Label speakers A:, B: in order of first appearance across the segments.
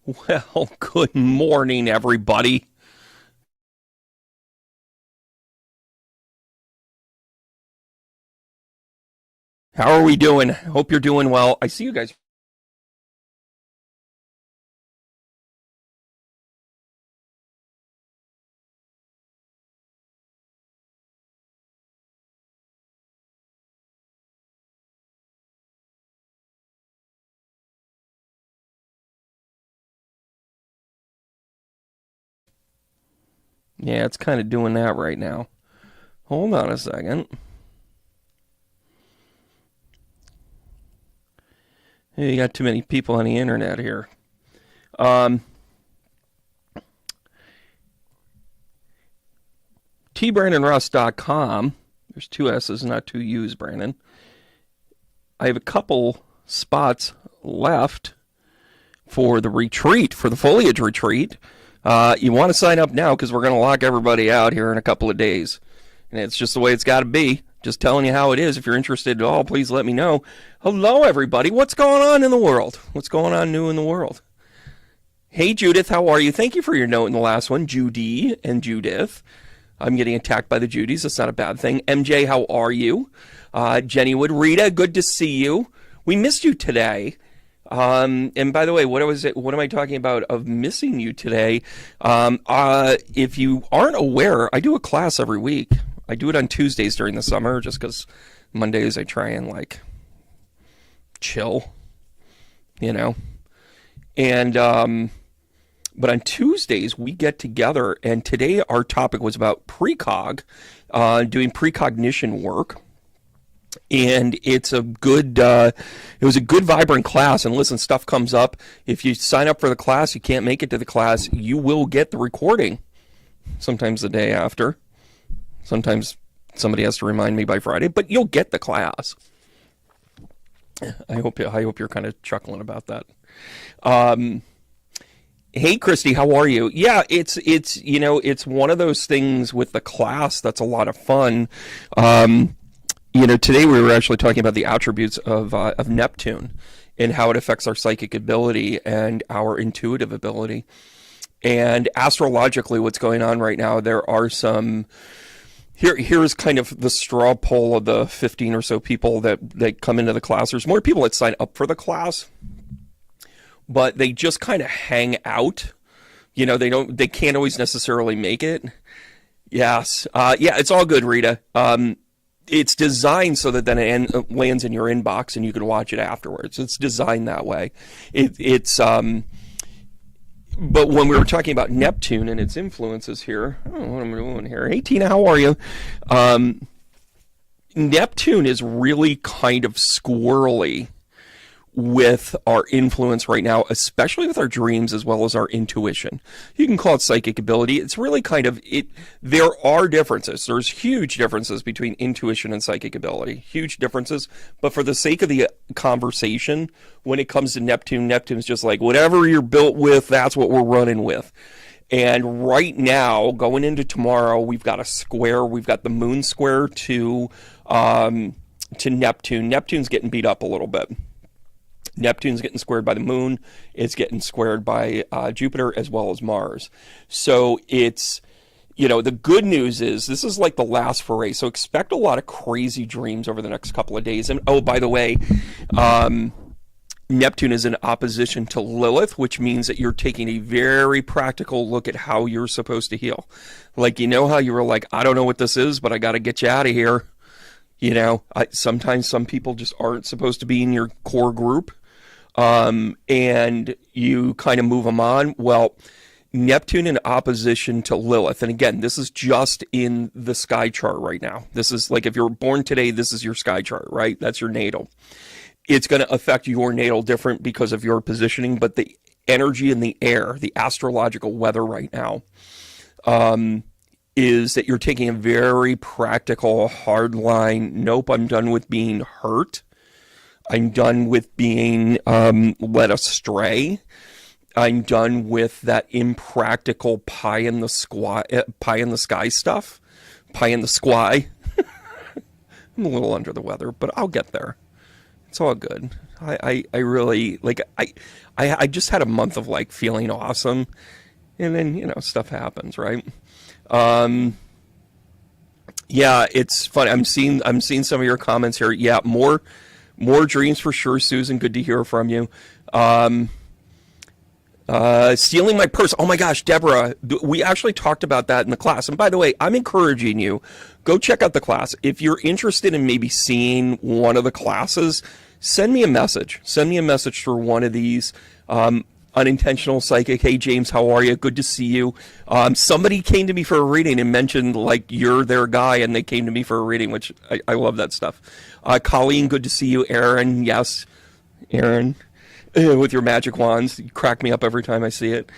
A: Well, good morning, everybody. How are we doing? Hope you're doing well. I see you guys. Yeah, it's kind of doing that right now. Hold on a second. Hey, you got too many people on the internet here. Um, tbrandonruss.com. There's two S's, not two U's, Brandon. I have a couple spots left for the retreat, for the foliage retreat. You want to sign up now because we're going to lock everybody out here in a couple of days. And it's just the way it's got to be. Just telling you how it is. If you're interested at all, please let me know. Hello, everybody. What's going on in the world? What's going on new in the world? Hey, Judith, how are you? Thank you for your note in the last one, Judy and Judith. I'm getting attacked by the Judys. That's not a bad thing. MJ, how are you? Jenny Wood, Rita, good to see you. We missed you today. And by the way, what am I talking about of missing you today? If you aren't aware, I do a class every week. I do it on Tuesdays during the summer just because Mondays I try and like chill, you know. And but on Tuesdays we get together, and today our topic was about precog, doing precognition work. And it's a good it was a good vibrant class. And listen, stuff comes up. If you sign up for the class, you can't make it to the class, you will get the recording sometimes the day after. Sometimes somebody has to remind me by Friday, but you'll get the class. I hope you're kind of chuckling about that. Hey, Christy, how are you? Yeah, it's it's one of those things with the class that's a lot of fun. Today we were actually talking about the attributes of Neptune and how it affects our psychic ability and our intuitive ability. And astrologically, what's going on right now, there are some. Here's kind of the straw poll of the 15 or so people that come into the class. There's more people that sign up for the class, but they just kind of hang out. They can't always necessarily make it. Yes. Yeah, it's all good, Rita. It's designed so that then it lands in your inbox and you can watch it afterwards. It's designed that way. But when we were talking about Neptune and its influences here, I don't know what I'm doing here. Hey, Tina, how are you? Neptune is really kind of squirrely with our influence right now, especially with our dreams as well as our intuition. You can call it psychic ability. It's really kind of it. There are differences. There's huge differences between intuition and psychic ability. Huge differences. But for the sake of the conversation, when it comes to Neptune, Neptune's just like whatever you're built with, that's what we're running with. And right now, going into tomorrow, we've got a square. We've got the moon square to Neptune. Neptune's getting beat up a little bit. Neptune's getting squared by the moon. It's getting squared by Jupiter as well as Mars. So it's, the good news is this is like the last foray. So expect a lot of crazy dreams over the next couple of days. And oh, by the way, Neptune is in opposition to Lilith, which means that you're taking a very practical look at how you're supposed to heal. Like, how you were like, I don't know what this is, but I got to get you out of here. Sometimes some people just aren't supposed to be in your core group. And you kind of move them on. Well, Neptune in opposition to Lilith. And again, this is just in the sky chart right now. This is like if you're born today, this is your sky chart, right? That's your natal. It's going to affect your natal different because of your positioning, but the energy in the air, the astrological weather right now, is that you're taking a very practical, hard line. Nope, I'm done with being hurt. I'm done with being led astray. I'm done with that impractical pie in the sky stuff. Pie in the sky. I'm a little under the weather, but I'll get there. It's all good. I really like I just had a month of like feeling awesome, and then stuff happens, right? Um, yeah, it's funny. I'm seeing some of your comments here. Yeah, more dreams for sure, Susan. Good to hear from you. Um, stealing my purse. Oh my gosh, Deborah, we actually talked about that in the class. And by the way, I'm encouraging you, go check out the class. If you're interested in maybe seeing one of the classes, send me a message. Send me a message for one of these. Unintentional psychic. Hey James, how are you? Good to see you. Somebody came to me for a reading and mentioned like you're their guy, and they came to me for a reading, which I love that stuff. Colleen, good to see you. Aaron, yes, Aaron. With your magic wands, you crack me up every time I see it.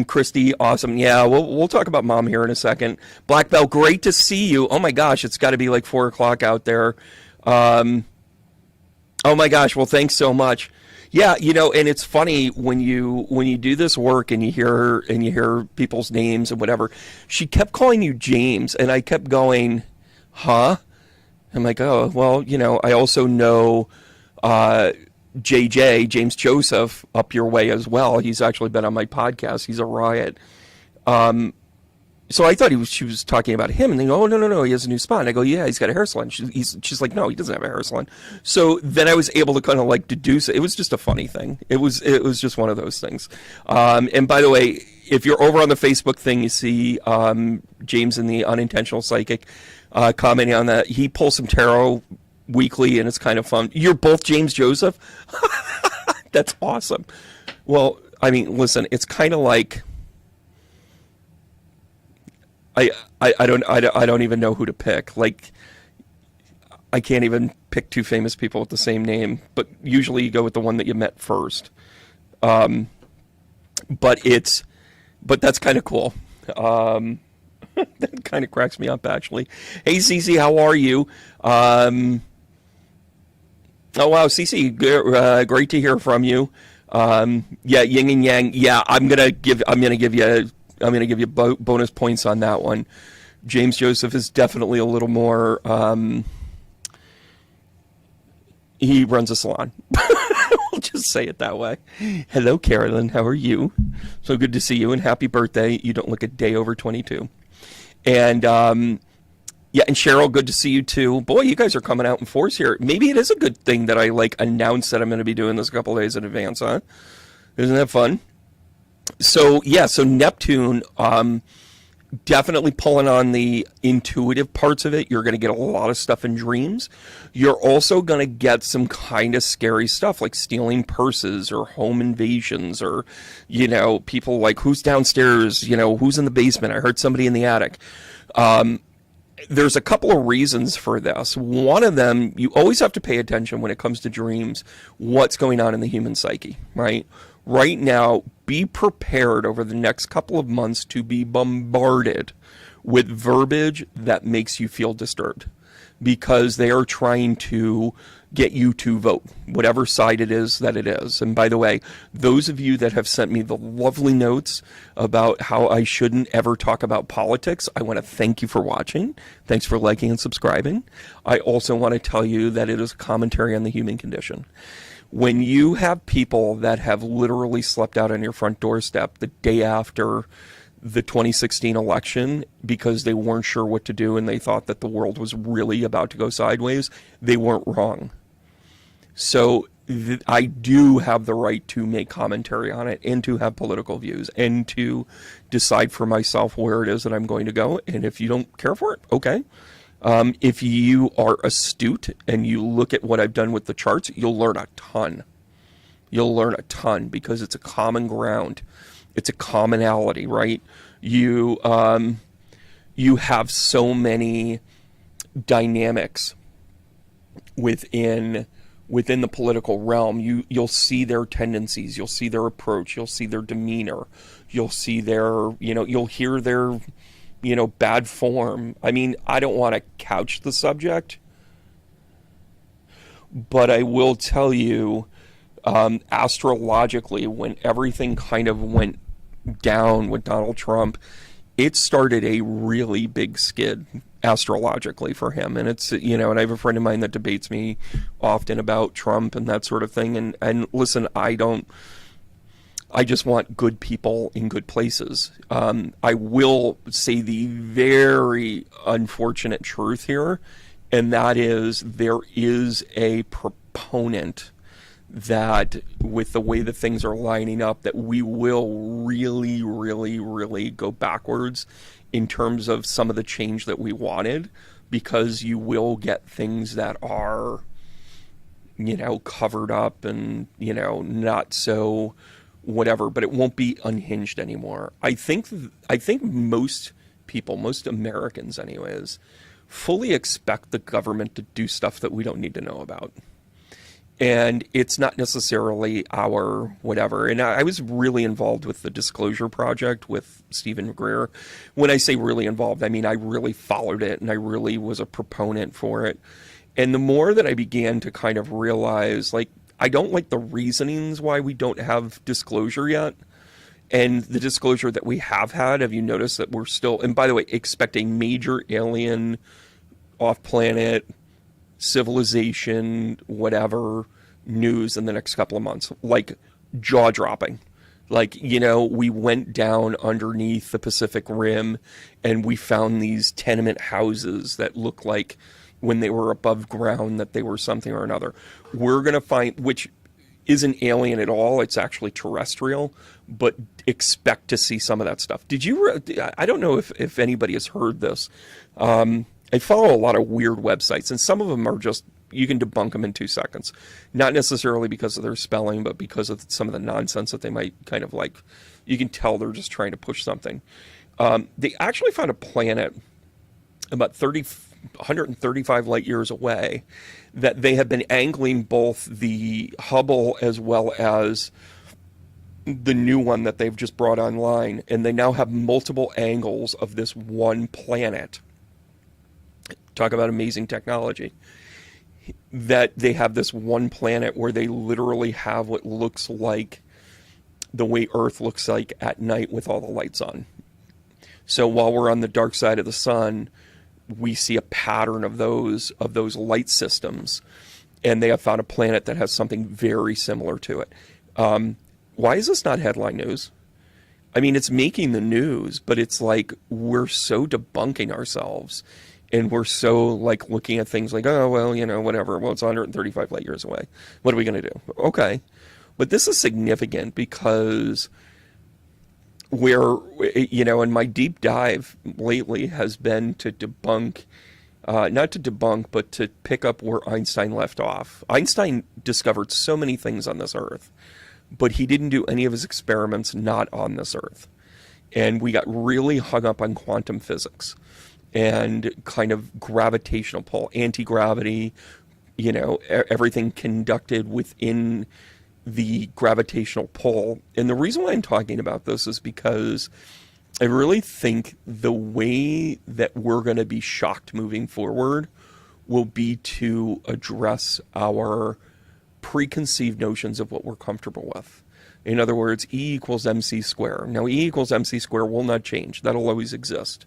A: Christy, awesome. Yeah, we'll talk about mom here in a second. Black Belt, great to see you. Oh my gosh, it's got to be like 4 o'clock out there. Oh my gosh, well thanks so much. Yeah, and it's funny when you do this work and you hear people's names and whatever. She kept calling you James, and I kept going, huh? I'm like, oh well, I also know. JJ, James Joseph, up your way as well. He's actually been on my podcast. He's a riot. So I thought she was talking about him, and they go, oh, no, he has a new spot. And I go, yeah, he's got a hair salon. She's like, no, he doesn't have a hair salon. So then I was able to kind of like deduce it. It was just a funny thing. It was just one of those things. And by the way, if you're over on the Facebook thing, you see James in the Unintentional Psychic commenting on that. He pulls some tarot weekly, and it's kind of fun. You're both James Joseph? That's awesome. Well, I mean, listen, it's kind of like I don't even know who to pick. Like, I can't even pick two famous people with the same name, but usually you go with the one that you met first. But that's kind of cool. That kind of cracks me up, actually. Hey, Cece, how are you? Oh wow, Cece, great to hear from you. Yeah, yin and yang. Yeah, I'm gonna give you bonus points on that one. James Joseph is definitely a little more. He runs a salon. We'll just say it that way. Hello, Carolyn. How are you? So good to see you, and happy birthday. You don't look a day over 22. And yeah, and Cheryl, good to see you too. Boy, you guys are coming out in force here. Maybe it is a good thing that I like announce that I'm going to be doing this a couple days in advance, huh? Isn't that fun? So yeah, so Neptune, definitely pulling on the intuitive parts of it. You're going to get a lot of stuff in dreams. You're also going to get some kind of scary stuff like stealing purses or home invasions or, people like who's downstairs, who's in the basement. I heard somebody in the attic. There's a couple of reasons for this. One of them, you always have to pay attention when it comes to dreams, what's going on in the human psyche, right? Right now, be prepared over the next couple of months to be bombarded with verbiage that makes you feel disturbed because they are trying to get you to vote, whatever side it is that it is. And by the way, those of you that have sent me the lovely notes about how I shouldn't ever talk about politics, I want to thank you for watching. Thanks for liking and subscribing. I also want to tell you that it is a commentary on the human condition. When you have people that have literally slept out on your front doorstep the day after the 2016 election because they weren't sure what to do and they thought that the world was really about to go sideways, they weren't wrong. So I do have the right to make commentary on it and to have political views and to decide for myself where it is that I'm going to go. And if you don't care for it, okay. If you are astute and you look at what I've done with the charts, you'll learn a ton. You'll learn a ton because it's a common ground. It's a commonality, right? You have so many dynamics within the political realm. You'll see their tendencies, you'll see their approach, you'll see their demeanor, you'll see their, you'll hear their, bad form. I mean, I don't want to couch the subject, but I will tell you, astrologically, when everything kind of went down with Donald Trump, it started a really big skid astrologically for him. And it's, you know, and I have a friend of mine that debates me often about Trump and that sort of thing. And listen, I just want good people in good places. I will say the very unfortunate truth here, and that is there is a proponent that with the way that things are lining up, that we will really, really, really go backwards in terms of some of the change that we wanted, because you will get things that are, you know, covered up and, you know, not so whatever, but it won't be unhinged anymore. I think most people, most Americans anyways, fully expect the government to do stuff that we don't need to know about. And it's not necessarily our whatever. And I was really involved with the Disclosure Project with Stephen Greer. When I say really involved, I mean I really followed it and I really was a proponent for it. And the more that I began to kind of realize, like, I don't like the reasonings why we don't have disclosure yet. And the disclosure that we have had, have you noticed that we're still, and by the way, expecting major alien, off-planet, civilization, whatever, news in the next couple of months, like jaw-dropping. Like, you know, we went down underneath the Pacific Rim and we found these tenement houses that look like when they were above ground that they were something or another. We're going to find, which isn't alien at all, it's actually terrestrial, but expect to see some of that stuff. Did you, I don't know if anybody has heard this. I follow a lot of weird websites, and some of them are just, you can debunk them in 2 seconds. Not necessarily because of their spelling, but because of some of the nonsense that they might kind of like, you can tell they're just trying to push something. They actually found a planet about 135 light years away that they have been angling both the Hubble as well as the new one that they've just brought online, and they now have multiple angles of this one planet. Talk about amazing technology. That they have this one planet where they literally have what looks like the way Earth looks like at night with all the lights on. So while we're on the dark side of the sun, we see a pattern of those light systems, and they have found a planet that has something very similar to it. Why is this not headline news? I mean, it's making the news, but it's like we're so debunking ourselves, and we're so like looking at things like, oh, well, you know, whatever. Well, it's 135 light years away. What are we going to do? Okay. But this is significant because where, you know, and my deep dive lately has been to debunk, not to debunk, but to pick up where Einstein left off. Einstein discovered so many things on this earth, but he didn't do any of his experiments not on this earth. And we got really hung up on quantum physics and kind of gravitational pull, anti-gravity, you know, everything conducted within the gravitational pull. And the reason why I'm talking about this is because I really think the way that we're going to be shocked moving forward will be to address our preconceived notions of what we're comfortable with. In other words, E equals MC squared. Now, E equals MC squared will not change. That'll always exist.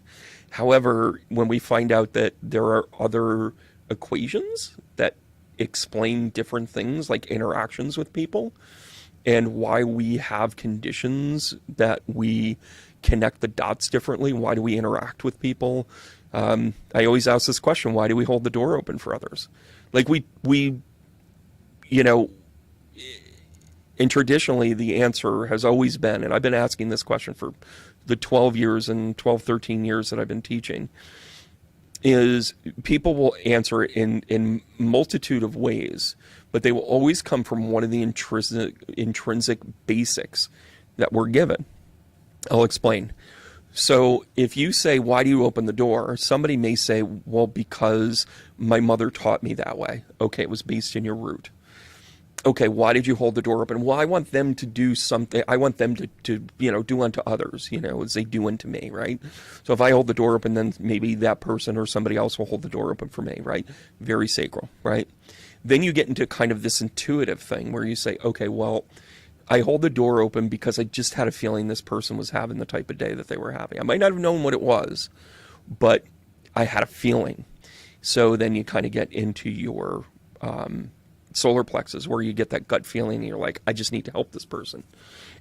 A: However, when we find out that there are other equations that explain different things like interactions with people and why we have conditions that we connect the dots differently, why do we interact with people? I always ask this question, why do we hold the door open for others? Like we you know, and traditionally the answer has always been, and I've been asking this question for the 13 years that I've been teaching, is people will answer it in multitude of ways, but they will always come from one of the intrinsic basics that we're given. I'll explain. So if you say, why do you open the door? Somebody may say, well, because my mother taught me that way. Okay, it was based in your root. Okay, why did you hold the door open? Well, I want them to do something. I want them to you know, do unto others, you know, as they do unto me, right? So if I hold the door open, then maybe that person or somebody else will hold the door open for me, right? Very sacral, right? Then you get into kind of this intuitive thing where you say, okay, well, I hold the door open because I just had a feeling this person was having the type of day that they were having. I might not have known what it was, but I had a feeling. So then you kind of get into your solar plexus where you get that gut feeling and you're like, I just need to help this person.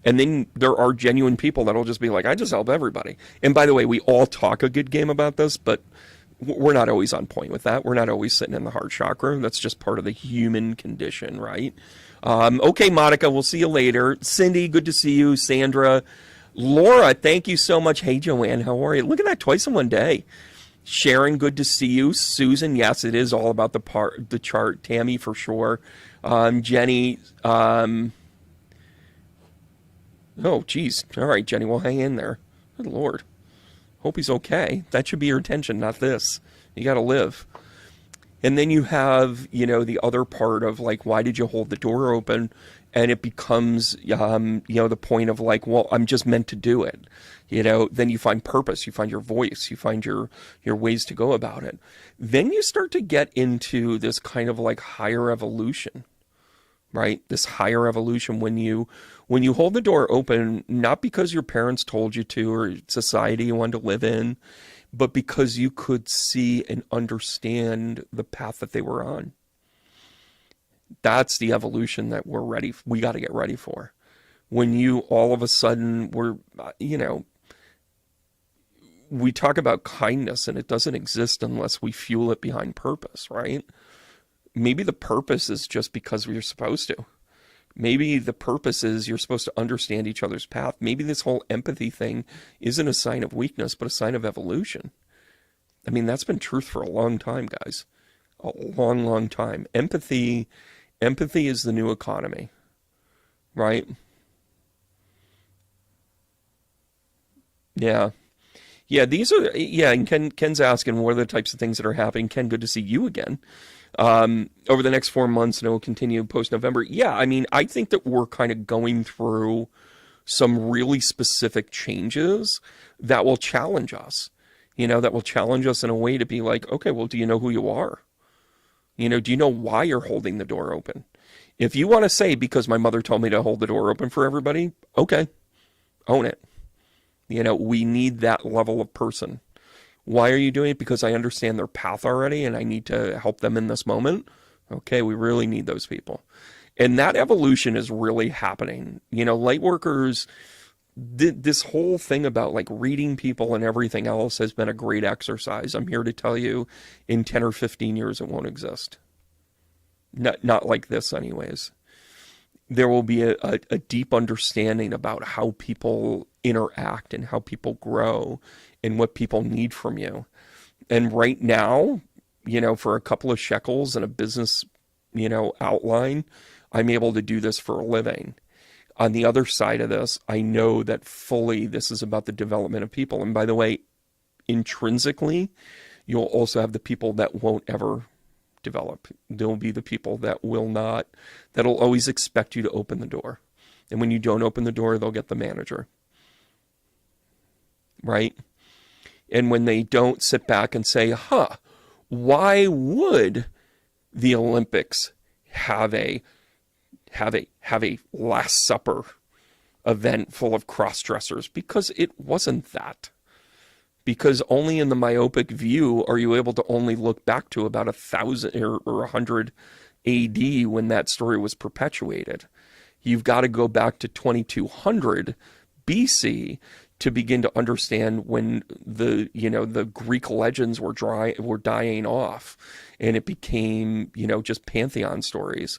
A: And then there are genuine people that'll just be like, I just help everybody. And by the way, we all talk a good game about this, but we're not always on point with that. We're not always sitting in the heart chakra. That's just part of the human condition, right? Okay, Monica, we'll see you later. Cindy, good to see you. Sandra, Laura, thank you so much. Hey, Joanne, how are you? Look at that, twice in one day. Sharon, good to see you. Susan, yes, it is all about the chart. Tammy, for sure. Jenny, oh, geez. All right, Jenny, we'll hang in there. Good Lord. Hope he's okay. That should be your attention, not this. You got to live. And then you have, the other part of like, why did you hold the door open? And it becomes, the point of like, well, I'm just meant to do it. Then you find purpose, you find your voice, you find your ways to go about it. Then you start to get into this kind of like higher evolution, right? This higher evolution when you hold the door open, not because your parents told you to or society you wanted to live in, but because you could see and understand the path that they were on. That's the evolution that we got to get ready for. When you all of a sudden we talk about kindness and it doesn't exist unless we fuel it behind purpose, right? Maybe the purpose is just because we're supposed to. Maybe the purpose is you're supposed to understand each other's path. Maybe this whole empathy thing isn't a sign of weakness, but a sign of evolution. I mean, that's been truth for a long time, guys. A long, long time. Empathy is the new economy, right? Yeah. Yeah, and Ken's asking what are the types of things that are happening. Ken, good to see you again. Over the next 4 months, and it will continue post-November. Yeah, I mean, I think that we're kind of going through some really specific changes that will challenge us. That will challenge us in a way to be like, okay, well, do you know who you are? Do you know why you're holding the door open? If you want to say, because my mother told me to hold the door open for everybody, okay, own it. We need that level of person. Why are you doing it? Because I understand their path already and I need to help them in this moment. Okay, we really need those people. And that evolution is really happening. Light workers, this whole thing about like reading people and everything else has been a great exercise. I'm here to tell you in 10 or 15 years it won't exist. Not like this anyways. There will be a deep understanding about how people interact and how people grow and what people need from you. And right now, for a couple of shekels and a business, outline, I'm able to do this for a living. On the other side of this, I know that fully this is about the development of people. And by the way, intrinsically, you'll also have the people that won't ever develop. There'll be the people that will not, that'll always expect you to open the door. And when you don't open the door, they'll get the manager. Right? And when they don't sit back and say, why would the Olympics have a Last Supper event full of cross-dressers? Because it wasn't that. Because only in the myopic view are you able to only look back to about 1,000 or 100 AD when that story was perpetuated. You've got to go back to 2200 BC to begin to understand when the Greek legends were dying off, and it became just pantheon stories.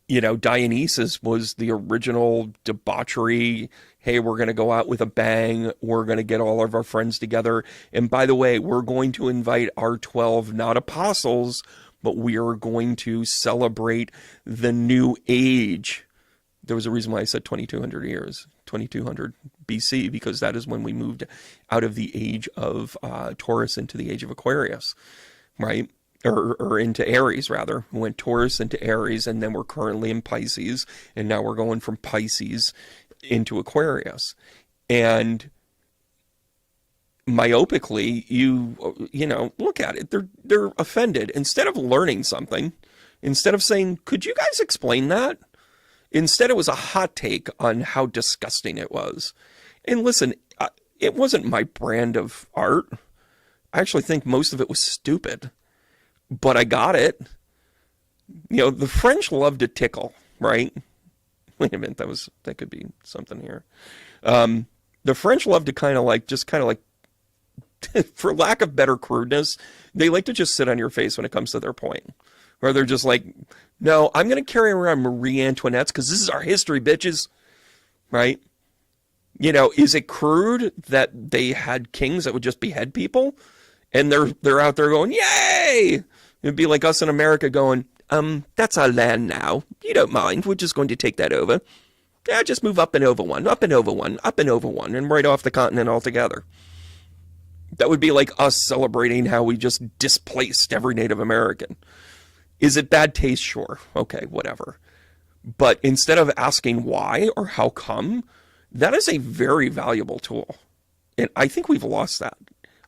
A: Dionysus was the original debauchery. Hey, we're going to go out with a bang. We're going to get all of our friends together. And by the way, we're going to invite our 12, not apostles, but we are going to celebrate the new age. There was a reason why I said 2200 BC, because that is when we moved out of the age of Taurus into the age of Aquarius, right? Or into Aries, rather. We went Taurus into Aries, and then we're currently in Pisces, and now we're going from Pisces into Aquarius. And myopically, you look at it, they're offended. Instead of learning something, instead of saying, could you guys explain that? Instead, it was a hot take on how disgusting it was. And listen, it wasn't my brand of art. I actually think most of it was stupid, but I got it. You know, the French love to tickle, right? Wait a minute, that could be something here. The French love to kind of like, for lack of better crudeness, they like to just sit on your face when it comes to their point. Or they're just like, no, I'm going to carry around Marie Antoinette's because this is our history, bitches. Right? You know, is it crude that they had kings that would just behead people? And they're out there going, yay! It'd be like us in America going, that's our land now. You don't mind. We're just going to take that over. Yeah, just move up and over one, up and over one, up and over one, and right off the continent altogether. That would be like us celebrating how we just displaced every Native American. Is it bad taste? Sure. Okay, whatever. But instead of asking why or how come, that is a very valuable tool. And I think we've lost that.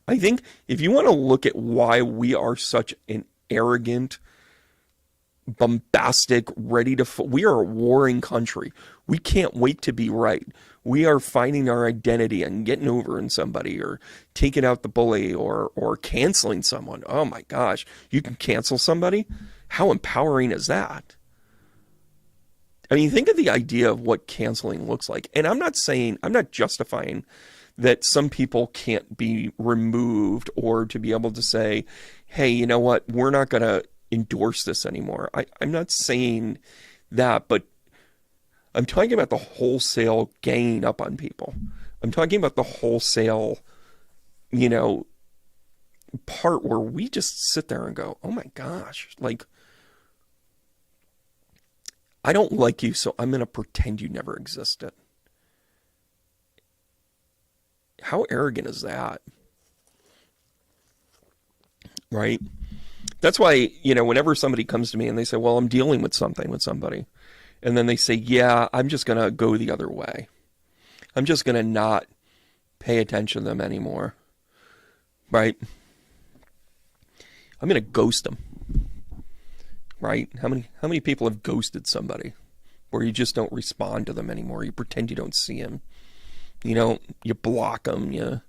A: I think if you want to look at why we are such an arrogant, bombastic, we are a warring country. We can't wait to be right. We are finding our identity and getting over in somebody or taking out the bully or canceling someone. Oh my gosh, you can cancel somebody? How empowering is that? I mean, think of the idea of what canceling looks like. And I'm not justifying that some people can't be removed or to be able to say, hey, you know what, we're not going to endorse this anymore. I'm not saying that, but I'm talking about the wholesale ganging up on people. I'm talking about the wholesale, you know, part where we just sit there and go, oh my gosh, like, I don't like you, so I'm going to pretend you never existed. How arrogant is that? Right? That's why, you know, whenever somebody comes to me and they say, well, I'm dealing with something with somebody, and then they say, yeah, I'm just going to go the other way. I'm just going to not pay attention to them anymore. Right? I'm going to ghost them. Right? How many people have ghosted somebody where you just don't respond to them anymore? You pretend you don't see them. You block them,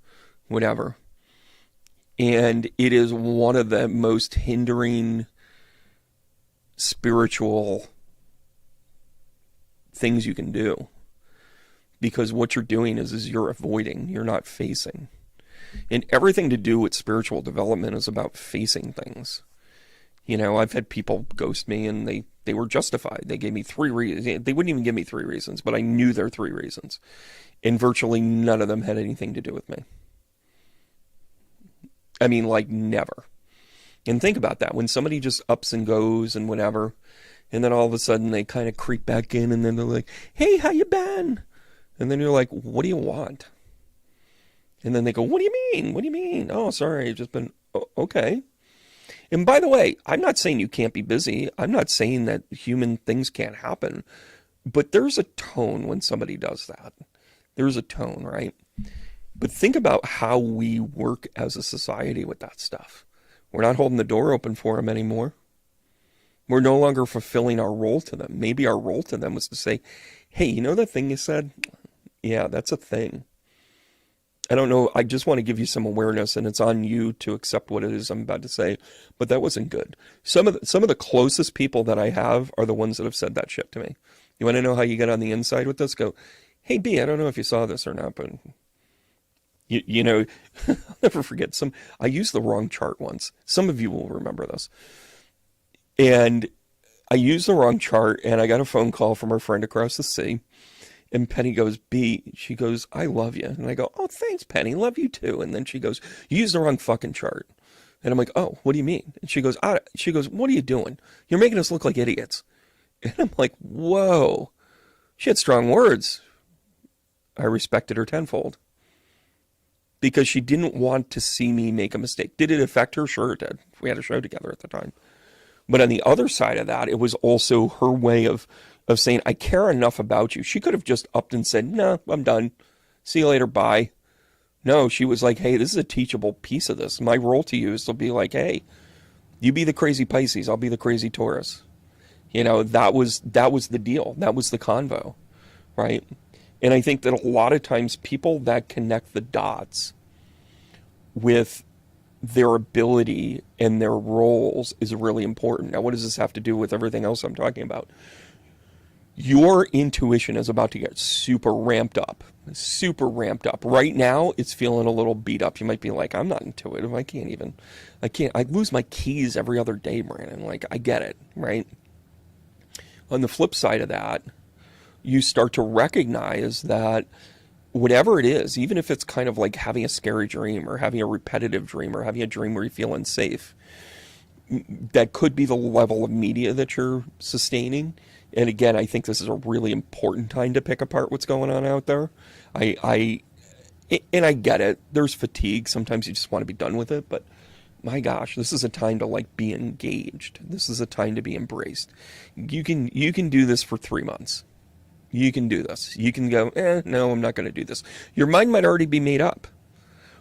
A: whatever. And it is one of the most hindering spiritual things you can do. Because what you're doing is you're avoiding, you're not facing. And everything to do with spiritual development is about facing things. I've had people ghost me and they were justified. They gave me 3 reasons. They wouldn't even give me 3 reasons, but I knew their 3 reasons. And virtually none of them had anything to do with me. I mean, like, never. And think about that. When somebody just ups and goes and whatever, and then all of a sudden they kind of creep back in and then they're like, hey, how you been? And then you're like, what do you want? And then they go, what do you mean? What do you mean? Oh, sorry, I've just been, okay. And by the way, I'm not saying you can't be busy. I'm not saying that human things can't happen. But there's a tone when somebody does that. There's a tone, right? But think about how we work as a society with that stuff. We're not holding the door open for them anymore. We're no longer fulfilling our role to them. Maybe our role to them was to say, hey, you know that thing you said? Yeah, that's a thing. I don't know. I just want to give you some awareness, and it's on you to accept what it is I'm about to say. But that wasn't good. Some of the closest people that I have are the ones that have said that shit to me. You want to know how you get on the inside with this? Go, hey, B, I don't know if you saw this or not, but I'll never forget I used the wrong chart once. Some of you will remember this. And I used the wrong chart, and I got a phone call from her friend across the sea. And Penny goes, B, she goes, I love you. And I go, oh, thanks, Penny. Love you too. And then she goes, you used the wrong fucking chart. And I'm like, oh, what do you mean? And she goes, what are you doing? You're making us look like idiots. And I'm like, whoa. She had strong words. I respected her tenfold. Because she didn't want to see me make a mistake. Did it affect her? Sure it did. We had a show together at the time. But on the other side of that, it was also her way of saying, I care enough about you. She could have just upped and said, no, I'm done. See you later, bye. No, she was like, hey, this is a teachable piece of this. My role to you is to be like, hey, you be the crazy Pisces, I'll be the crazy Taurus. That was the deal. That was the convo, right? And I think that a lot of times people that connect the dots with their ability and their roles is really important. Now, what does this have to do with everything else I'm talking about? Your intuition is about to get super ramped up. Super ramped up. Right now, it's feeling a little beat up. You might be like, I'm not intuitive. I lose my keys every other day, Brandon. Like, I get it, right? On the flip side of that, you start to recognize that whatever it is, even if it's kind of like having a scary dream or having a repetitive dream or having a dream where you feel unsafe, that could be the level of media that you're sustaining. And again, I think this is a really important time to pick apart what's going on out there. I get it. There's fatigue. Sometimes you just want to be done with it. But my gosh, this is a time to like be engaged. This is a time to be embraced. You can do this for 3 months. You can do this. You can go, no, I'm not going to do this. Your mind might already be made up,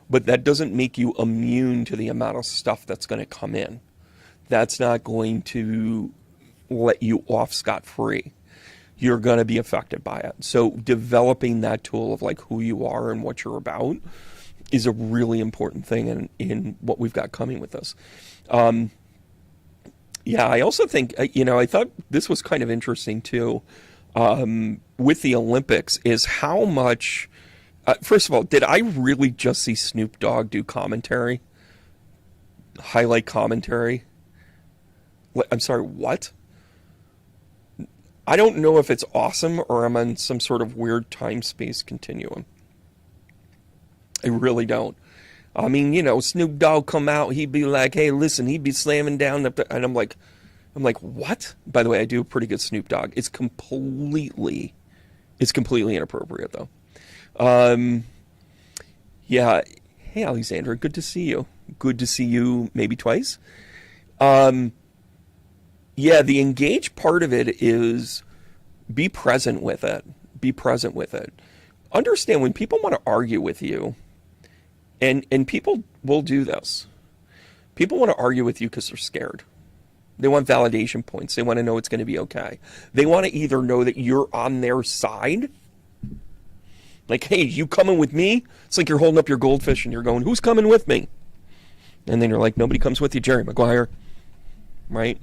A: but that doesn't make you immune to the amount of stuff that's going to come in. That's not going to let you off scot-free. You're going to be affected by it. So developing that tool of like who you are and what you're about is a really important thing in what we've got coming with us. Yeah, I also think, I thought this was kind of interesting too. With the Olympics is how much, first of all, did I really just see Snoop Dogg do commentary? Highlight commentary? I'm sorry, what? I don't know if it's awesome or I'm on some sort of weird time-space continuum. I really don't. I mean, Snoop Dogg come out, he'd be like, hey, listen, he'd be slamming down, and I'm like, what? By the way, I do a pretty good Snoop Dogg. It's completely inappropriate, though. Yeah. Hey, Alexandra, good to see you. Good to see you maybe twice. Yeah, the engaged part of it is be present with it. Be present with it. Understand when people want to argue with you, and people will do this. People want to argue with you because they're scared. They want validation points. They want to know it's going to be okay. They want to either know that you're on their side. Like, hey, you coming with me? It's like you're holding up your goldfish and you're going, who's coming with me? And then you're like, nobody comes with you, Jerry Maguire. Right?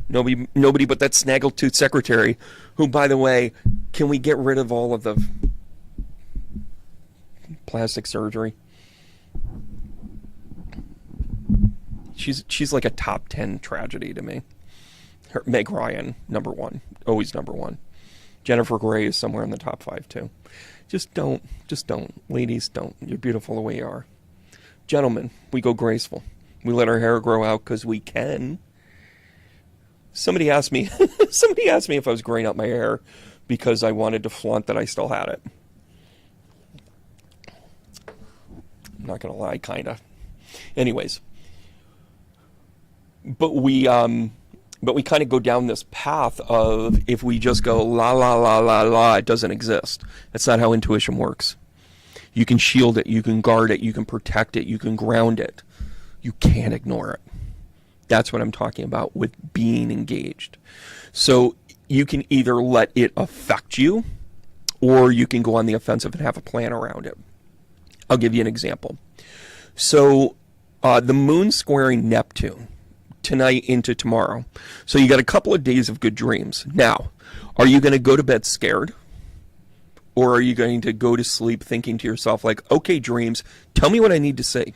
A: Nobody but that snaggletooth secretary, who, by the way, can we get rid of all of the plastic surgery? She's like a top 10 tragedy to me. Meg Ryan, number 1. Always number 1. Jennifer Grey is somewhere in the top 5 too. Just don't. Ladies, don't. You're beautiful the way you are. Gentlemen, we go graceful. We let our hair grow out because we can. Somebody asked me if I was growing out my hair because I wanted to flaunt that I still had it. I'm not going to lie, kind of. Anyways. But we kind of go down this path of if we just go la la la la la, it doesn't exist. That's not how intuition works. You can shield it, you can guard it, you can protect it, you can ground it. You can't ignore it. That's what I'm talking about with being engaged. So you can either let it affect you, or you can go on the offensive and have a plan around it. I'll give you an example. So the moon squaring Neptune tonight into tomorrow. So you got a couple of days of good dreams. Now, are you going to go to bed scared? Or are you going to go to sleep thinking to yourself like, okay, dreams, tell me what I need to say?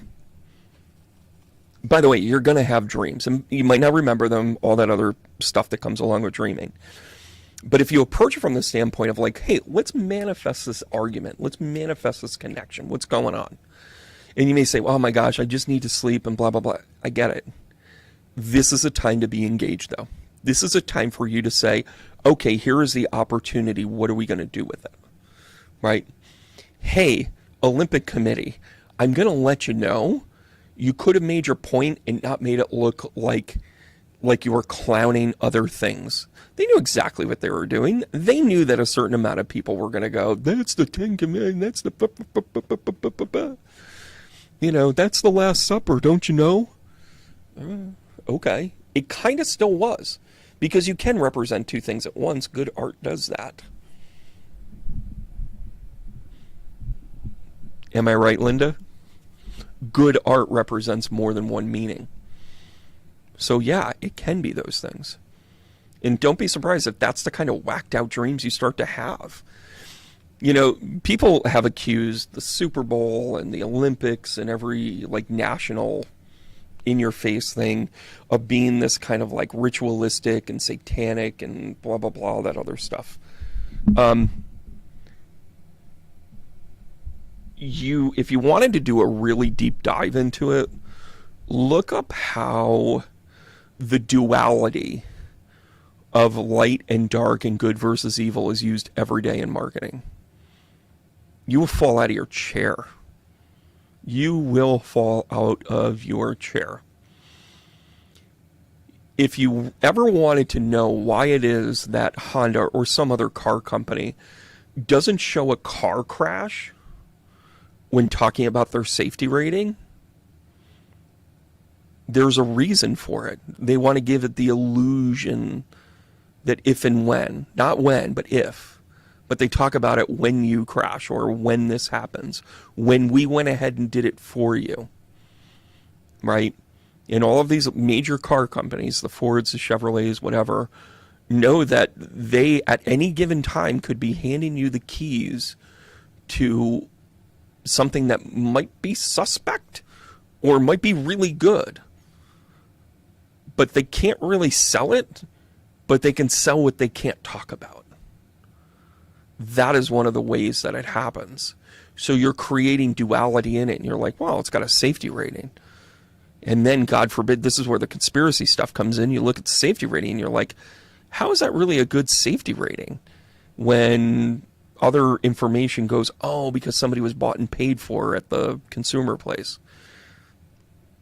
A: By the way, you're going to have dreams, and you might not remember them, all that other stuff that comes along with dreaming. But if you approach it from the standpoint of like, hey, let's manifest this argument. Let's manifest this connection. What's going on? And you may say, oh my gosh, I just need to sleep and blah, blah, blah. I get it. This is a time to be engaged, though. This is a time for you to say, okay, here is the opportunity. What are we going to do with it? Right? Hey, Olympic Committee, I'm going to let you know you could have made your point and not made it look like you were clowning other things. They knew exactly what they were doing. They knew that a certain amount of people were going to go, that's the Ten Commandments, that's the that's the Last Supper, don't you know? Okay. It kind of still was, because you can represent two things at once. Good art does that. Am I right, Linda? Good art represents more than one meaning. So yeah, it can be those things. And don't be surprised if that's the kind of whacked out dreams you start to have. You know, people have accused the Super Bowl and the Olympics and every like national in your face thing of being this kind of like ritualistic and satanic and blah blah blah, all that other stuff. If you wanted to do a really deep dive into it, look up how the duality of light and dark and good versus evil is used every day in marketing. You will fall out of your chair. You will fall out of your chair. If you ever wanted to know why it is that Honda or some other car company doesn't show a car crash when talking about their safety rating, there's a reason for it. They want to give it the illusion that if and when, not when, but if. But they talk about it when you crash or when this happens, when we went ahead and did it for you, right? And all of these major car companies, the Fords, the Chevrolets, whatever, know that they at any given time could be handing you the keys to something that might be suspect or might be really good. But they can't really sell it, but they can sell what they can't talk about. That is one of the ways that it happens. So you're creating duality in it, and you're like, well, it's got a safety rating. And then, God forbid, this is where the conspiracy stuff comes in. You look at the safety rating, and you're like, how is that really a good safety rating? When other information goes, oh, because somebody was bought and paid for at the consumer place.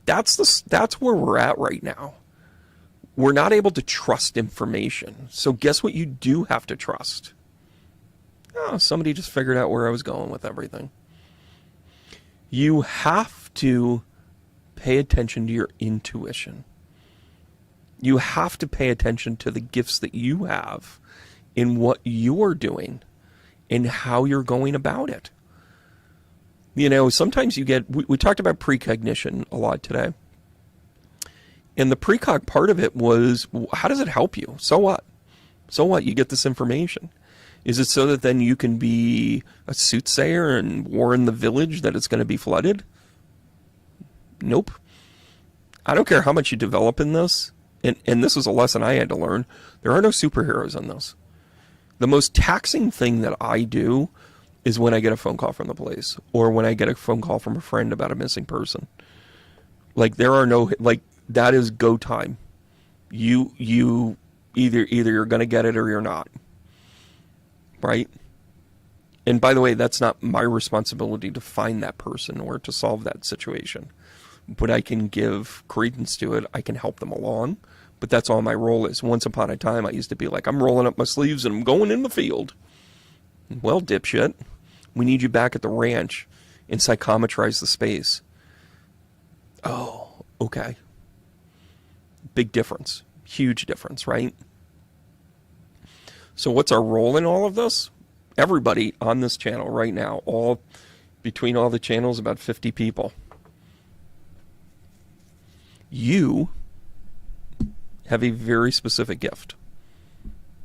A: That's where we're at right now. We're not able to trust information. So guess what you do have to trust? Oh, somebody just figured out where I was going with everything. You have to pay attention to your intuition. You have to pay attention to the gifts that you have in what you're doing and how you're going about it. You know, sometimes you get, we talked about precognition a lot today. And the precog part of it was, how does it help you? So what? So what? You get this information. Is it so that then you can be a soothsayer and warn the village that it's going to be flooded? Nope. I don't care how much you develop in this, and this was a lesson I had to learn. There are no superheroes in this. The most taxing thing that I do is when I get a phone call from the police or when I get a phone call from a friend about a missing person. Like, there are no, like, that is go time. You either you're going to get it or you're not. Right? And by the way, that's not my responsibility to find that person or to solve that situation. But I can give credence to it. I can help them along. But that's all my role is. Once upon a time, I used to be like, I'm rolling up my sleeves and I'm going in the field. Well, dipshit, we need you back at the ranch and psychometrize the space. Oh, okay. Big difference. Huge difference, right? So what's our role in all of this? Everybody on this channel right now, between all the channels, about 50 people. You have a very specific gift.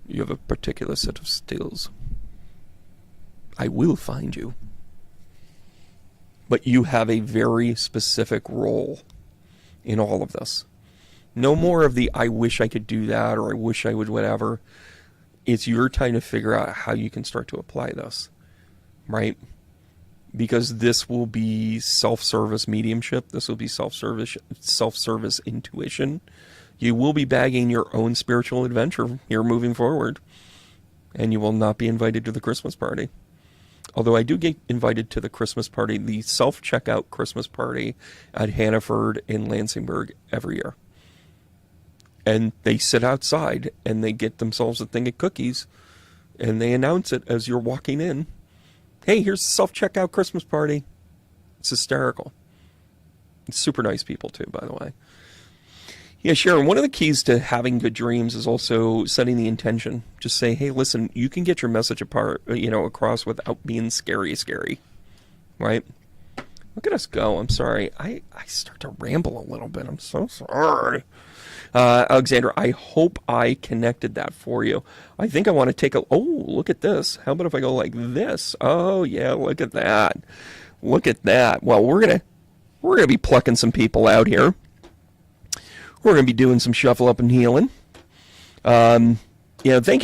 A: You have a particular set of skills. I will find you. But you have a very specific role in all of this. No more of the I wish I could do that or I wish I would whatever. It's your time to figure out how you can start to apply this, right? Because this will be self-service mediumship. This will be self-service intuition. You will be bagging your own spiritual adventure here moving forward. And you will not be invited to the Christmas party. Although I do get invited to the Christmas party, the self-checkout Christmas party at Hannaford in Lansingburg every year. And they sit outside and they get themselves a thing of cookies and they announce it as you're walking in. Hey, here's the self-checkout Christmas party. It's hysterical. It's super nice people too, by the way. Yeah, Sharon, one of the keys to having good dreams is also setting the intention. Just say, hey, listen, you can get your message across without being scary, right? Look at us go. I'm sorry. I start to ramble a little bit. I'm so sorry. Alexandra, I hope I connected that for you. I think I want to take a... Oh, look at this. How about if I go like this? Oh, yeah, look at that. Look at that. Well, we're gonna be plucking some people out here. We're going to be doing some shuffle up and healing. Thank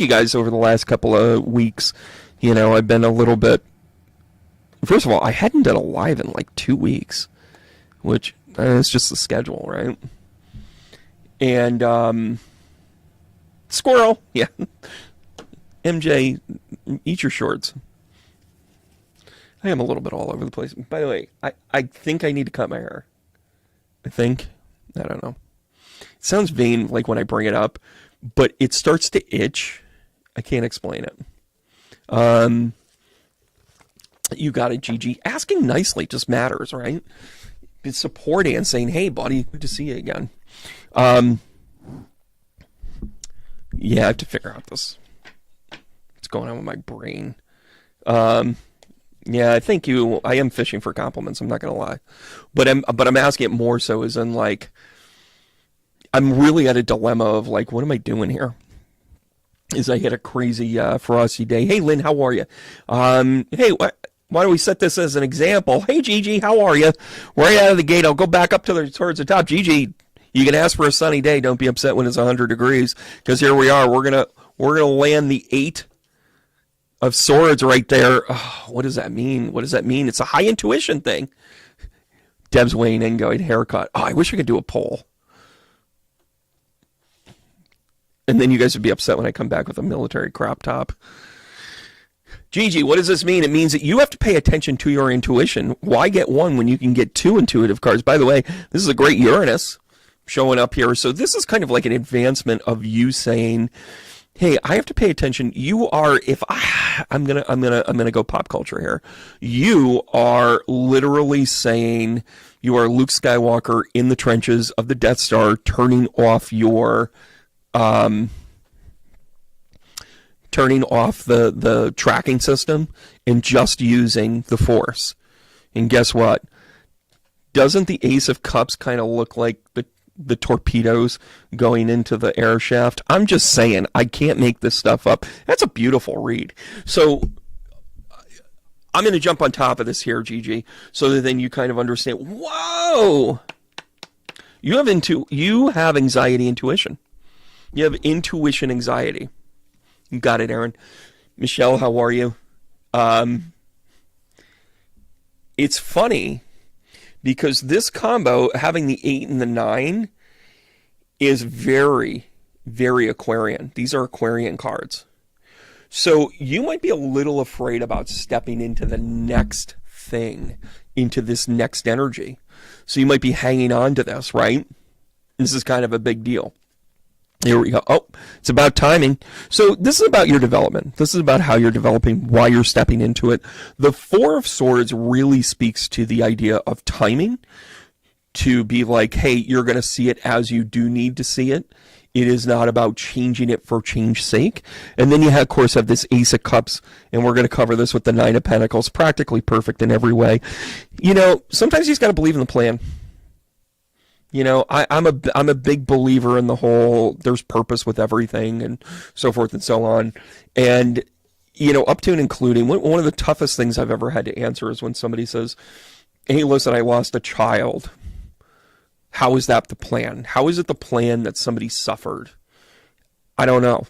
A: you guys over the last couple of weeks. I've been a little bit... First of all, I hadn't done a live in like 2 weeks, which it's just the schedule, right? And squirrel, yeah. MJ, eat your shorts. I am a little bit all over the place. By the way, I think I need to cut my hair. I don't know. It sounds vain like when I bring it up, but it starts to itch. I can't explain it. You got it, Gigi. Asking nicely just matters, right? It's supporting and saying, hey, buddy, good to see you again. Yeah, I have to figure out what's going on with my brain. Yeah, thank you. I am fishing for compliments, I'm not going to lie. But I'm asking it more so as in, like, I'm really at a dilemma of, like, what am I doing here? As I hit a crazy, frosty day. Hey, Lynn, how are you? Hey, why don't we set this as an example? Hey, Gigi, how are you? Right out of the gate, I'll go back up towards the top. Gigi, you can ask for a sunny day. Don't be upset when it's 100 degrees, because here we are. We're gonna land the 8 of Swords right there. Oh, what does that mean? What does that mean? It's a high intuition thing. Deb's weighing in, going haircut. Oh, I wish we could do a poll. And then you guys would be upset when I come back with a military crop top. Gigi, what does this mean? It means that you have to pay attention to your intuition. Why get one when you can get 2 intuitive cards? By the way, this is a great Uranus showing up here. So this is kind of like an advancement of you saying, hey, I have to pay attention. You are, I'm gonna go pop culture here. You are literally saying you are Luke Skywalker in the trenches of the Death Star, turning off your the tracking system and just using the Force. And guess what? Doesn't the Ace of Cups kind of look like the torpedoes going into the air shaft? I'm just saying, I can't make this stuff up. That's a beautiful read. So I'm going to jump on top of this here, Gigi, so that then you kind of understand, whoa! You have anxiety intuition. You have intuition anxiety. You got it, Aaron. Michelle, how are you? It's funny because this combo, having the 8 and the 9, is very, very Aquarian. These are Aquarian cards. So you might be a little afraid about stepping into the next thing, into this next energy. So you might be hanging on to this, right? This is kind of a big deal. Here we go. Oh, it's about timing. So this is about your development. This is about how you're developing, why you're stepping into it. The 4 of Swords really speaks to the idea of timing, to be like, hey, you're going to see it as you do need to see it. It is not about changing it for change's sake. And then you, of course, have this Ace of Cups, and we're going to cover this with the 9 of Pentacles. Practically perfect in every way. Sometimes you just got to believe in the plan. I'm a big believer in the whole there's purpose with everything and so forth and so on. And, up to and including, one of the toughest things I've ever had to answer is when somebody says, hey, listen, I lost a child. How is that the plan? How is it the plan that somebody suffered? I don't know.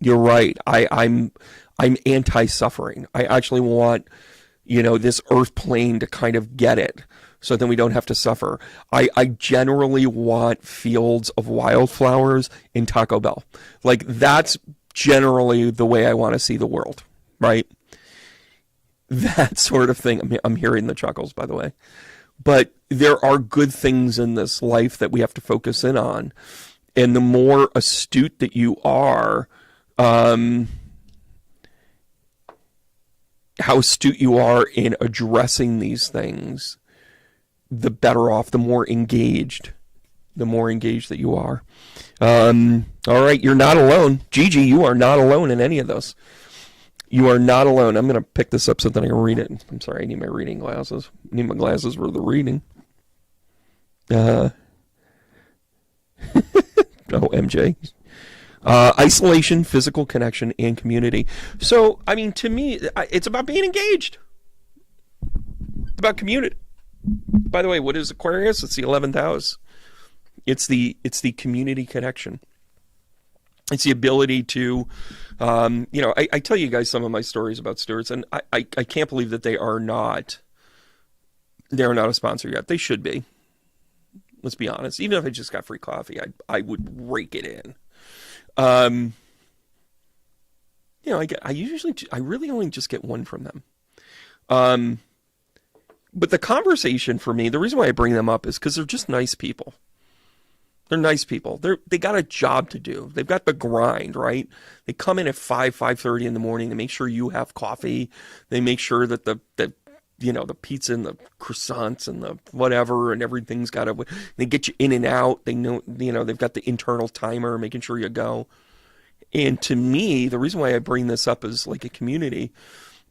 A: You're right. I'm anti-suffering. I actually want, this earth plane to kind of get it, so then we don't have to suffer. I generally want fields of wildflowers in Taco Bell. Like, that's generally the way I want to see the world, right? That sort of thing. I'm hearing the chuckles, by the way. But there are good things in this life that we have to focus in on. And the more astute that you are, how astute you are in addressing these things, the better off, the more engaged that you are. All right, you're not alone. Gigi, you are not alone in any of this. You are not alone. I'm going to pick this up so that I can read it. I'm sorry, I need my reading glasses. I need my glasses for the reading. Oh, MJ. Isolation, physical connection, and community. So, I mean, to me, it's about being engaged. It's about community. By the way, what is Aquarius? It's the 11th house. It's the community connection. It's the ability to, I tell you guys some of my stories about stewards, and I can't believe that they are not a sponsor yet. They should be. Let's be honest. Even if I just got free coffee, I would rake it in. I really only just get one from them. But the conversation for me, the reason why I bring them up is because they're just nice people. They're nice people. They got a job to do. They've got the grind, right? They come in at 5:30 in the morning. They make sure you have coffee. They make sure that the pizza and the croissants and the whatever and everything's got to. They get you in and out. They know, they've got the internal timer making sure you go. And to me, the reason why I bring this up as like a community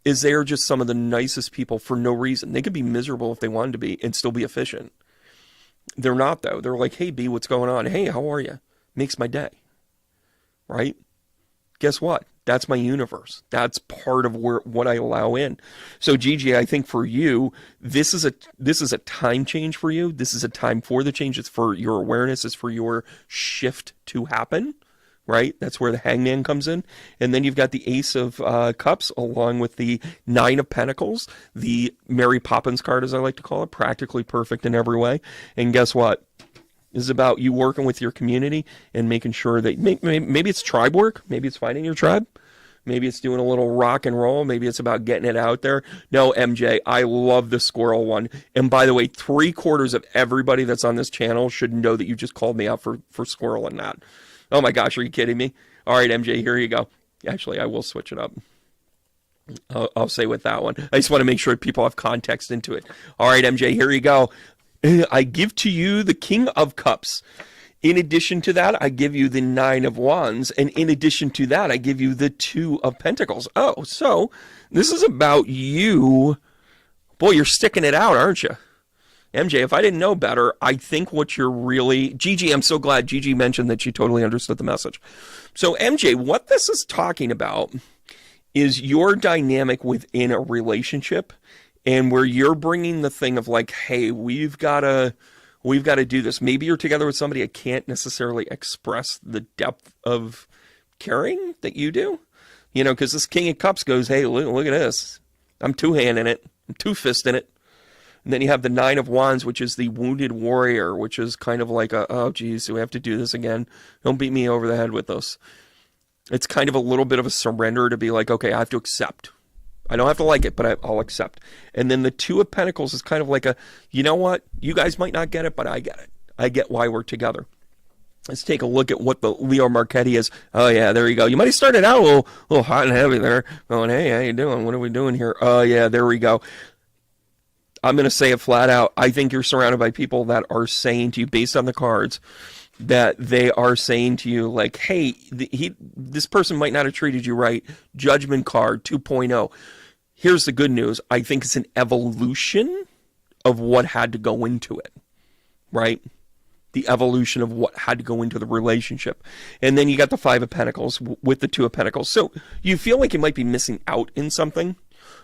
A: is they are just some of the nicest people for no reason. They could be miserable if they wanted to be and still be efficient. They're not, though. They're like, hey, B, what's going on? Hey, how are you? Makes my day. Right? Guess what? That's my universe. That's part of what I allow in. So, Gigi, I think for you, this is a time change for you. This is a time for the change. It's for your awareness. It's for your shift to happen. Right? That's where the Hangman comes in. And then you've got the Ace of Cups along with the Nine of Pentacles, the Mary Poppins card, as I like to call it, practically perfect in every way. And guess what? This is about you working with your community and making sure that maybe it's tribe work. Maybe it's finding your tribe. Maybe it's doing a little rock and roll. Maybe it's about getting it out there. No, MJ, I love the squirrel one. And by the way, 3/4 of everybody that's on this channel should know that you just called me out for squirrel and that. Oh my gosh, are you kidding me? All right, MJ, here you go. Actually, I will switch it up. I'll say with that one. I just want to make sure people have context into it. All right, MJ, here you go. I give to you the King of Cups. In addition to that, I give you the Nine of Wands. And in addition to that, I give you the Two of Pentacles. Oh, so this is about you. Boy, you're sticking it out, aren't you? MJ, if I didn't know better, I think what you're really... Gigi, I'm so glad Gigi mentioned that she totally understood the message. So, MJ, what this is talking about is your dynamic within a relationship and where you're bringing the thing of like, hey, we've got to do this. Maybe you're together with somebody that can't necessarily express the depth of caring that you do. Because this King of Cups goes, hey, look at this. I'm two-handing it. I'm two-fisting it. And then you have the Nine of Wands, which is the wounded warrior, which is kind of like oh, geez, do we have to do this again? Don't beat me over the head with this. It's kind of a little bit of a surrender to be like, okay, I have to accept. I don't have to like it, but I'll accept. And then the Two of Pentacles is kind of like you know what? You guys might not get it, but I get it. I get why we're together. Let's take a look at what the Leo Marchetti is. Oh, yeah, there you go. You might have started out a little hot and heavy there. Going, hey, how you doing? What are we doing here? Oh, yeah, there we go. I'm going to say it flat out. I think you're surrounded by people that are saying to you, based on the cards, that they are saying to you, like, hey, this person might not have treated you right. Judgment card 2.0. Here's the good news. I think it's an evolution of what had to go into it, right? The evolution of what had to go into the relationship. And then you got the Five of Pentacles with the Two of Pentacles. So you feel like you might be missing out in something.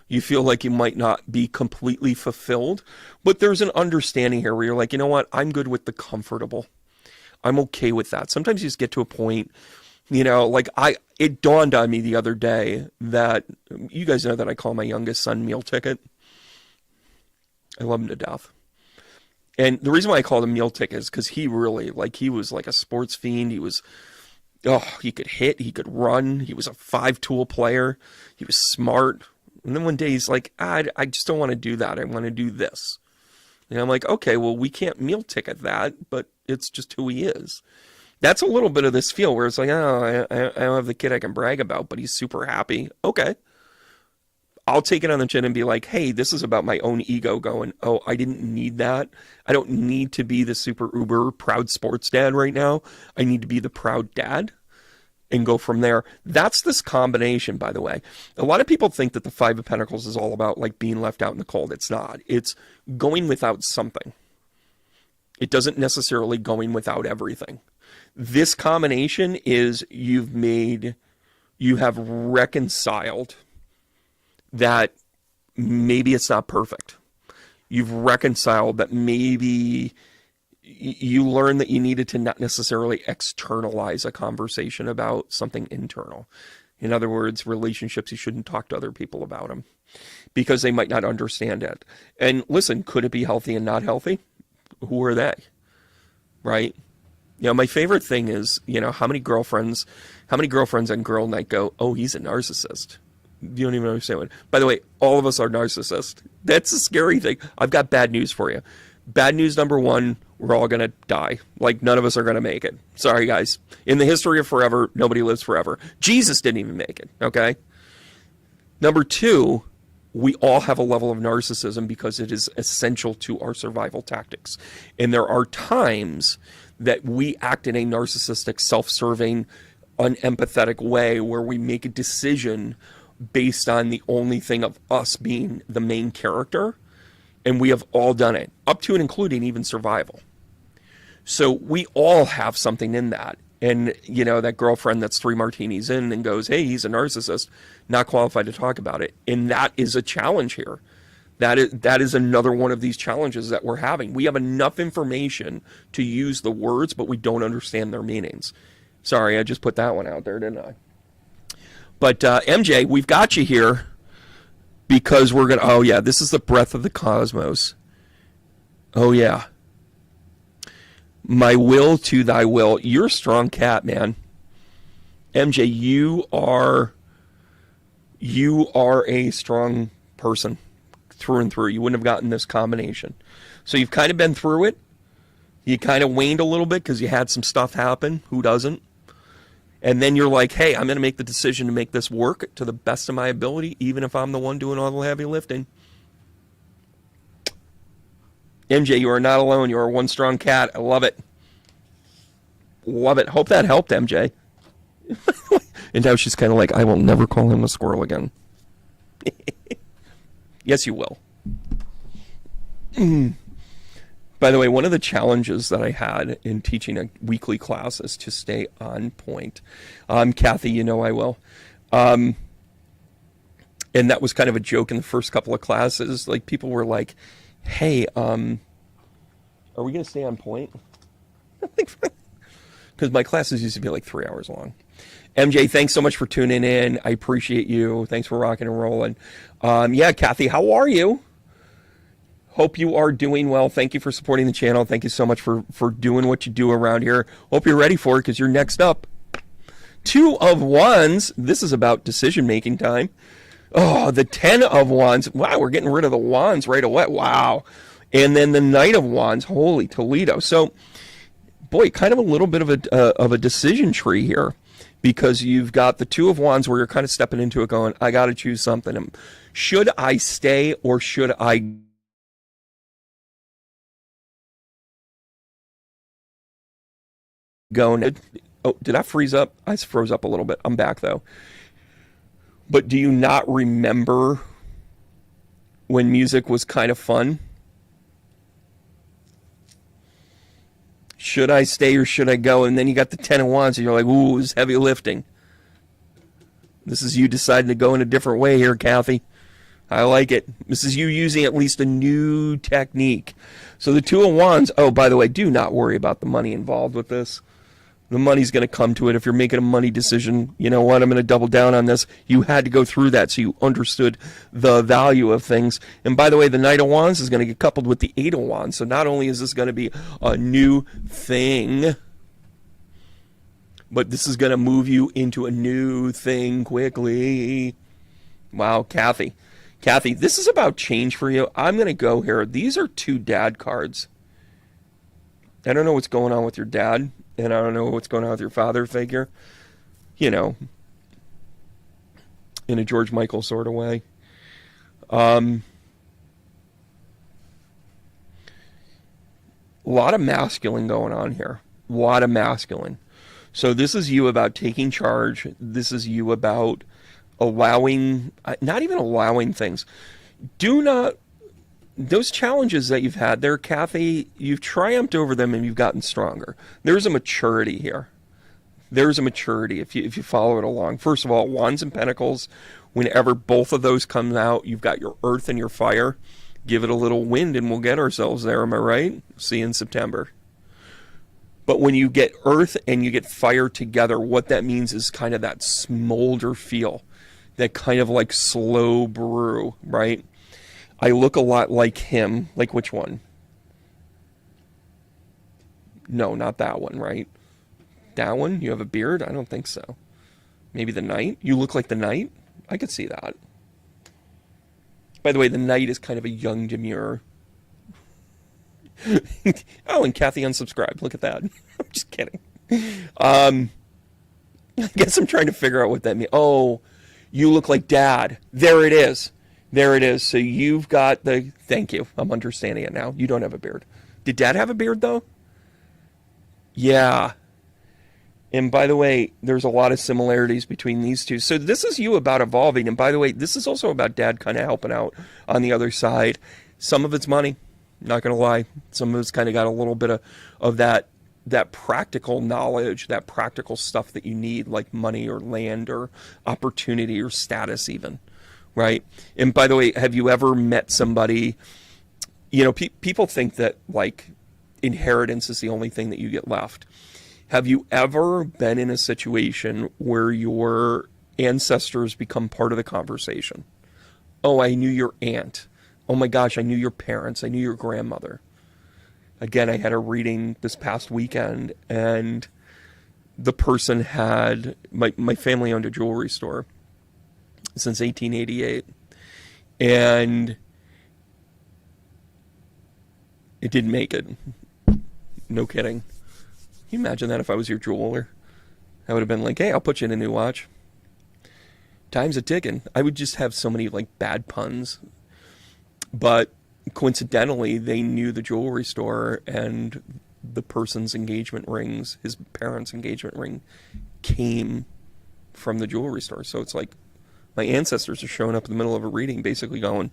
A: You feel like you might not be completely fulfilled, but there's an understanding here where you're like, you know what? I'm good with the comfortable. I'm okay with that. Sometimes you just get to a point, like it dawned on me the other day that you guys know that I call my youngest son Meal Ticket. I love him to death. And the reason why I called him Meal Ticket is because he really, he was like a sports fiend. He was, he could hit, he could run. He was a 5-tool player. He was smart. And then one day he's like, I just don't want to do that. I want to do this. And I'm like, okay, well, we can't meal ticket that, but it's just who he is. That's a little bit of this feel where it's like, oh, I don't have the kid I can brag about, but he's super happy. Okay. I'll take it on the chin and be like, hey, this is about my own ego going, oh, I didn't need that. I don't need to be the super uber proud sports dad right now. I need to be the proud dad. and go from there. That's this combination, by the way. A lot of people think that the Five of Pentacles is all about like being left out in the cold. It's not. It's going without something. It doesn't necessarily going without everything. This combination is you have reconciled that maybe it's not perfect. You've reconciled that maybe you learned that you needed to not necessarily externalize a conversation about something internal. In other words, relationships, you shouldn't talk to other people about them because they might not understand it. And listen, could it be healthy and not healthy? Who are they? Right? You know, my favorite thing is, you know, how many girlfriends on girl night go, oh, he's a narcissist. You don't even understand what. By the way, all of us are narcissists. That's a scary thing. I've got bad news for you. Bad news number one, we're all going to die. Like, none of us are going to make it. Sorry, guys. In the history of forever, nobody lives forever. Jesus didn't even make it, okay? Number two, we all have a level of narcissism because it is essential to our survival tactics. And there are times that we act in a narcissistic, self-serving, unempathetic way where we make a decision based on the only thing of us being the main character. And we have all done it, up to and including even survival. So we all have something in that. And, you know, that girlfriend that's 3 martinis in and goes, hey, he's a narcissist, not qualified to talk about it. And that is a challenge here. That is another one of these challenges that we're having. We have enough information to use the words, but we don't understand their meanings. Sorry, I just put that one out there, didn't I? But MJ, we've got you here because we're going to, oh yeah, this is the breath of the cosmos. Oh yeah. My will to thy will. You're a strong cat, man. MJ, you are a strong person through and through. You wouldn't have gotten this combination. So you've kind of been through it. You kind of waned a little bit because you had some stuff happen. Who doesn't? And then you're like, hey, I'm going to make the decision to make this work to the best of my ability, even if I'm the one doing all the heavy lifting. MJ, you are not alone. You are one strong cat. I love it. Love it. Hope that helped, MJ. And now she's kind of like, I will never call him a squirrel again. Yes, you will. By the way, one of the challenges that I had in teaching a weekly class is to stay on point. Kathy, you know I will. And that was kind of a joke in the first couple of classes. Like, people were like, hey, are we going to stay on point? Because my classes used to be like 3 hours long. MJ, thanks so much for tuning in. I appreciate you. Thanks for rocking and rolling. Yeah, Kathy, how are you? Hope you are doing well. Thank you for supporting the channel. Thank you so much for doing what you do around here. Hope you're ready for it because you're next up. 2 of Wands. This is about decision-making time. Oh, the 10 of Wands. Wow, we're getting rid of the Wands right away. Wow. And then the Knight of Wands. Holy Toledo. So, boy, kind of a little bit of a decision tree here. Because you've got the 2 of Wands where you're kind of stepping into it going, I got to choose something. Should I stay or should I go? Oh, did I freeze up? I froze up a little bit. I'm back, though. But do you not remember when music was kind of fun? Should I stay or should I go? And then you got the 10 of Wands and you're like, ooh, it's heavy lifting. This is you deciding to go in a different way here, Kathy. I like it. This is you using at least a new technique. So the 2 of Wands, oh, by the way, do not worry about the money involved with this. The money's going to come to it. If you're making a money decision, you know what, I'm going to double down on this. You had to go through that so you understood the value of things. And by the way, the Knight of Wands is going to get coupled with the 8 of Wands. So not only is this going to be a new thing, but this is going to move you into a new thing quickly. Wow, Kathy. Kathy, this is about change for you. I'm going to go here. These are 2 dad cards. I don't know what's going on with your dad. And I don't know what's going on with your father figure, you know, in a George Michael sort of way. A lot of masculine going on here. A lot of masculine. So this is you about taking charge. This is you about allowing, not even allowing things. Do not, those challenges that you've had there, Kathy, you've triumphed over them and you've gotten stronger. There's a maturity here. There's a maturity if you follow it along. First of all, Wands and Pentacles, whenever both of those come out, you've got your earth and your fire. Give it a little wind and we'll get ourselves there, am I right? See you in September. But when you get earth and you get fire together, what that means is kind of that smolder feel, that kind of like slow brew, right? I look a lot like him. Like which one? No, not that one, right? That one? You have a beard? I don't think so. Maybe the Knight? You look like the Knight? I could see that. By the way, the Knight is kind of a young demure. Oh, and Kathy unsubscribed. Look at that. I'm just kidding. I guess I'm trying to figure out what that means. Oh, you look like Dad. There it is. There it is. So you've got the... Thank you. I'm understanding it now. You don't have a beard. Did Dad have a beard, though? Yeah. And by the way, there's a lot of similarities between these two. So this is you about evolving. And by the way, this is also about Dad kind of helping out on the other side. Some of it's money. Not going to lie. Some of it's kind of got a little bit of that practical knowledge, that practical stuff that you need, like money or land or opportunity or status even, right? And by the way, have you ever met somebody, you know, people think that like inheritance is the only thing that you get left. Have you ever been in a situation where your ancestors become part of the conversation? Oh, I knew your aunt. Oh my gosh, I knew your parents. I knew your grandmother. Again, I had a reading this past weekend, and the person had, my family owned a jewelry store since 1888, and it didn't make it. No kidding. Can you imagine that if I was your jeweler? I would have been like, hey, I'll put you in a new watch. Time's a ticking. I would just have so many like bad puns. But coincidentally, they knew the jewelry store, and the person's engagement rings, his parents' engagement ring, came from the jewelry store. So it's like my ancestors are showing up in the middle of a reading, basically going,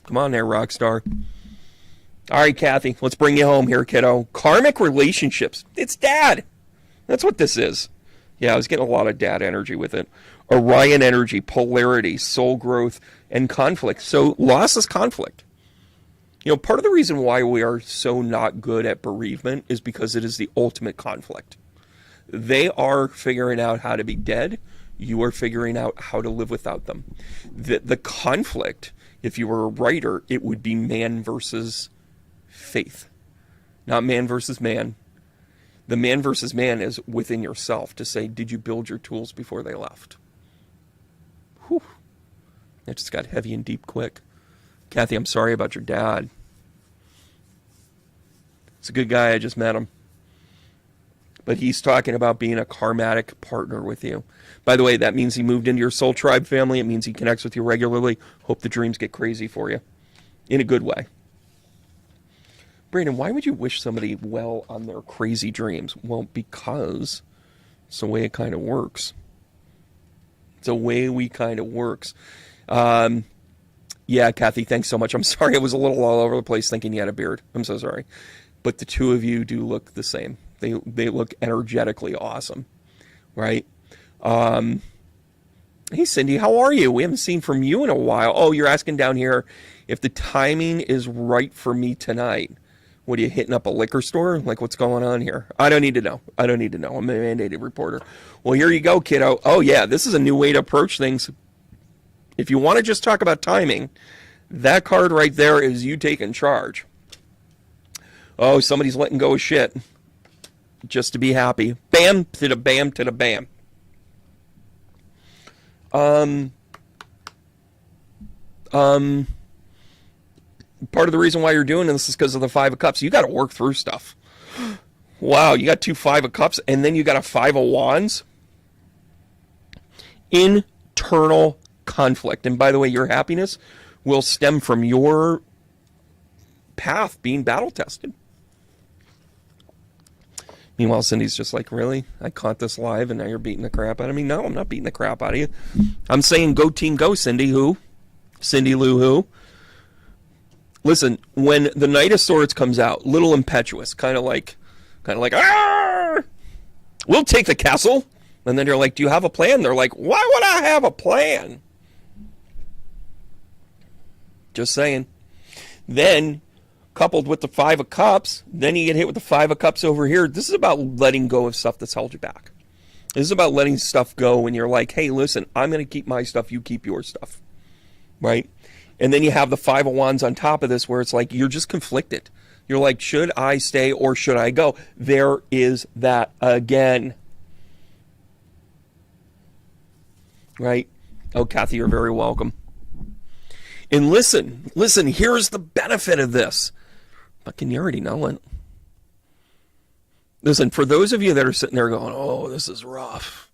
A: come on there, rock star. All right, Kathy, let's bring you home here, kiddo. Karmic relationships. It's Dad. That's what this is. Yeah, I was getting a lot of Dad energy with it. Orion energy, polarity, soul growth, and conflict. So loss is conflict. You know, part of the reason why we are so not good at bereavement is because it is the ultimate conflict. They are figuring out how to be dead. You are figuring out how to live without them. The conflict, if you were a writer, it would be man versus faith, not man versus man. The man versus man is within yourself to say, did you build your tools before they left? Whew. That just got heavy and deep quick. Kathy, I'm sorry about your dad. He's a good guy. I just met him. But he's talking about being a karmatic partner with you. By the way, that means he moved into your soul tribe family. It means he connects with you regularly. Hope the dreams get crazy for you. In a good way. Brandon, why would you wish somebody well on their crazy dreams? Well, because it's the way it kind of works. It's the way we kind of works. Yeah, Kathy, thanks so much. I'm sorry I was a little all over the place thinking you had a beard. I'm so sorry. But the two of you do look the same. They look energetically awesome, right? Hey, Cindy, how are you? We haven't seen from you in a while. Oh, you're asking down here if the timing is right for me tonight. What are you, hitting up a liquor store? Like, what's going on here? I don't need to know. I don't need to know. I'm a mandated reporter. Well, here you go, kiddo. Oh, yeah, this is a new way to approach things. If you want to just talk about timing, that card right there is you taking charge. Oh, somebody's letting go of shit just to be happy. Bam, to the bam, to the bam. Part of the reason why you're doing this is because of the Five of Cups. You got to work through stuff. Wow, you got two Five of Cups, and then you got a Five of Wands. Internal conflict. And by the way, your happiness will stem from your path being battle tested. Meanwhile, Cindy's just like, really? I caught this live and now you're beating the crap out of me? No, I'm not beating the crap out of you. I'm saying go team go, Cindy who? Cindy Lou who? Listen, when the Knight of Swords comes out, little impetuous, kind of like, ah! We'll take the castle. And then you're like, do you have a plan? They're like, why would I have a plan? Just saying. Then, coupled with the Five of Cups, then you get hit with the Five of Cups over here. This is about letting go of stuff that's held you back. This is about letting stuff go when you're like, hey, listen, I'm going to keep my stuff, you keep your stuff. Right? And then you have the Five of Wands on top of this where it's like, you're just conflicted. You're like, should I stay or should I go? There is that again. Right? Oh, Kathy, you're very welcome. And listen, here's the benefit of this. Fucking, you already know it. Listen, for those of you that are sitting there going, oh, this is rough.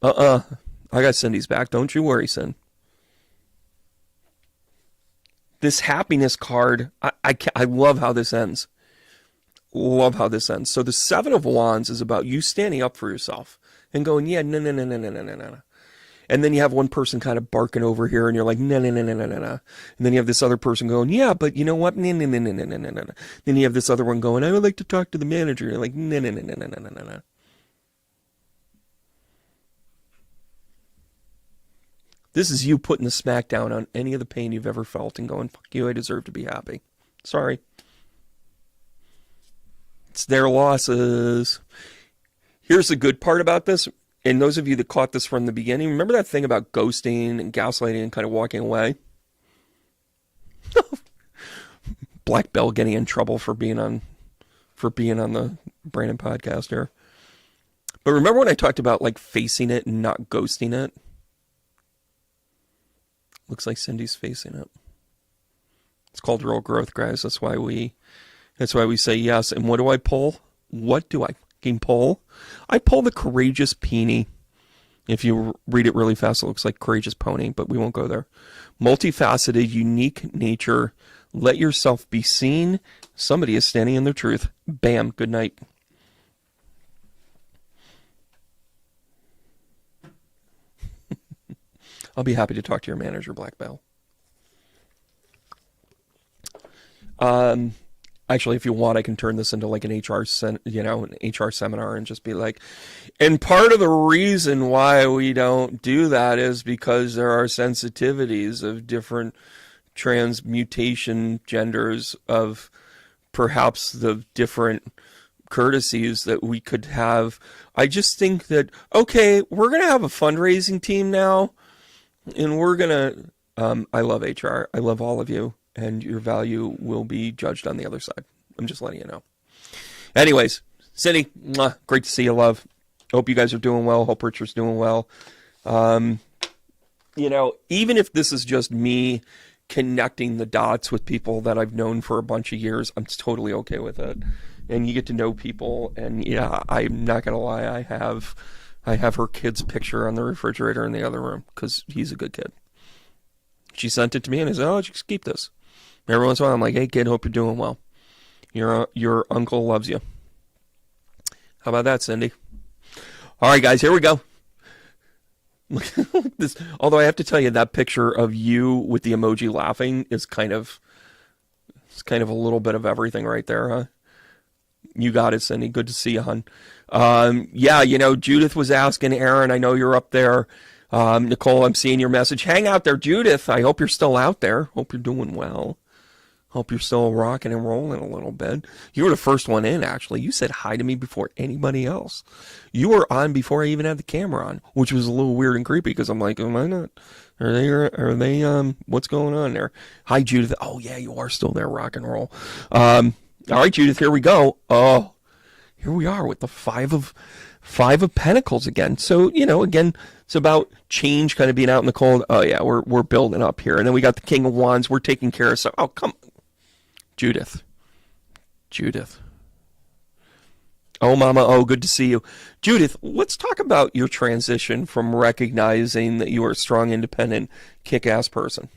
A: I got Cindy's back. Don't you worry, Cindy. This happiness card, I love how this ends. Love how this ends. So the Seven of Wands is about you standing up for yourself and going, yeah, no. And then you have one person kind of barking over here and you're like, no. And then you have this other person going, yeah, but you know what? No. Then you have this other one going, I would like to talk to the manager. And you're like, no. This is you putting the smack down on any of the pain you've ever felt and going, fuck you, I deserve to be happy. Sorry. It's their losses. Here's the good part about this. And those of you that caught this from the beginning, remember that thing about ghosting and gaslighting and kind of walking away? Black Bell getting in trouble for being on the Brandon podcast here. But remember when I talked about like facing it and not ghosting it? Looks like Cindy's facing it. It's called real growth, guys. That's why we say yes. And what do I pull? What do I fucking pull? I pull the Courageous Peony. If you read it really fast, it looks like Courageous Pony, but we won't go there. Multifaceted, unique nature. Let yourself be seen. Somebody is standing in their truth. Bam. Good night. I'll be happy to talk to your manager, Black Bell. Actually, if you want, I can turn this into like an HR seminar and just be like, and part of the reason why we don't do that is because there are sensitivities of different transmutation genders of perhaps the different courtesies that we could have. I just think that, okay, we're going to have a fundraising team now. And we're going to, I love HR. I love all of you. And your value will be judged on the other side. I'm just letting you know. Anyways, Cindy, great to see you, love. Hope you guys are doing well. Hope Richard's doing well. Even if this is just me connecting the dots with people that I've known for a bunch of years, I'm totally okay with it. And you get to know people. And yeah, I'm not going to lie. I have her kid's picture on the refrigerator in the other room because he's a good kid. She sent it to me and I said, oh, just keep this. Every once in a while, I'm like, hey, kid, hope you're doing well. Your uncle loves you. How about that, Cindy? All right, guys, here we go. Look at this. Although I have to tell you, that picture of you with the emoji laughing is kind of a little bit of everything right there, huh? You got it, Cindy. Good to see you, hon. Judith was asking, Aaron, I know you're up there. Nicole, I'm seeing your message. Hang out there, Judith. I hope you're still out there. Hope you're doing well. Hope you're still rocking and rolling a little bit. You were the first one in, actually. You said hi to me before anybody else. You were on before I even had the camera on, which was a little weird and creepy because I'm like, am I not? Are they, what's going on there? Hi, Judith. Oh, yeah, you are still there, rock and roll. All right, Judith, here we go. Oh, here we are with the Five of Pentacles again. So, again, it's about change, kind of being out in the cold. Oh, yeah, we're building up here. And then we got the King of Wands. We're taking care of stuff. Oh, come on. Judith. Oh, Mama. Oh, good to see you. Judith, let's talk about your transition from recognizing that you are a strong, independent, kick-ass person.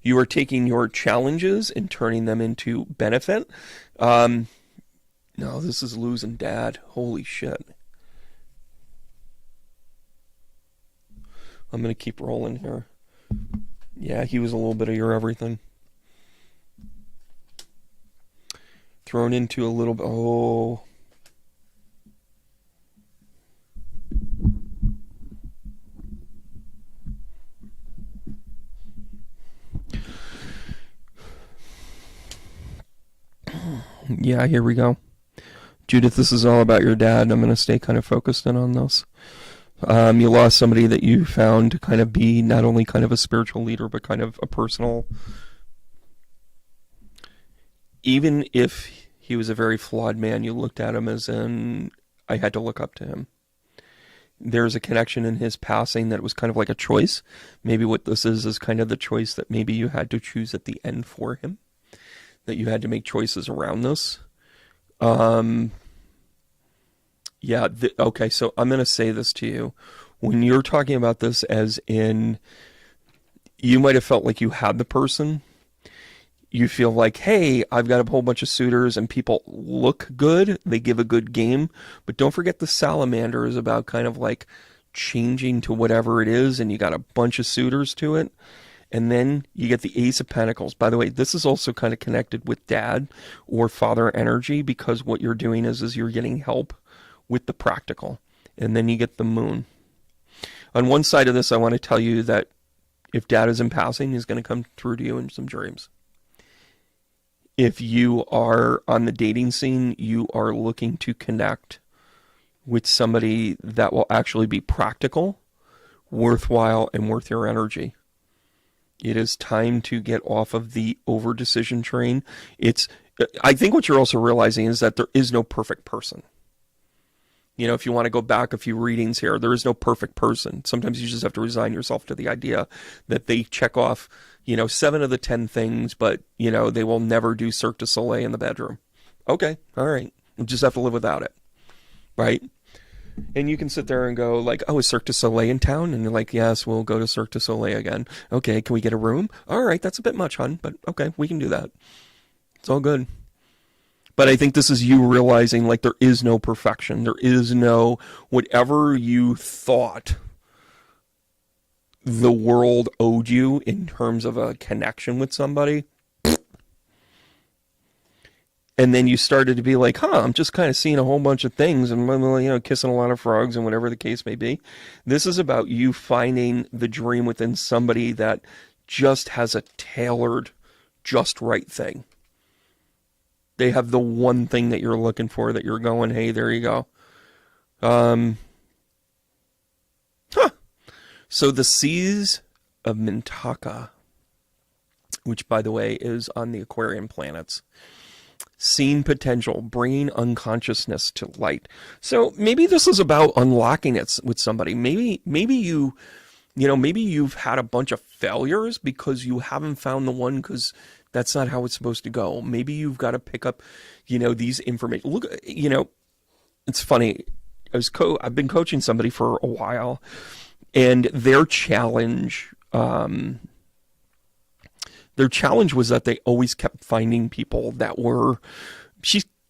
A: You are taking your challenges and turning them into benefit. No, this is losing dad. Holy shit. I'm going to keep rolling here. Yeah, he was a little bit of your everything. Thrown into a little bit. Oh. Yeah, here we go. Judith, this is all about your dad. I'm going to stay kind of focused in on this. You lost somebody that you found to kind of be not only kind of a spiritual leader, but kind of a personal. Even if he was a very flawed man, you looked at him as in, I had to look up to him. There's a connection in his passing that was kind of like a choice. Maybe what this is kind of the choice that maybe you had to choose at the end for him. That you had to make choices around this. Yeah, okay, so I'm going to say this to you. When you're talking about this as in, you might have felt like you had the person. You feel like, hey, I've got a whole bunch of suitors and people look good. They give a good game. But don't forget the salamander is about kind of like changing to whatever it is, and you got a bunch of suitors to it. And then you get the Ace of Pentacles. By the way, this is also kind of connected with dad or father energy, because what you're doing is you're getting help with the practical. And then you get the moon. On one side of this, I want to tell you that if dad is in passing, he's going to come through to you in some dreams. If you are on the dating scene, you are looking to connect with somebody that will actually be practical, worthwhile, and worth your energy. It is time to get off of the over decision train. I think what you're also realizing is that there is no perfect person. You know, if you want to go back a few readings here, there is no perfect person. Sometimes you just have to resign yourself to the idea that they check off, 7 of the 10 things, but, they will never do Cirque du Soleil in the bedroom. Okay, all right. We'll just have to live without it, right? And you can sit there and go like, oh, is Cirque du Soleil in town? And you're like, yes, we'll go to Cirque du Soleil again. Okay, can we get a room? All right, that's a bit much, hon, but okay, we can do that. It's all good. But I think this is you realizing like there is no perfection. There is no whatever you thought the world owed you in terms of a connection with somebody. And then you started to be like, I'm just kind of seeing a whole bunch of things and, kissing a lot of frogs and whatever the case may be. This is about you finding the dream within somebody that just has a tailored, just right thing. They have the one thing that you're looking for, that you're going, hey, there you go. So the Seas of Mintaka, which, by the way, is on the Aquarian planets. Seeing potential, bringing unconsciousness to light. So maybe this is about unlocking it with somebody. Maybe you've had a bunch of failures because you haven't found the one, because that's not how it's supposed to go. Maybe you've got to pick up, these information. Look, it's funny. I've been coaching somebody for a while, and their challenge was that they always kept finding people that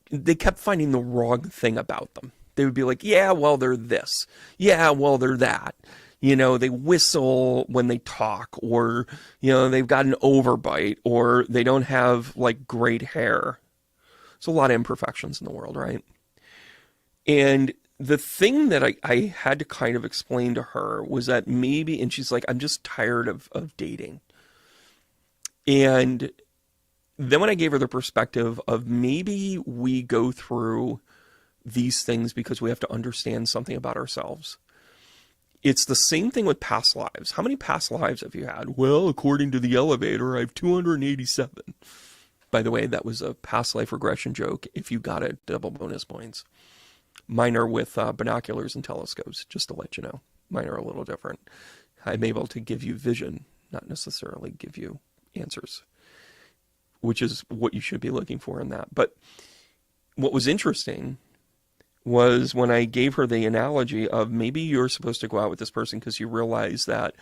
A: they kept finding the wrong thing about them. They would be like, yeah, well, they're this. Yeah, well, they're that. They whistle when they talk, or, they've got an overbite, or they don't have like great hair. There's a lot of imperfections in the world, right? And the thing that I had to kind of explain to her was that maybe, and she's like, I'm just tired of dating. And then when I gave her the perspective of maybe we go through these things because we have to understand something about ourselves. It's the same thing with past lives. How many past lives have you had? Well, according to the elevator, I have 287. By the way, that was a past life regression joke. If you got it, double bonus points. Mine are with binoculars and telescopes, just to let you know. Mine are a little different. I'm able to give you vision, not necessarily give you answers, which is what you should be looking for in that. But what was interesting was when I gave her the analogy of maybe you're supposed to go out with this person because you realize that,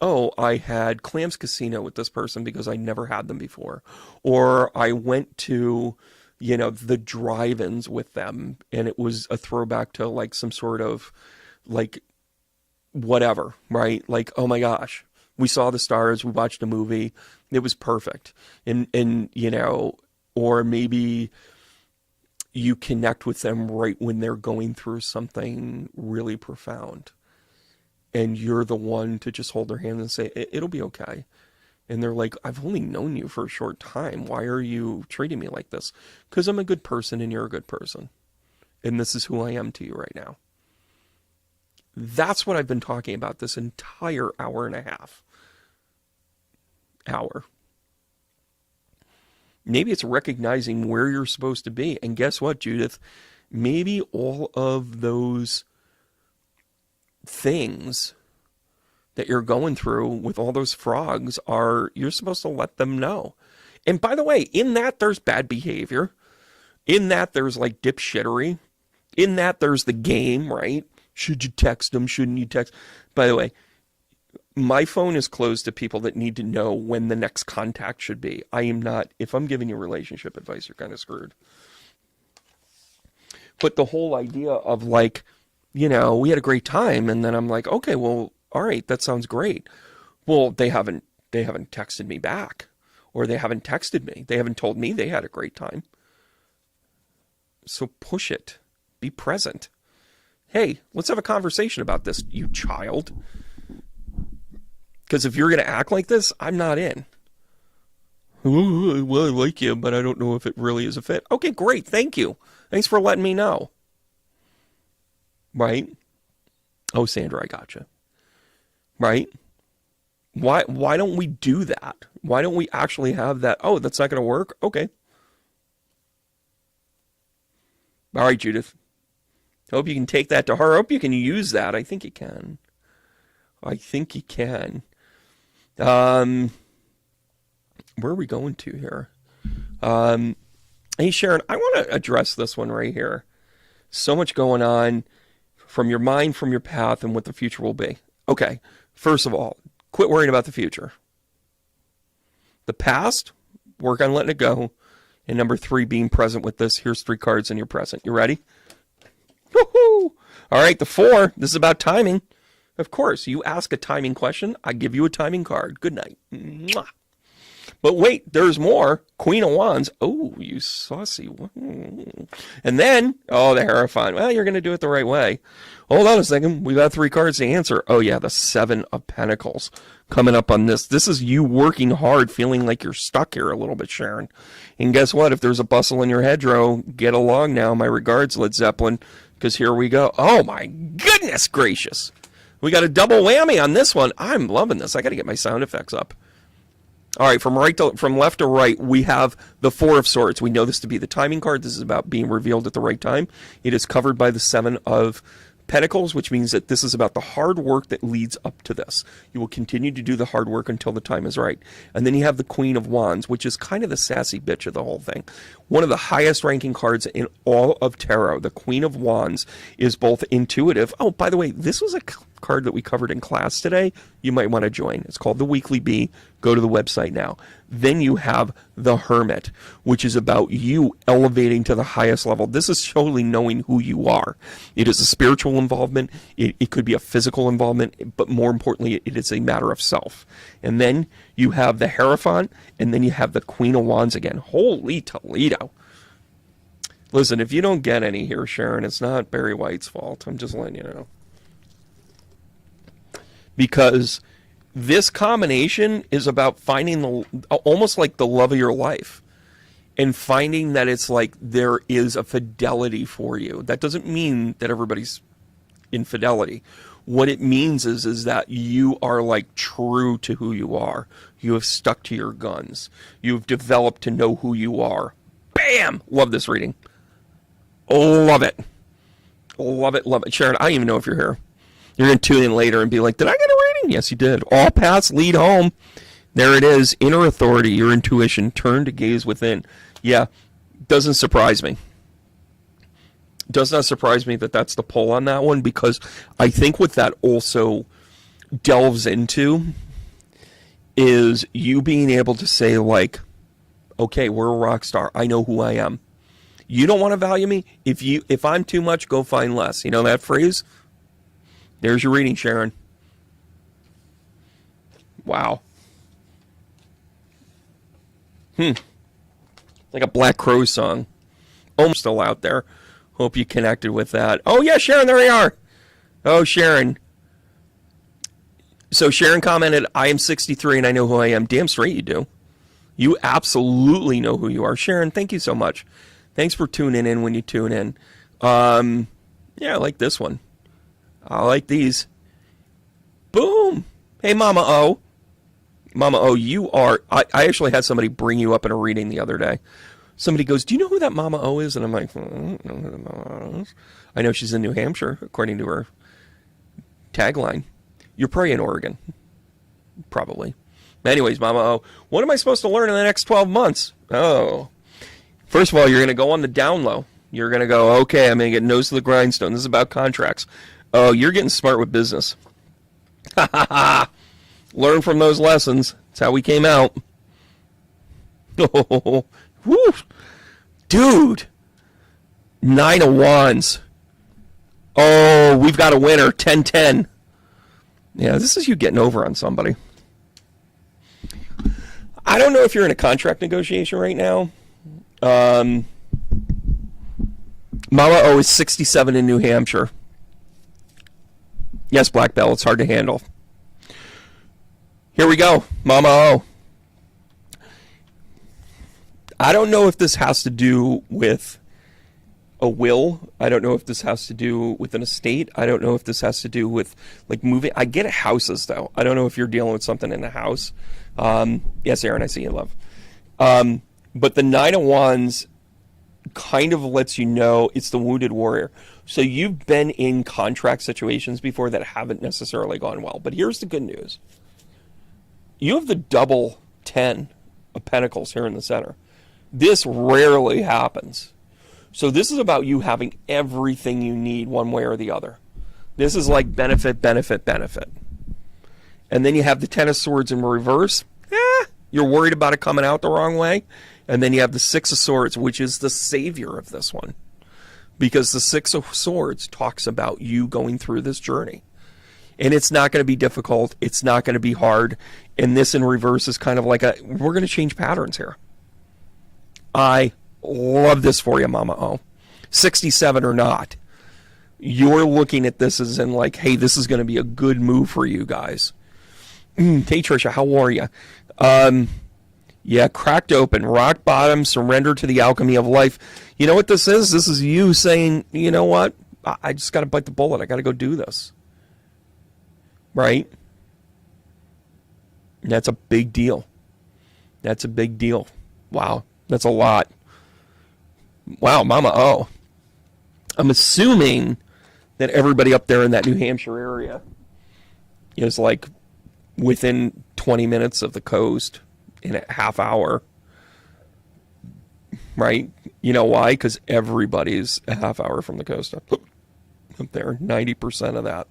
A: oh, I had Clams Casino with this person because I never had them before. Or I went to the drive-ins with them, and it was a throwback to like some sort of like whatever, right? Like, oh my gosh, we saw the stars, we watched a movie, it was perfect. And or maybe you connect with them right when they're going through something really profound. And you're the one to just hold their hand and say, it'll be okay. And they're like, I've only known you for a short time. Why are you treating me like this? Because I'm a good person and you're a good person. And this is who I am to you right now. That's what I've been talking about this entire hour and a half. Maybe it's recognizing where you're supposed to be. And guess what, Judith? Maybe all of those things that you're going through with all those frogs you're supposed to let them know. And by the way, in that there's bad behavior. In that there's like dipshittery. In that there's the game, right? Should you text them? Shouldn't you text? By the way, my phone is closed to people that need to know when the next contact should be. I am not, if I'm giving you relationship advice, you're kind of screwed. But the whole idea of like, we had a great time, and then I'm like, okay, well, all right, that sounds great. Well, they haven't texted me back, or they haven't texted me. They haven't told me they had a great time. So push it. Be present. Hey, let's have a conversation about this, you child. Because if you're going to act like this, I'm not in. Well, I like you, but I don't know if it really is a fit. Okay, great. Thank you. Thanks for letting me know. Right? Oh, Sandra, I gotcha. Right? Why don't we do that? Why don't we actually have that? Oh, that's not going to work? Okay. All right, Judith. Hope you can take that to heart. I hope you can use that. I think you can. Where are we going to here? Hey, Sharon, I want to address this one right here. So much going on from your mind, from your path, and what the future will be. Okay, first of all, quit worrying about the future. The past, work on letting it go. And number 3, being present with this. Here's 3 cards in your present. You ready? Woohoo! All right, the 4, this is about timing. Of course, you ask a timing question, I give you a timing card. Good night. Mwah. But wait, there's more. Queen of Wands. Oh, you saucy one. And then, the Hierophant. Well, you're going to do it the right way. Hold on a second. We've got 3 cards to answer. Oh, yeah, the 7 of Pentacles coming up on this. This is you working hard, feeling like you're stuck here a little bit, Sharon. And guess what? If there's a bustle in your hedgerow, get along now. My regards, Led Zeppelin, because here we go. Oh, my goodness gracious. We got a double whammy on this one. I'm loving this. I got to get my sound effects up. All right, from left to right, we have the 4 of Swords. We know this to be the timing card. This is about being revealed at the right time. It is covered by the 7 of Pentacles, which means that this is about the hard work that leads up to this. You will continue to do the hard work until the time is right. And then you have the Queen of Wands, which is kind of the sassy bitch of the whole thing. One of the highest ranking cards in all of tarot. The Queen of Wands is both intuitive. Oh, by the way, this was a card that we covered in class today. You might want to join. It's called the Weekly Bee. Go to the website now. Then you have the Hermit, which is about you elevating to the highest level. This is totally knowing who you are. It is a spiritual involvement. It could be a physical involvement, but more importantly, it is a matter of self. And then you have the Hierophant, and then you have the Queen of Wands again. Holy Toledo. Listen, if you don't get any here, Sharon, it's not Barry White's fault. I'm just letting you know. Because this combination is about finding almost like the love of your life, and finding that it's like there is a fidelity for you. That doesn't mean that everybody's infidelity. What it means is that you are like true to who you are. You have stuck to your guns. You've developed to know who you are. Bam! Love this reading. Love it. Love it, love it. Sharon, I don't even know if you're here. You're going to tune in later and be like, did I get a reading? Yes, you did. All paths lead home. There it is. Inner authority, your intuition. Turn to gaze within. Yeah, doesn't surprise me. Does not surprise me that that's the pull on that one, because I think what that also delves into is you being able to say, like, okay, we're a rock star. I know who I am. You don't want to value me? If I'm too much, go find less. You know that phrase? There's your reading, Sharon. Wow. Like a Black Crowes song. Almost still out there. Hope you connected with that. Oh, yeah, Sharon, there you are. Oh, Sharon. So Sharon commented, I am 63 and I know who I am. Damn straight you do. You absolutely know who you are. Sharon, thank you so much. Thanks for tuning in when you tune in. Yeah, I like this one. I like these. Boom. Hey, Mama O. Mama O, you are... I actually had somebody bring you up in a reading the other day. Somebody goes, do you know who that Mama O is? And I'm like, I don't know who that Mama O is. I know she's in New Hampshire, according to her tagline. You're probably in Oregon. Probably. Anyways, Mama O, what am I supposed to learn in the next 12 months? Oh. First of all, you're going to go on the down low. You're going to go, okay, I'm going to get nose to the grindstone. This is about contracts. Oh, you're getting smart with business. Ha ha ha. Learn from those lessons. That's how we came out. Oh, woo. Dude. 9 of Wands. Oh, we've got a winner. 10-10. Yeah, this is you getting over on somebody. I don't know if you're in a contract negotiation right now. Mama O is 67 in New Hampshire. Yes, Black Bell, it's hard to handle. Here we go, Mama O. I don't know if this has to do with a will. I don't know if this has to do with an estate. I don't know if this has to do with like moving. I get houses though. I don't know if you're dealing with something in the house. Yes, Aaron, I see you, love. But the 9 of Wands kind of lets you know it's the wounded warrior. So you've been in contract situations before that haven't necessarily gone well. But here's the good news. You have the double 10 of Pentacles here in the center. This rarely happens. So this is about you having everything you need one way or the other. This is like benefit, benefit, benefit. And then you have the 10 of Swords in reverse. You're worried about it coming out the wrong way. And then you have the 6 of Swords, which is the savior of this one. Because the 6 of Swords talks about you going through this journey. And it's not going to be difficult. It's not going to be hard. And this in reverse is kind of like we're going to change patterns here. I love this for you, Mama O. 67 or not. You're looking at this as in like, hey, this is going to be a good move for you guys. Hey, Trisha, how are you? Yeah, cracked open, rock bottom, surrender to the alchemy of life. You know what this is? This is you saying, you know what? I just got to bite the bullet. I got to go do this. Right? That's a big deal. That's a big deal. Wow. That's a lot. Wow, Mama O. I'm assuming that everybody up there in that New Hampshire area is like within 20 minutes of the coast in a half hour. Right? You know why? Because everybody's a half hour from the coast up there. 90% of that.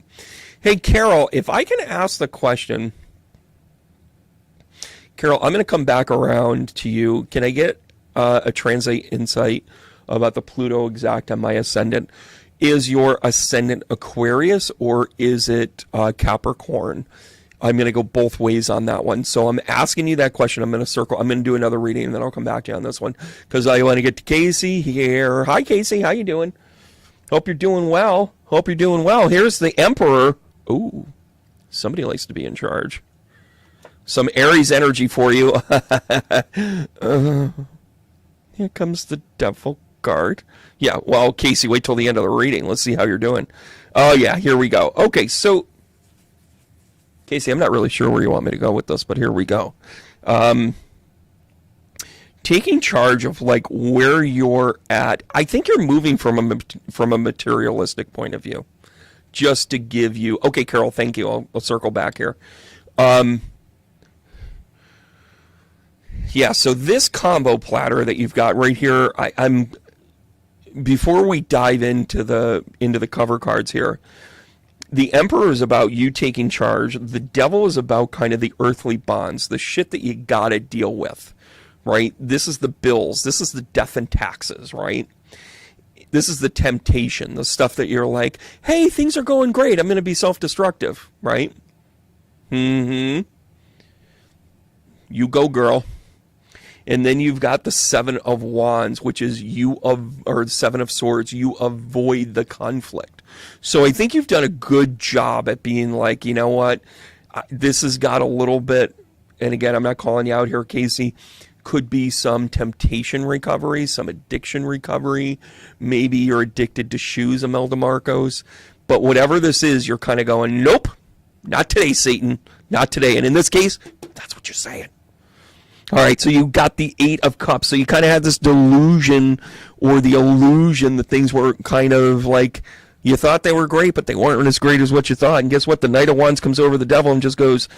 A: Hey, Carol, if I can ask the question... Carol, I'm going to come back around to you. Can I get a translate insight about the Pluto exact on my ascendant? Is your ascendant Aquarius or is it Capricorn? I'm going to go both ways on that one. So I'm asking you that question. I'm going to circle. I'm going to do another reading and then I'll come back to you on this one because I want to get to Casey here. Hi, Casey. How you doing? Hope you're doing well. Hope you're doing well. Here's the Emperor. Ooh, somebody likes to be in charge. Some Aries energy for you. Here comes the Devil card. Yeah, well, Casey, wait till the end of the reading. Let's see how you're doing. Oh, yeah, here we go. Okay, so, Casey, I'm not really sure where you want me to go with this, but here we go. Taking charge of, like, where you're at. I think you're moving from a materialistic point of view. Just to give you... Okay, Carol, thank you. I'll circle back here. Yeah, so this combo platter that you've got right here, I'm before we dive into the cover cards here, the Emperor is about you taking charge. The Devil is about kind of the earthly bonds, the shit that you gotta deal with, right? This is the bills. This is the death and taxes, right? This is the temptation, the stuff that you're like, hey, things are going great. I'm going to be self-destructive, right? You go, girl. And then you've got the Seven of Wands, which is or Seven of Swords. You avoid the conflict. So I think you've done a good job at being like, you know what? This has got a little bit, and again, I'm not calling you out here, Casey, could be some temptation recovery, some addiction recovery. Maybe you're addicted to shoes, Imelda Marcos. But whatever this is, you're kind of going, nope, not today, Satan, not today. And in this case, that's what you're saying. All right, so you got the Eight of Cups. So you kind of had this delusion or the illusion that things were kind of like, you thought they were great, but they weren't as great as what you thought. And guess what? The Knight of Wands comes over the devil and just goes,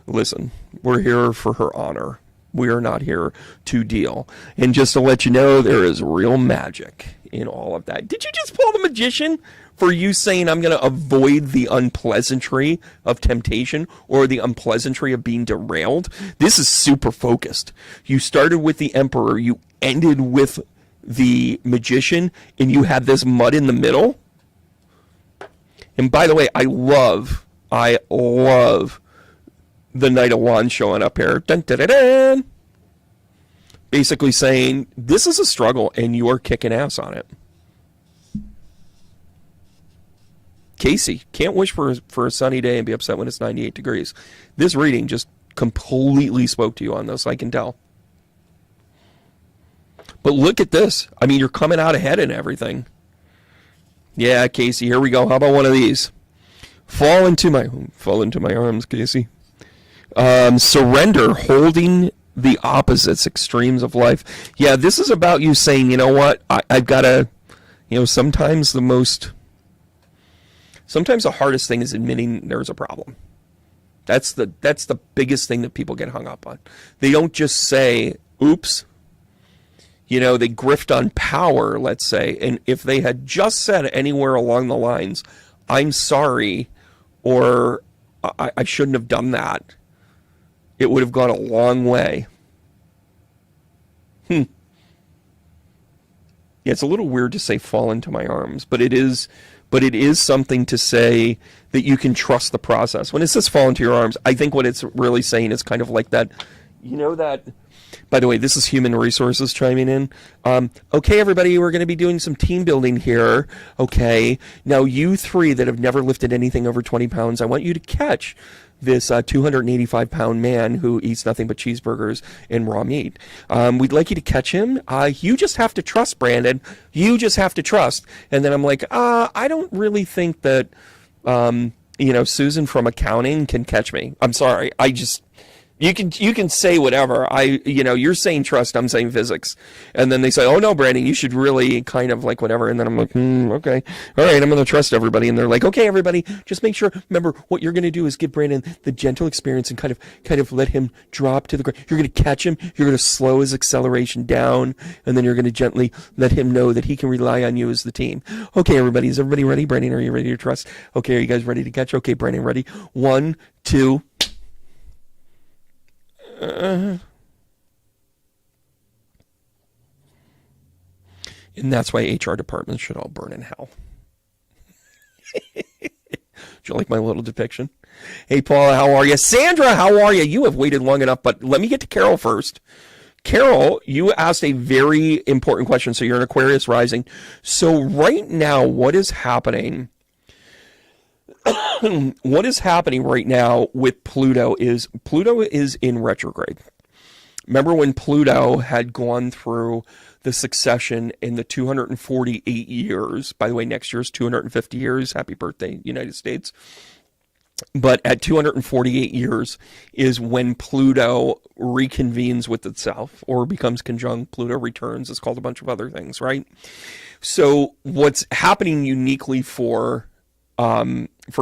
A: listen, we're here for her honor. We are not here to deal. And just to let you know, there is real magic in all of that. Did you just pull the Magician for you saying I'm going to avoid the unpleasantry of temptation or the unpleasantry of being derailed? This is super focused. You started with the Emperor. You ended with the Magician, and you had this mud in the middle. And by the way, I love the Knight of Wands showing up here. Dun, dun, dun, dun. Basically saying, this is a struggle, and you are kicking ass on it. Casey, can't wish for a sunny day and be upset when it's 98 degrees. This reading just completely spoke to you on this, I can tell. But look at this. I mean, you're coming out ahead in everything. Yeah, Casey, here we go. How about one of these? Fall into my arms, Casey. Surrender, holding the opposites, extremes of life. Yeah, this is about you saying, you know what, I've got to, sometimes the hardest thing is admitting there's a problem. That's the biggest thing that people get hung up on. They don't just say, oops. They grift on power, let's say, and if they had just said anywhere along the lines, I'm sorry, or I shouldn't have done that, it would have gone a long way. Yeah, it's a little weird to say fall into my arms, but it is something to say that you can trust the process. When it says fall into your arms, I think what it's really saying is kind of like that, that... By the way, this is Human Resources chiming in. Okay, everybody, we're going to be doing some team building here. Okay, now you three that have never lifted anything over 20 pounds, I want you to catch this 285-pound man who eats nothing but cheeseburgers and raw meat. We'd like you to catch him. You just have to trust, Brandon. You just have to trust. And then I'm like, I don't really think that, Susan from accounting can catch me. I'm sorry. You can say whatever. You're saying trust, I'm saying physics. And then they say, oh no, Brandon, you should really kind of like whatever. And then I'm like, okay. All right, I'm going to trust everybody. And they're like, okay, everybody, just make sure, remember, what you're going to do is give Brandon the gentle experience and kind of let him drop to the ground. You're going to catch him. You're going to slow his acceleration down. And then you're going to gently let him know that he can rely on you as the team. Okay, everybody, is everybody ready? Brandon, are you ready to trust? Okay, are you guys ready to catch? Okay, Brandon, ready? 1, 2, and that's why HR departments should all burn in hell. Do you like my little depiction? Hey, Paula, how are you? Sandra, how are you? You have waited long enough, but let me get to Carol first. Carol, you asked a very important question. So you're an Aquarius rising. So right now, what is happening? What is happening right now with Pluto is in retrograde. Remember when Pluto had gone through the succession in the 248 years? By the way, next year is 250 years. Happy birthday, United States. But at 248 years is when Pluto reconvenes with itself or becomes conjunct. Pluto returns. It's called a bunch of other things, right? So what's happening uniquely for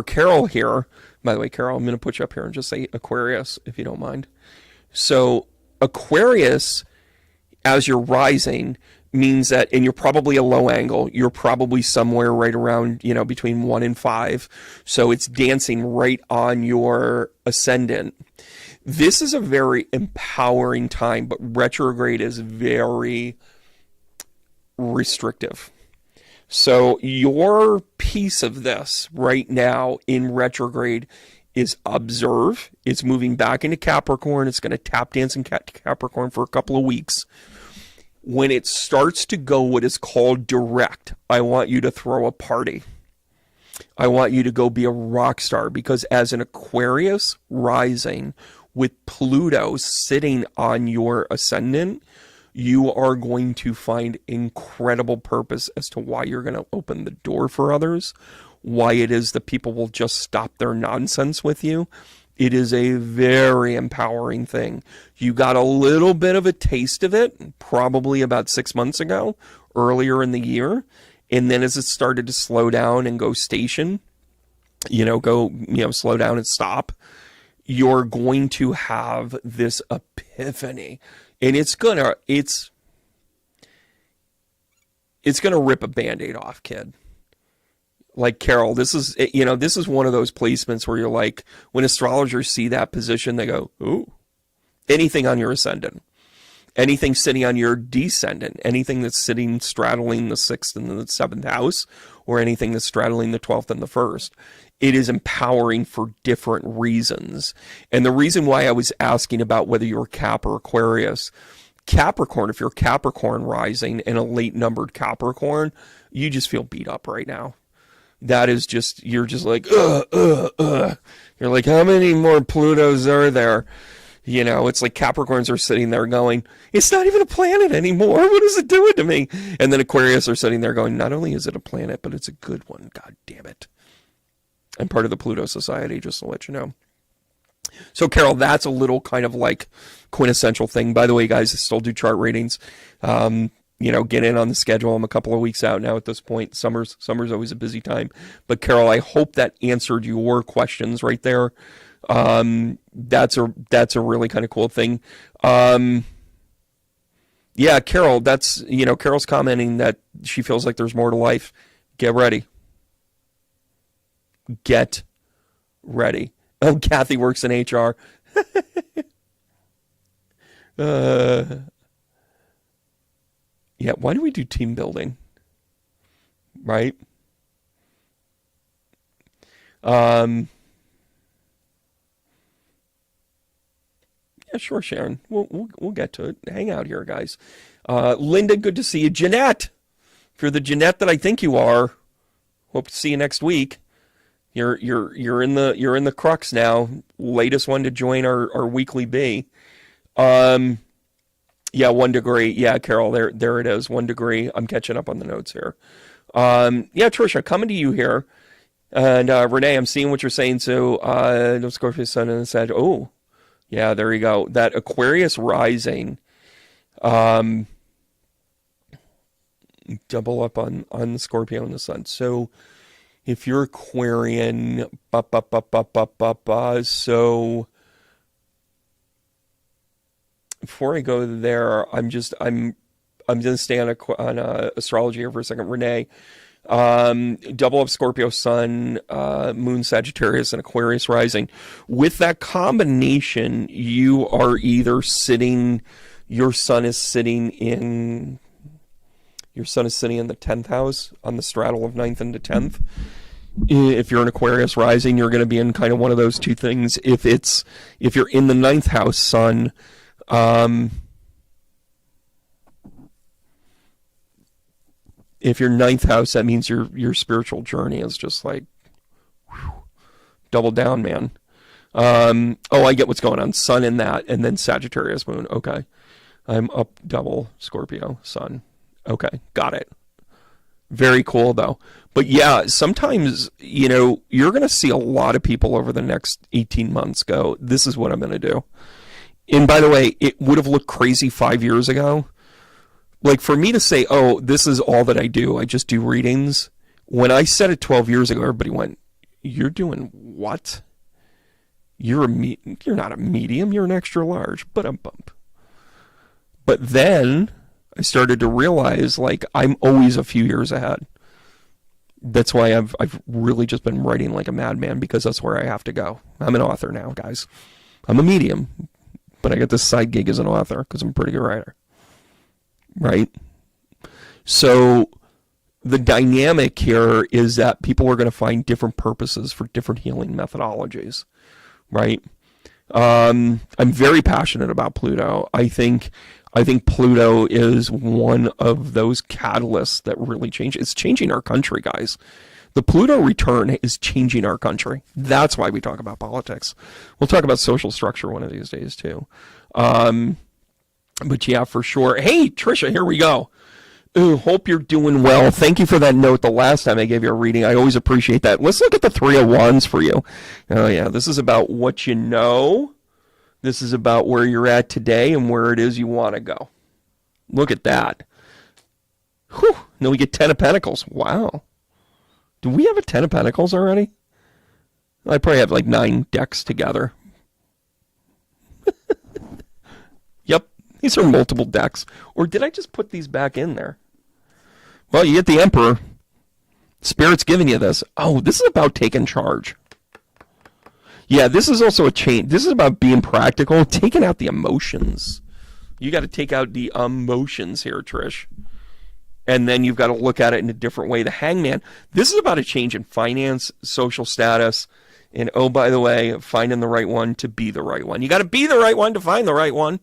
A: Carol here, by the way, Carol, I'm going to put you up here and just say Aquarius, if you don't mind. So Aquarius, as you're rising, means that, and you're probably a low angle, you're probably somewhere right around, between 1 and 5. So it's dancing right on your ascendant. This is a very empowering time, but retrograde is very restrictive. So your piece of this right now in retrograde is observe. It's moving back into Capricorn. It's going to tap dance in Capricorn for a couple of weeks. When it starts to go what is called direct, I want you to throw a party. I want you to go be a rock star, because as an Aquarius rising with Pluto sitting on your ascendant, you are going to find incredible purpose as to why you're going to open the door for others, why it is that people will just stop their nonsense with you. It is a very empowering thing. You got a little bit of a taste of it probably about 6 months ago, earlier in the year. And then as it started to slow down and go station, slow down and stop, you're going to have this epiphany. And it's gonna rip a Band-Aid off, kid. Like, Carol, this is one of those placements where you're like, when astrologers see that position, they go, ooh, anything on your ascendant, anything sitting on your descendant, anything that's sitting straddling the 6th and the 7th house, or anything that's straddling the 12th and the 1st. It is empowering for different reasons. And the reason why I was asking about whether you're Cap or Aquarius, Capricorn, if you're Capricorn rising and a late numbered Capricorn, you just feel beat up right now. That is just, you're just like, You're like, how many more Plutos are there? It's like Capricorns are sitting there going, it's not even a planet anymore. What is it doing to me? And then Aquarius are sitting there going, not only is it a planet, but it's a good one. God damn it. I'm part of the Pluto Society, just to let you know. So, Carol, that's a little kind of like quintessential thing. By the way, guys, I still do chart readings. Get in on the schedule. I'm a couple of weeks out now at this point. Summer's always a busy time. But, Carol, I hope that answered your questions right there. That's a really kind of cool thing. Yeah, Carol, Carol's commenting that she feels like there's more to life. Get ready. Get ready. Oh, Kathy works in HR. Yeah, why do we do team building? Right? Yeah, sure, Sharon. We'll get to it. Hang out here, guys. Linda, good to see you. Jeanette, if you're the Jeanette that I think you are, hope to see you next week. You're in the crux now. Latest one to join our weekly B. Yeah, 1 degree. Yeah, Carol, there it is. 1 degree. I'm catching up on the notes here. Yeah, Trisha, coming to you here. And Renee, I'm seeing what you're saying. So no Scorpio sun and the Sag. Oh, yeah, there you go. That Aquarius rising. Double up on the Scorpio and the sun. So if you're Aquarian, so before I go there, I'm going to stay on astrology here for a second. Renee, double up Scorpio sun, moon Sagittarius, and Aquarius rising. With that combination, you are either sitting, your sun is sitting in the 10th house on the straddle of 9th and the 10th. If you're an Aquarius rising, you're going to be in kind of one of those two things. If you're in the 9th house, sun, if you're 9th house, that means your spiritual journey is just like, whew, double down, man. Oh, I get what's going on. Sun in that, and then Sagittarius moon. Okay. I'm up double Scorpio sun. Okay, got it. Very cool, though. But yeah, sometimes, you're going to see a lot of people over the next 18 months go, this is what I'm going to do. And by the way, it would have looked crazy 5 years ago. Like, for me to say, oh, this is all that I do, I just do readings. When I said it 12 years ago, everybody went, you're doing what? You're not a medium, you're an extra large. But then I started to realize, like, I'm always a few years ahead. That's why I've really just been writing like a madman, because that's where I have to go. I'm an author now, guys. I'm a medium, but I got this side gig as an author because I'm a pretty good writer, right? So the dynamic here is that people are going to find different purposes for different healing methodologies, right? I'm very passionate about Pluto. I think Pluto is one of those catalysts that really change. It's changing our country, guys. The Pluto return is changing our country. That's why we talk about politics. We'll talk about social structure one of these days too. But yeah, for sure. Hey, Trisha, here we go. Ooh, hope you're doing well. Thank you for that note the last time I gave you a reading. I always appreciate that. Let's look at the Three of Wands for you. Oh yeah, this is about what you know. This is about where you're at today and where it is you want to go. Look at that. Whew. Now we get 10 of Pentacles. Wow. Do we have a 10 of Pentacles already? I probably have like 9 decks together. Yep. These are multiple decks. Or did I just put these back in there? Well, you get the Emperor. Spirit's giving you this. Oh, this is about taking charge. Yeah, this is also a change. This is about being practical, taking out the emotions. You got to take out the emotions here, Trish. And then you've got to look at it in a different way. The Hangman, this is about a change in finance, social status, and oh, by the way, finding the right one to be the right one. You got to be the right one to find the right one.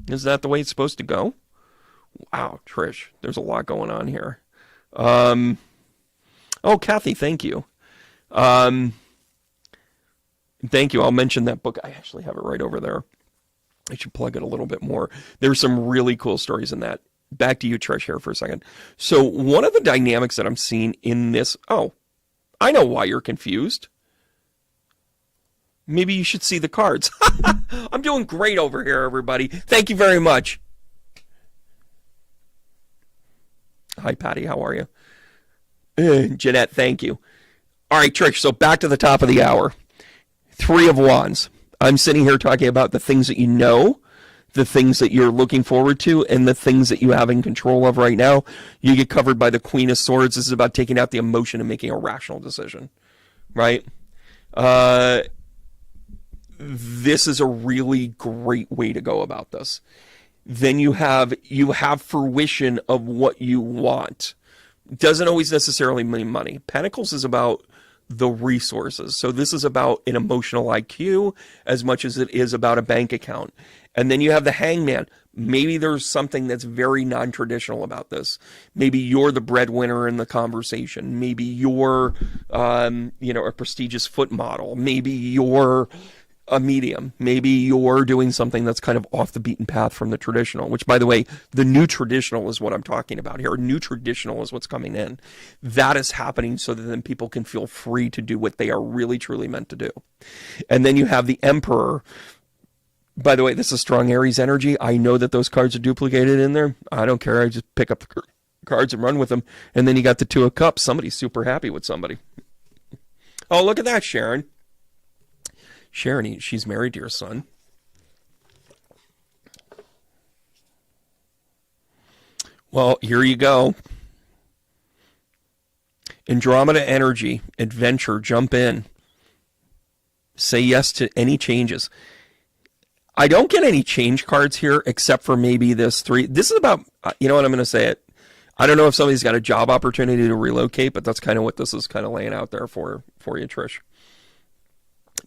A: Is that the way it's supposed to go? Wow, Trish, there's a lot going on here. Oh, Kathy, thank you. Thank you. I'll mention that book. I actually have it right over there. I should plug it a little bit more. There's some really cool stories in that. Back to you, Trish, here for a second. So one of the dynamics that I'm seeing in this... Oh, I know why you're confused. Maybe you should see the cards. I'm doing great over here, everybody. Thank you very much. Hi, Patty. How are you? Jeanette, thank you. All right, Trish, so back to the top of the hour. Three of Wands. I'm sitting here talking about the things that you know, the things that you're looking forward to, and the things that you have in control of right now. You get covered by the Queen of Swords. This is about taking out the emotion and making a rational decision, right? This is a really great way to go about this. Then you have fruition of what you want. Doesn't always necessarily mean money. Pentacles is about the resources. So this is about an emotional IQ as much as it is about a bank account. And then you have the Hangman. Maybe there's something that's very non-traditional about this. Maybe you're the breadwinner in the conversation. Maybe you're, a prestigious foot model. Maybe you're a medium. Maybe you're doing something that's kind of off the beaten path from the traditional, which, by the way, the new traditional is what I'm talking about here. New traditional is what's coming in. That is happening so that then people can feel free to do what they are really, truly meant to do. And then you have the Emperor. By the way, this is strong Aries energy. I know that those cards are duplicated in there. I don't care. I just pick up the cards and run with them. And then you got the Two of Cups. Somebody's super happy with somebody. Oh, look at that, Sharon. Sharon, she's married to your son. Well, here you go. Andromeda energy, adventure, jump in. Say yes to any changes. I don't get any change cards here except for maybe this 3. This is about, you know what, I'm going to say it. I don't know if somebody's got a job opportunity to relocate, but that's kind of what this is kind of laying out there for you, Trish.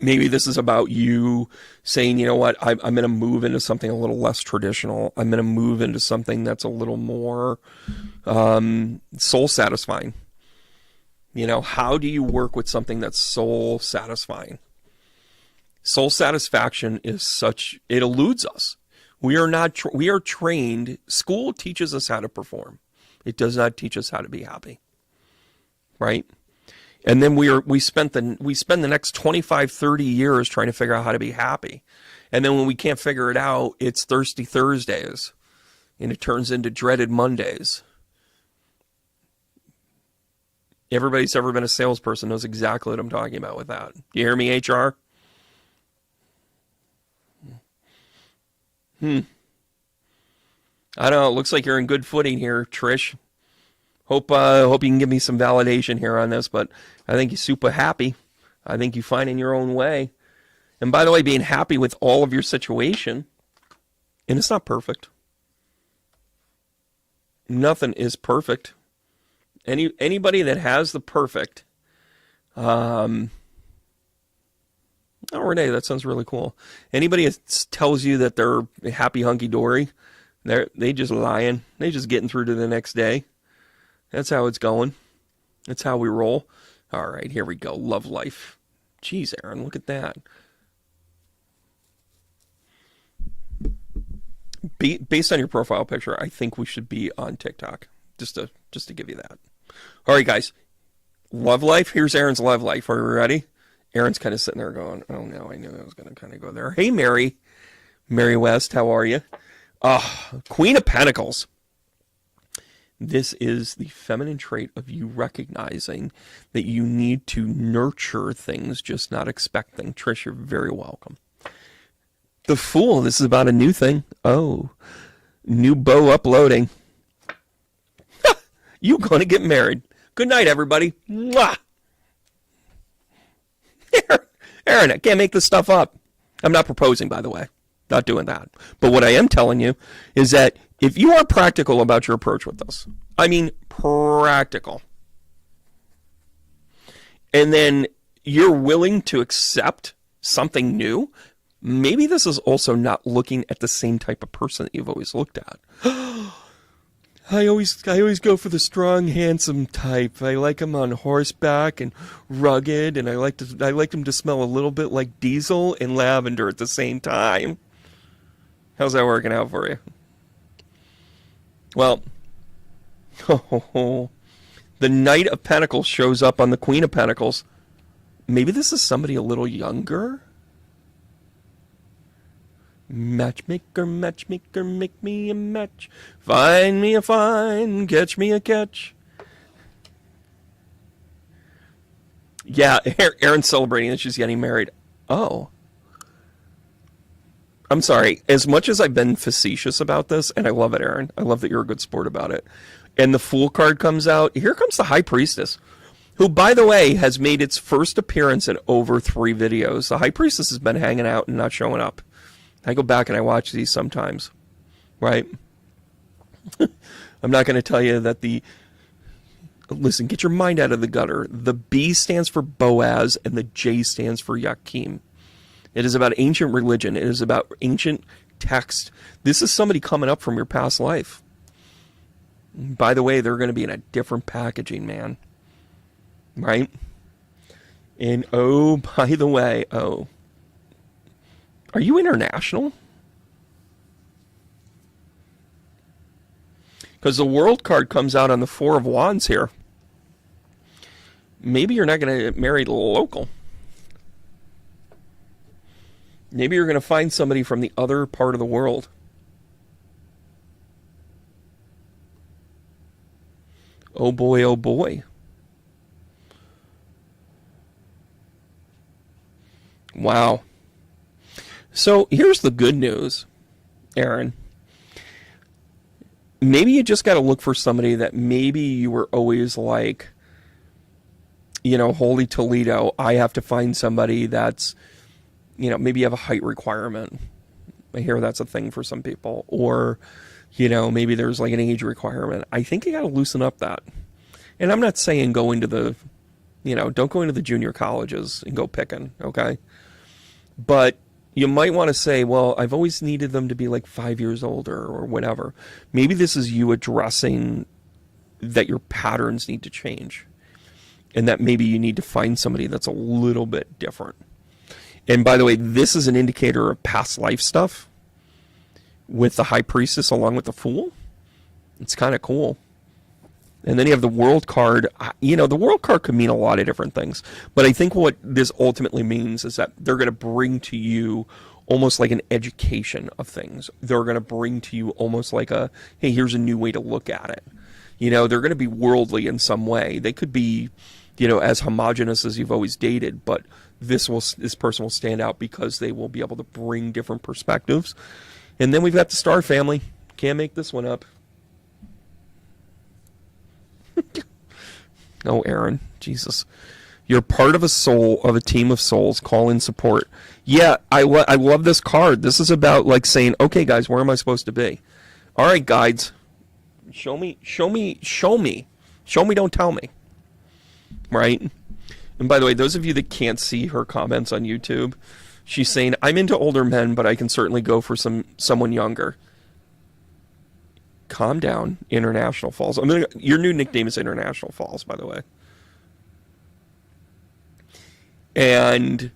A: Maybe this is about you saying, you know what, I'm going to move into something a little less traditional. I'm going to move into something that's a little more soul satisfying. You know, how do you work with something that's soul satisfying? Soul satisfaction is such, it eludes us. We are trained, school teaches us how to perform. It does not teach us how to be happy. Right? And then we spend the next 25, 30 years trying to figure out how to be happy. And then when we can't figure it out, it's Thirsty Thursdays. And it turns into dreaded Mondays. Everybody's ever been a salesperson knows exactly what I'm talking about with that. You hear me, HR? I don't know. It looks like you're in good footing here, Trish. Hope you can give me some validation here on this, but I think you're super happy. I think you find in your own way. And by the way, being happy with all of your situation, and it's not perfect. Nothing is perfect. Anybody that has the perfect, oh, Renee, that sounds really cool. Anybody that tells you that they're happy hunky-dory, they just lying. They just getting through to the next day. That's how it's going. That's how we roll. All right, here we go. Love life. Jeez, Aaron, look at that. Based on your profile picture, I think we should be on TikTok. Just to give you that. All right, guys. Love life. Here's Aaron's love life. Are you ready? Aaron's kind of sitting there going, oh, no, I knew I was going to kind of go there. Hey, Mary. Mary West, how are you? Queen of Pentacles. This is the feminine trait of you recognizing that you need to nurture things, just not expect things. Trish, you're very welcome. The Fool, this is about a new thing. Oh, new beau uploading. You going to get married. Good night, everybody. Mwah! Aaron, I can't make this stuff up. I'm not proposing, by the way. Not doing that. But what I am telling you is that if you are practical about your approach with this, I mean practical, and then you're willing to accept something new, maybe this is also not looking at the same type of person that you've always looked at. I always go for the strong, handsome type. I like him on horseback and rugged, and I like him to smell a little bit like diesel and lavender at the same time. How's that working out for you? Well, the Knight of Pentacles shows up on the Queen of Pentacles. Maybe this is somebody a little younger? Matchmaker, matchmaker, make me a match. Find me a find, catch me a catch. Yeah, Erin's celebrating that she's getting married. Oh. I'm sorry. As much as I've been facetious about this, and I love it, Erin. I love that you're a good sport about it. And the Fool card comes out. Here comes the High Priestess, who, by the way, has made its first appearance in over 3 videos. The High Priestess has been hanging out and not showing up. I go back and I watch these sometimes, right? I'm not going to tell you that listen, get your mind out of the gutter. The B stands for Boaz and the J stands for Yakim. It is about ancient religion. It is about ancient text. This is somebody coming up from your past life. By the way, they're going to be in a different packaging, man. Right? And oh, by the way, are you international? Because the World card comes out on the 4 of Wands here. Maybe you're not going to get married local. Maybe you're going to find somebody from the other part of the world. Oh boy, oh boy. Wow. So here's the good news, Aaron. Maybe you just got to look for somebody that maybe you were always like, holy Toledo, I have to find somebody that's, maybe you have a height requirement. I hear that's a thing for some people. Or, maybe there's like an age requirement. I think you got to loosen up that. And I'm not saying go into the, don't go into the junior colleges and go picking, okay? But you might want to say, well, I've always needed them to be like 5 years older or whatever. Maybe this is you addressing that your patterns need to change. And that maybe you need to find somebody that's a little bit different. And by the way, this is an indicator of past life stuff with the High Priestess along with the Fool. It's kind of cool. And then you have the World card. The World card could mean a lot of different things. But I think what this ultimately means is that they're going to bring to you almost like an education of things. They're going to bring to you almost like a, hey, here's a new way to look at it. They're going to be worldly in some way. They could be, as homogenous as you've always dated, but this person will stand out because they will be able to bring different perspectives. And then we've got the Star family. Can't make this one up. Oh, Aaron, Jesus. You're part of a soul, of a team of souls. Call in support. Yeah, I love this card. This is about like saying, okay, guys, where am I supposed to be? All right, guides, show me, don't tell me. Right? And by the way, those of you that can't see her comments on YouTube, she's saying, I'm into older men, but I can certainly go for someone younger. Calm down, International Falls. Your new nickname is International Falls, by the way. And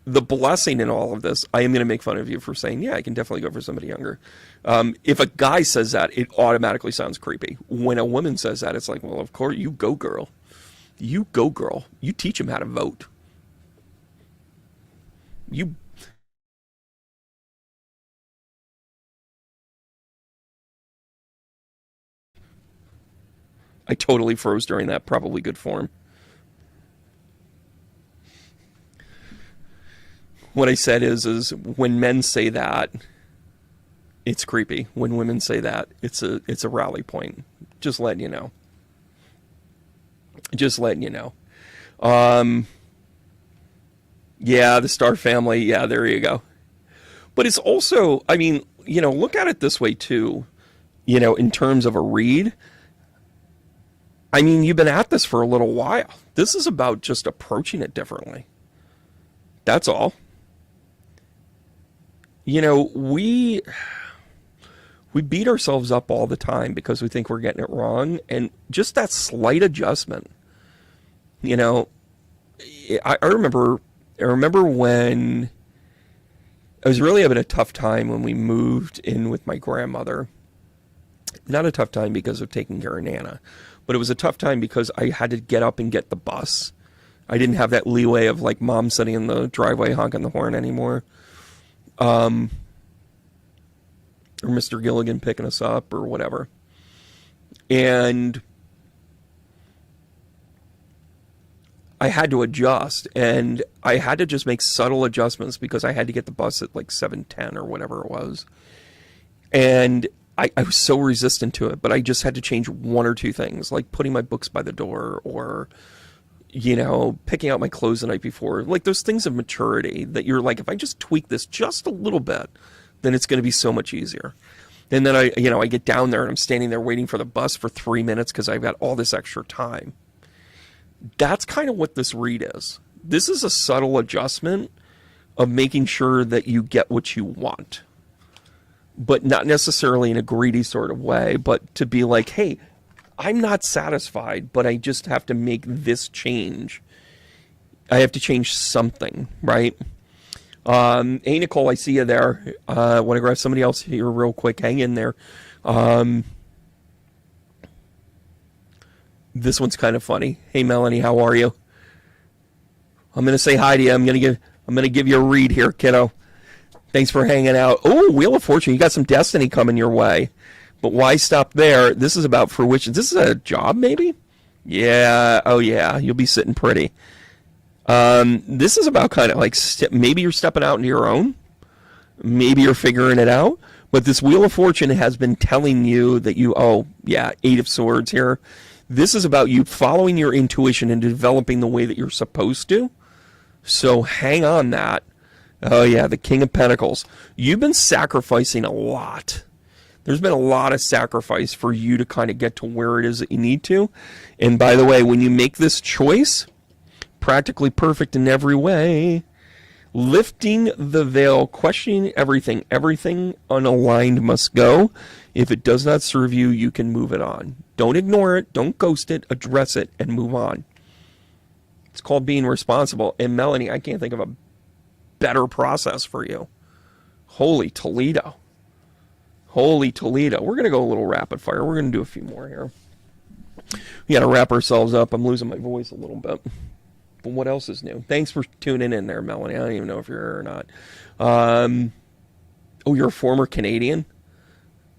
A: the blessing in all of this, I am going to make fun of you for saying, yeah, I can definitely go for somebody younger. If a guy says that, it automatically sounds creepy. When a woman says that, it's like, well, of course, you go, girl. You go, girl. You teach him how to vote. I totally froze during that. Probably good form. What I said is when men say that, it's creepy. When women say that, it's a rally point. Just letting you know. Yeah, the Star Family. Yeah, there you go. But it's also, I mean, look at it this way too. In terms of a read. I mean, you've been at this for a little while. This is about just approaching it differently. That's all. We beat ourselves up all the time because we think we're getting it wrong, and just that slight adjustment. I remember when I was really having a tough time when we moved in with my grandmother. Not a tough time because of taking care of Nana, but it was a tough time because I had to get up and get the bus. I didn't have that leeway of like mom sitting in the driveway honking the horn anymore. Or Mr. Gilligan picking us up or whatever. And I had to adjust, and I had to just make subtle adjustments because I had to get the bus at like 7:10 or whatever it was. And I was so resistant to it, but I just had to change one or two things, like putting my books by the door or, picking out my clothes the night before. Like those things of maturity that you're like, if I just tweak this just a little bit, then it's going to be so much easier. And then I get down there and I'm standing there waiting for the bus for 3 minutes because I've got all this extra time. That's kind of what this read is. This is a subtle adjustment of making sure that you get what you want. But not necessarily in a greedy sort of way, but to be like, hey, I'm not satisfied, but I just have to make this change. I have to change something, right? Hey, Nicole, I see you there. I want to grab somebody else here real quick. Hang in there. This one's kind of funny. Hey, Melanie, how are you? I'm going to say hi to you. I'm going to give you a read here, kiddo. Thanks for hanging out. Oh, Wheel of Fortune. You got some destiny coming your way. But why stop there? This is about fruition. This is a job, maybe? Yeah. Oh, yeah. You'll be sitting pretty. This is about kind of like maybe you're stepping out into your own. Maybe you're figuring it out. But this Wheel of Fortune has been telling you that Eight of Swords here. This is about you following your intuition and developing the way that you're supposed to. So hang on that. Oh, yeah, the King of Pentacles. You've been sacrificing a lot. There's been a lot of sacrifice for you to kind of get to where it is that you need to. And by the way, when you make this choice, practically perfect in every way, lifting the veil, questioning everything. Everything unaligned must go. If it does not serve you, you can move it on. Don't ignore it. Don't ghost it. Address it and move on. It's called being responsible. And Melanie, I can't think of a better process for you. Holy Toledo. Holy Toledo. We're going to go a little rapid fire. We're going to do a few more here. We got to wrap ourselves up. I'm losing my voice a little bit. But what else is new? Thanks for tuning in there, Melanie. I don't even know if you're here or not. You're a former Canadian?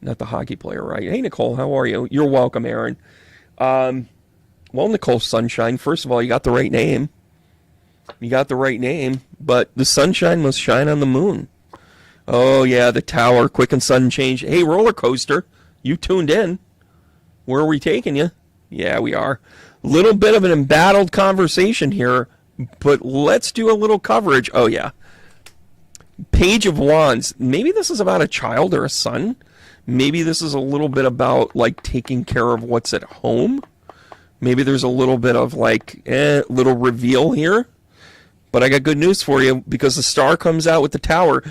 A: Not the hockey player, right? Hey, Nicole, how are you? You're welcome, Aaron. Well, Nicole Sunshine, first of all, you got the right name. You got the right name, but the sunshine must shine on the moon. Oh, yeah, the tower, quick and sudden change. Hey, roller coaster, you tuned in. Where are we taking you? Yeah, we are. Little bit of an embattled conversation here, but let's do a little coverage. Oh, yeah. Page of Wands. Maybe this is about a child or a son. Maybe this is a little bit about, like, taking care of what's at home. Maybe there's a little bit of, like, little reveal here. But I got good news for you, because the star comes out with the Tower.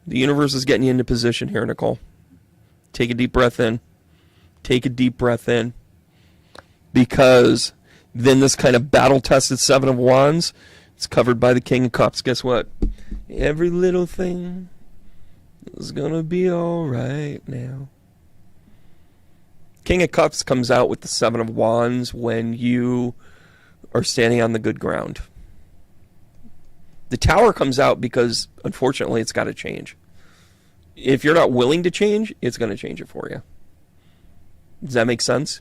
A: The universe is getting you into position here, Nicole. Take a deep breath in. Take a deep breath in. Because then this kind of battle-tested Seven of Wands, it's covered by the King of Cups. Guess what? Every little thing is gonna be all right now. King of Cups comes out with the Seven of Wands when you are standing on the good ground. The Tower comes out because, unfortunately, it's got to change. If you're not willing to change, it's going to change it for you. Does that make sense?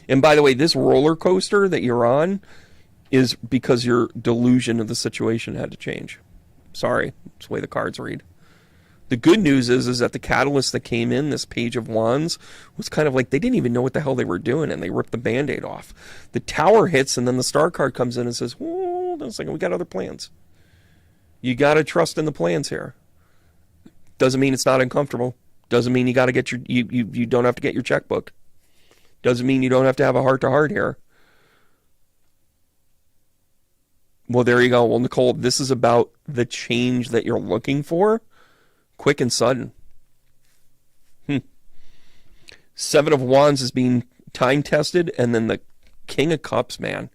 A: And by the way, this roller coaster that you're on is because your delusion of the situation had to change. Sorry, that's the way the cards read. The good news is that the catalyst that came in, this Page of Wands, was kind of like they didn't even know what the hell they were doing, and they ripped the Band-Aid off. The Tower hits, and then the Star card comes in and says, hold on a second, we got other plans. You got to trust in the plans here. Doesn't mean it's not uncomfortable. Doesn't mean you got to get your you don't have to get your checkbook. Doesn't mean you don't have to have a heart-to-heart here. Well, there you go. Well, Nicole, this is about the change that you're looking for. Quick and sudden. Seven of Wands is being time-tested, and then the King of Cups, man.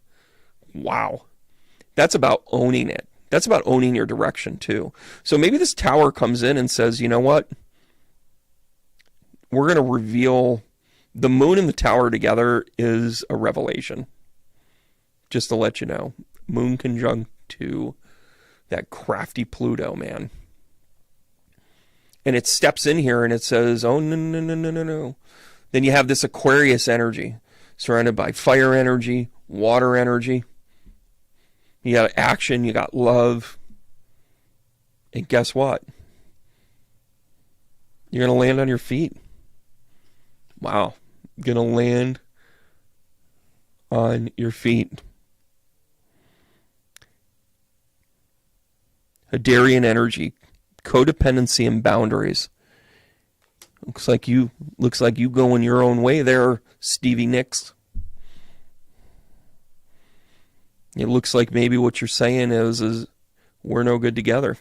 A: Wow. That's about owning it. That's about owning your direction, too. So maybe this Tower comes in and says, you know what? We're going to reveal... The Moon and the Tower together is a revelation. Just to let you know. Moon conjunct to that crafty Pluto, man. And it steps in here and it says, oh, no, no, no, no, no, no. Then you have this Aquarius energy, surrounded by fire energy, water energy. You got action, you got love. And guess what? You're going to land on your feet. Wow. You're going to land on your feet. Hadarian energy, codependency and boundaries. Looks like you going your own way there, Stevie Nicks. It looks like maybe what you're saying is we're no good together.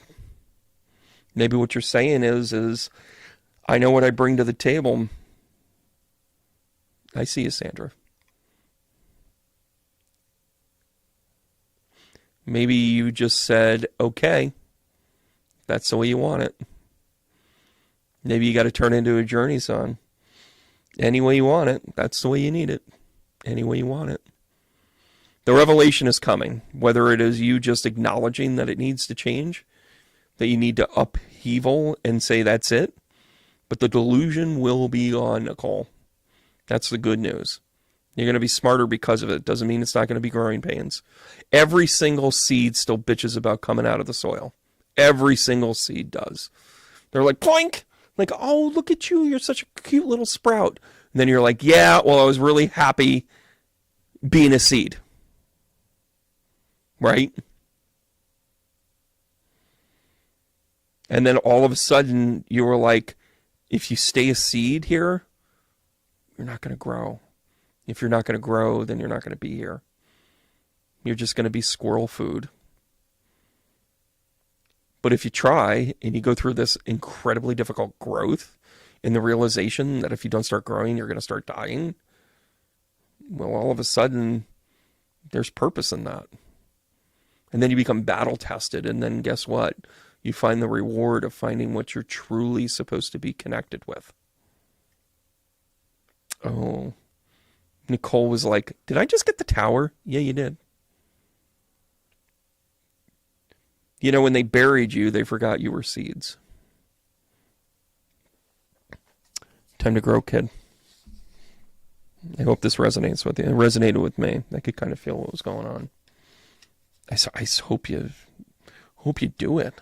A: Maybe what you're saying is I know what I bring to the table. I see you, Sandra. Maybe you just said, okay, that's the way you want it. Maybe you got to turn into a journey song. Any way you want it, that's the way you need it. Any way you want it. The revelation is coming, whether it is you just acknowledging that it needs to change, that you need to upheaval and say that's it, but the delusion will be gone, Nicole. That's the good news. You're going to be smarter because of it. Doesn't mean it's not going to be growing pains. Every single seed still bitches about coming out of the soil. Every single seed does. They're like, ploink! Like, oh, look at you. You're such a cute little sprout. And then you're like, yeah, well, I was really happy being a seed. Right? And then all of a sudden, you were like, if you stay a seed here, you're not going to grow. If you're not going to grow, then you're not going to be here. You're just going to be squirrel food. But if you try and you go through this incredibly difficult growth in the realization that if you don't start growing, you're going to start dying, well, all of a sudden, there's purpose in that. And then you become battle tested. And then guess what? You find the reward of finding what you're truly supposed to be connected with. Oh, Nicole was like, did I just get the Tower? Yeah, you did. You know, when they buried you, they forgot you were seeds. Time to grow, kid. I hope this resonates with you. It resonated with me. I could kind of feel what was going on. I hope you do it.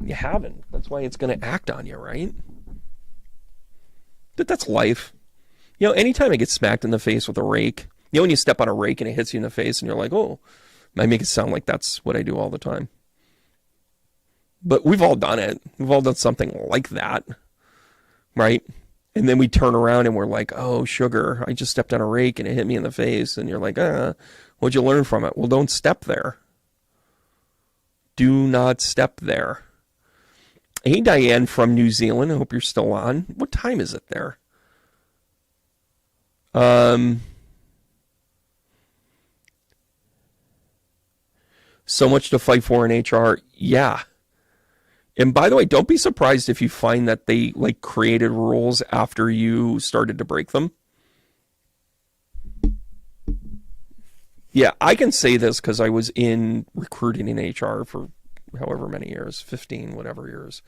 A: You haven't. That's why it's going to act on you, right? But that's life. You know, anytime I get smacked in the face with a rake, you know, when you step on a rake and it hits you in the face and you're like, oh, I make it sound like that's what I do all the time. But we've all done it. We've all done something like that, right? And then we turn around and we're like, oh, sugar, I just stepped on a rake and it hit me in the face. And you're like, what'd you learn from it? Well, don't step there. Do not step there. Hey, Diane from New Zealand. I hope you're still on. What time is it there? So much to fight for in HR. Yeah. And by the way, don't be surprised if you find that they like created rules after you started to break them. Yeah, I can say this because I was in recruiting in HR for however many years, 15, whatever years.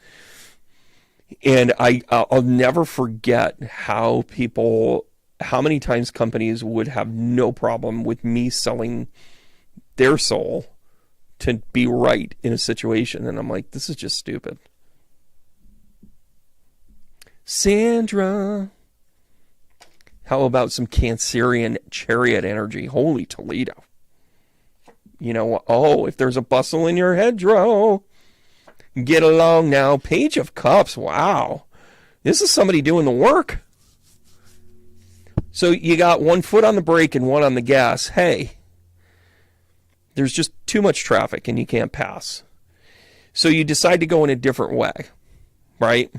A: And I'll never forget how many times companies would have no problem with me selling their soul to be right in a situation. And I'm like, this is just stupid. Sandra, how about some Cancerian chariot energy? Holy Toledo. You know, oh, if there's a bustle in your hedgerow, get along now. Page of Cups. Wow. This is somebody doing the work. So you got one foot on the brake and one on the gas. Hey, there's just too much traffic and you can't pass. So you decide to go in a different way, right?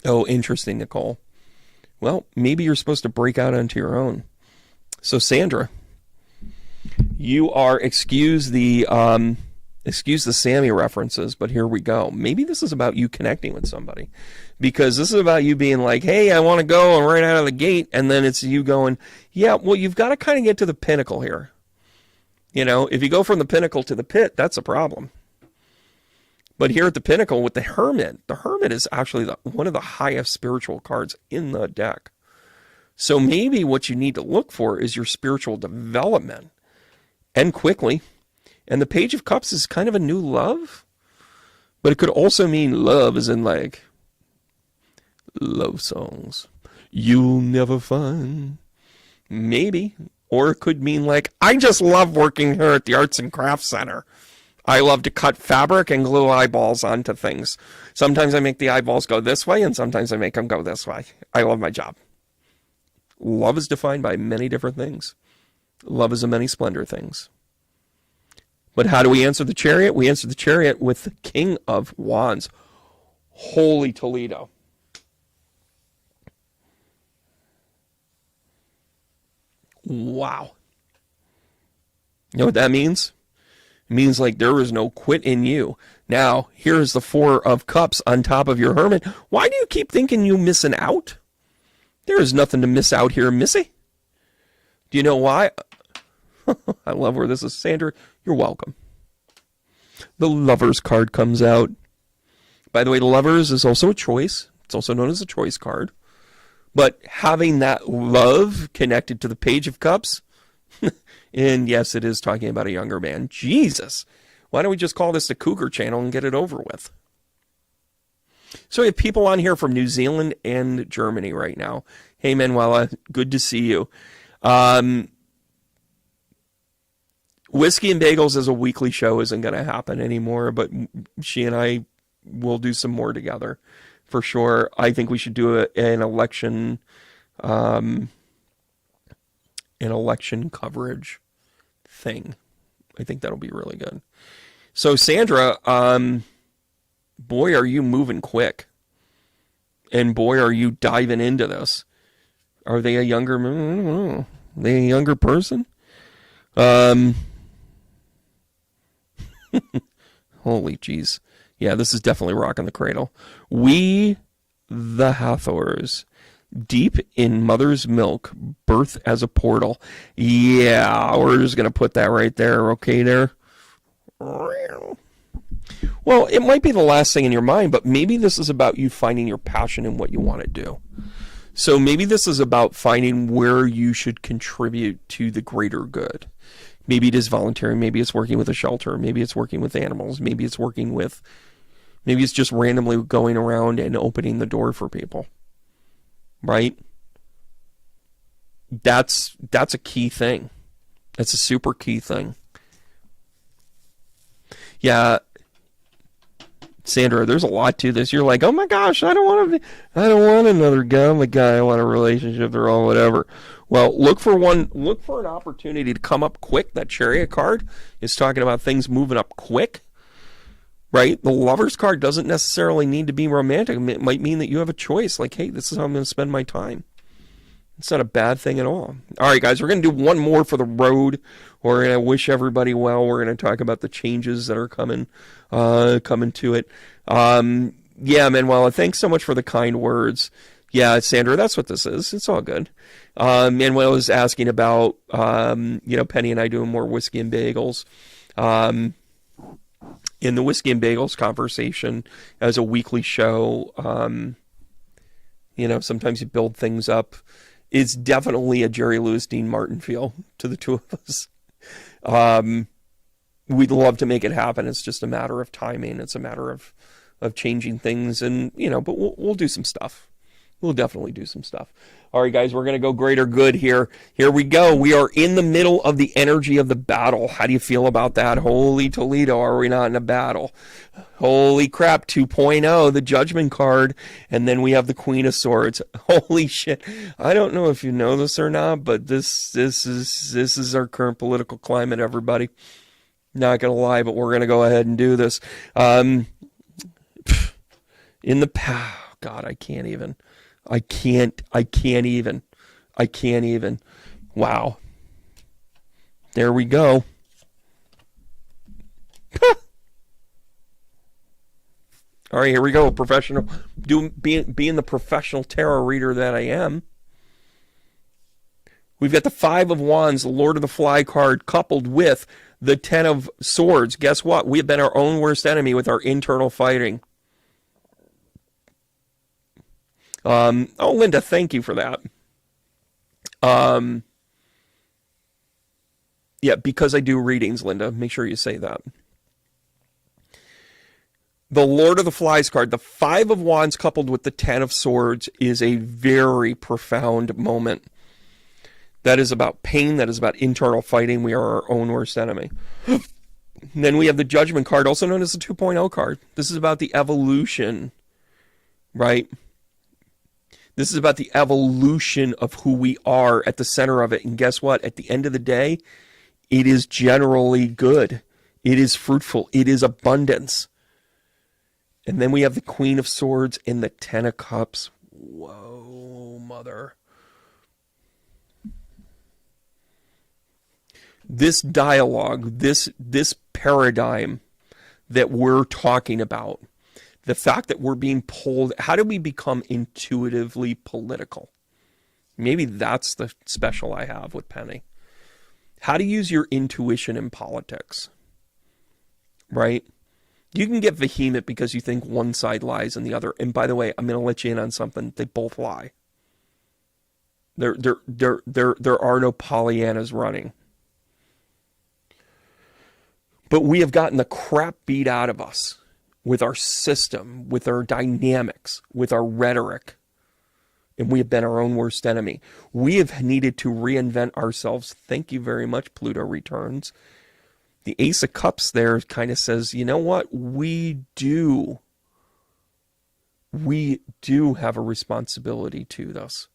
A: Oh, interesting, Nicole. Well, maybe you're supposed to break out onto your own. So Sandra, you are, excuse the Sammy references, but here we go. Maybe this is about you connecting with somebody, because this is about you being like, hey, I want to go, and right out of the gate, and then it's you going, yeah, well, you've got to kind of get to the pinnacle here. You know, if you go from the pinnacle to the pit, that's a problem. But here at the pinnacle with the Hermit is actually one of the highest spiritual cards in the deck. So maybe what you need to look for is your spiritual development, and quickly. And the Page of Cups is kind of a new love, but it could also mean love as in like love songs you'll never find. Maybe. Or it could mean like, I just love working here at the Arts and Crafts Center. I love to cut fabric and glue eyeballs onto things. Sometimes I make the eyeballs go this way, and sometimes I make them go this way. I love my job. Love is defined by many different things. Love is a many splendor things. But how do we answer the Chariot? We answer the Chariot with the King of Wands. Holy Toledo. Wow. You know what that means? It means like there is no quit in you. Now, here's the Four of Cups on top of your Hermit. Why do you keep thinking you're missing out? There is nothing to miss out here, Missy. Do you know why? I love where this is. Sandra, you're welcome. The Lovers card comes out. By the way, the Lovers is also a choice. It's also known as a choice card. But having that love connected to the Page of Cups, and yes, it is talking about a younger man. Jesus. Why don't we just call this the Cougar Channel and get it over with? So we have people on here from New Zealand and Germany right now. Hey, Manuela, good to see you. Whiskey and Bagels as a weekly show isn't going to happen anymore, but she and I will do some more together for sure. I think we should do an election coverage thing. I think that'll be really good. So Sandra, boy, are you moving quick. And boy, are you diving into this. Are they a younger, I don't know, are they a younger person? Holy jeez. Yeah, this is definitely rocking the cradle. We, the Hathors, deep in mother's milk, birth as a portal. Yeah, we're just going to put that right there. Okay there. Well, it might be the last thing in your mind, but maybe this is about you finding your passion in what you want to do. So maybe this is about finding where you should contribute to the greater good. Maybe it is volunteering. Maybe it's working with a shelter. Maybe it's working with animals. Maybe it's working with Maybe it's just randomly going around and opening the door for people, right? That's a key thing. That's a super key thing. Yeah, Sandra, there's a lot to this. You're like, oh my gosh, I don't want another guy. I'm a guy. I want a relationship or all whatever. Well, look for an opportunity to come up quick. That Chariot card is talking about things moving up quick, right? The Lover's card doesn't necessarily need to be romantic. It might mean that you have a choice. Like, hey, this is how I'm going to spend my time. It's not a bad thing at all. All right, guys, we're going to do one more for the road. We're going to wish everybody well. We're going to talk about the changes that are coming to it. Yeah, Manuela, thanks so much for the kind words. Yeah, Sandra, that's what this is. It's all good. Manuela was asking about, Penny and I doing more whiskey and bagels. In the whiskey and bagels conversation as a weekly show, sometimes you build things up. It's definitely a Jerry Lewis, Dean Martin feel to the two of us. We'd love to make it happen. It's just a matter of timing. It's a matter of changing things, and but we'll do some stuff. We'll definitely do some stuff. All right, guys, we're going to go greater good here. Here we go. We are in the middle of the energy of the battle. How do you feel about that? Holy Toledo, are we not in a battle? Holy crap, 2.0, the Judgment card, and then we have the Queen of Swords. Holy shit. I don't know if you know this or not, but this is our current political climate, everybody. Not going to lie, but we're going to go ahead and do this. In the past, God, I can't even. Wow. There we go. All right, here we go. Professional, being the professional tarot reader that I am. We've got the Five of Wands, the Lord of the Fly card, coupled with the Ten of Swords. Guess what? We have been our own worst enemy with our internal fighting. Linda, thank you for that. Yeah, because I do readings, Linda. Make sure you say that. The Lord of the Flies card, the Five of Wands coupled with the Ten of Swords, is a very profound moment. That is about pain. That is about internal fighting. We are our own worst enemy. Then we have the Judgment card, also known as the 2.0 card. This is about the evolution, right? This is about the evolution of who we are at the center of it. And guess what? At the end of the day, it is generally good. It is fruitful. It is abundance. And then we have the Queen of Swords and the Ten of Cups. Whoa, mother. This dialogue, this paradigm that we're talking about, the fact that we're being pulled, how do we become intuitively political? Maybe that's the special I have with Penny. How to use your intuition in politics, right? You can get vehement because you think one side lies and the other. And by the way, I'm going to let you in on something. They both lie. There are no Pollyannas running. But we have gotten the crap beat out of us with our system, with our dynamics, with our rhetoric. And we have been our own worst enemy. We have needed to reinvent ourselves. Thank you very much, Pluto returns. The Ace of Cups there kind of says, you know what? We do have a responsibility to this.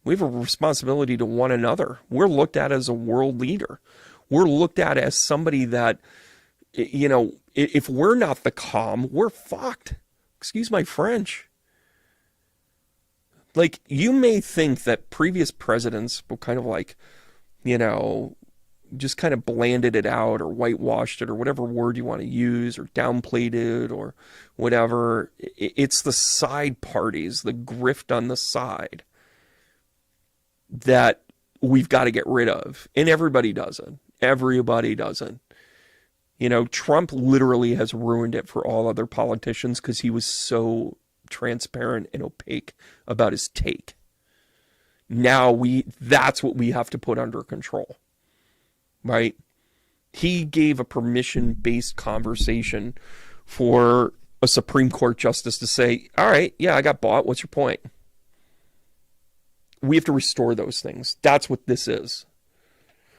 A: We have a responsibility to one another. We're looked at as a world leader. We're looked at as somebody that, if we're not the calm, we're fucked. Excuse my French. Like, you may think that previous presidents were kind of like, just kind of blanded it out or whitewashed it or whatever word you want to use or downplayed it or whatever. It's the side parties, the grift on the side that we've got to get rid of. And everybody doesn't. Everybody doesn't. Trump literally has ruined it for all other politicians because he was so transparent and opaque about his take. Now that's what we have to put under control, right? He gave a permission-based conversation for a Supreme Court justice to say, all right, yeah, I got bought. What's your point? We have to restore those things. That's what this is.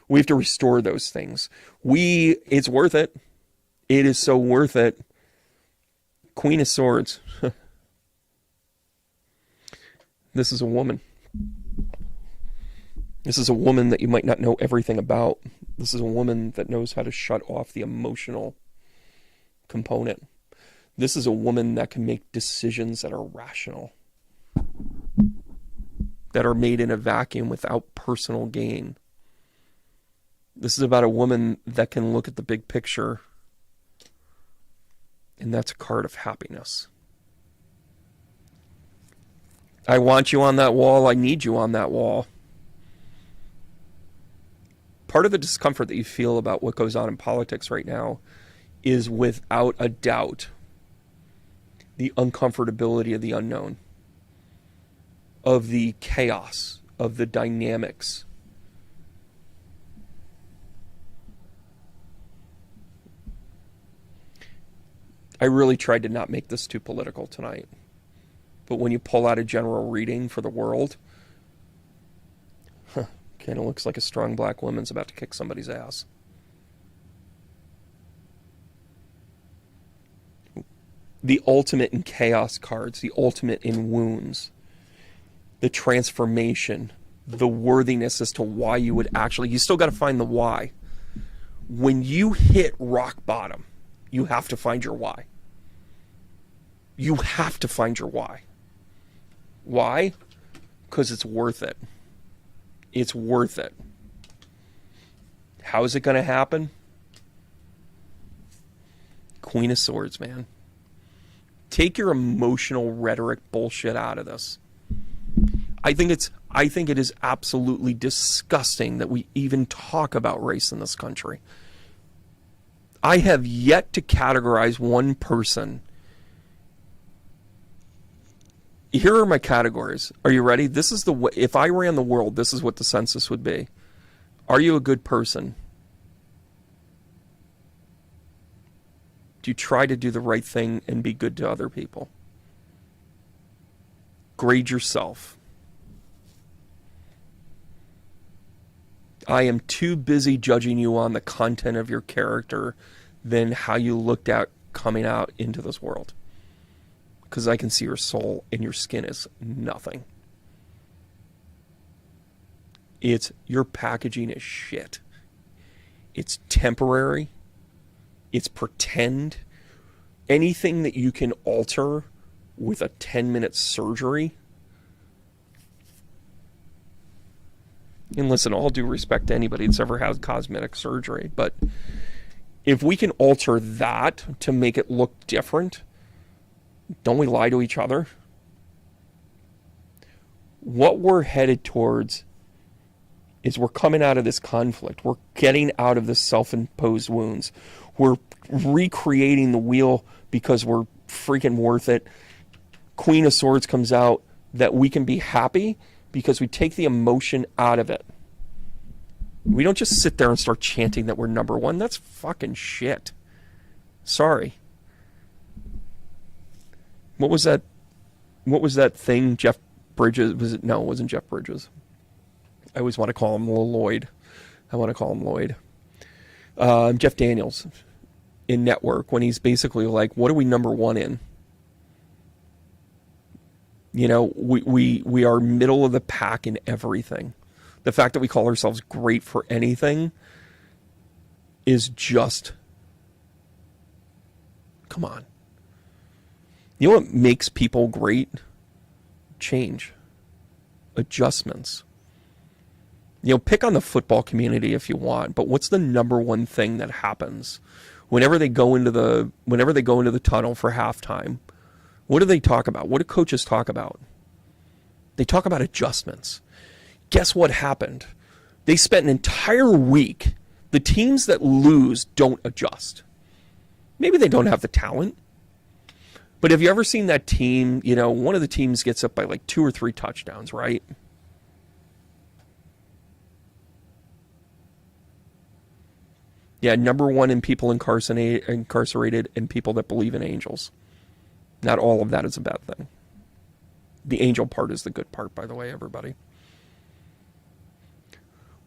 A: We have to restore those things. It's worth it. It is so worth it. Queen of Swords. This is a woman. This is a woman that you might not know everything about. This is a woman that knows how to shut off the emotional component. This is a woman that can make decisions that are rational, that are made in a vacuum without personal gain. This is about a woman that can look at the big picture, and that's a card of happiness. I want you on that wall. I need you on that wall. Part of the discomfort that you feel about what goes on in politics right now is without a doubt the uncomfortability of the unknown, of the chaos, of the dynamics. I really tried to not make this too political tonight. But when you pull out a general reading for the world, kind of looks like a strong black woman's about to kick somebody's ass. The ultimate in chaos cards, the ultimate in wounds, the transformation, the worthiness as to why you would actually, you still got to find the why. When you hit rock bottom, you have to find your why. You have to find your why. Why? Because it's worth it. It's worth it. How is it going to happen? Queen of Swords, man. Take your emotional rhetoric bullshit out of this. I think it is absolutely disgusting that we even talk about race in this country. I have yet to categorize one person. Here are my categories. Are you ready? This is the way, if I ran the world, this is what the census would be. Are you a good person? Do you try to do the right thing and be good to other people? Grade yourself. I am too busy judging you on the content of your character than how you looked at coming out into this world. Because I can see your soul and your skin is nothing. Your packaging is shit. It's temporary. It's pretend. Anything that you can alter with a 10-minute surgery. And listen, all due respect to anybody that's ever had cosmetic surgery, but if we can alter that to make it look different, don't we lie to each other? What we're headed towards is we're coming out of this conflict. We're getting out of the self-imposed wounds. We're recreating the wheel because we're freaking worth it. Queen of Swords comes out that we can be happy because we take the emotion out of it. We don't just sit there and start chanting that we're number one. That's fucking shit. Sorry. What was that thing Jeff Bridges, was it? No, it wasn't Jeff Bridges. I always want to call him Lloyd. Jeff Daniels in Network, when he's basically like, what are we number one in? You know, we are middle of the pack in everything. The fact that we call ourselves great for anything is just, come on. You know what makes people great? Change. Adjustments. You know, pick on the football community if you want, but what's the number one thing that happens whenever they go into the tunnel for halftime? What do they talk about? What do coaches talk about? They talk about adjustments. Guess what happened? They spent an entire week. The teams that lose don't adjust. Maybe they don't have the talent. But have you ever seen that team, you know, one of the teams gets up by like 2 or 3 touchdowns, right? Yeah, number one in people incarcerated and people that believe in angels. Not all of that is a bad thing. The angel part is the good part, by the way, everybody.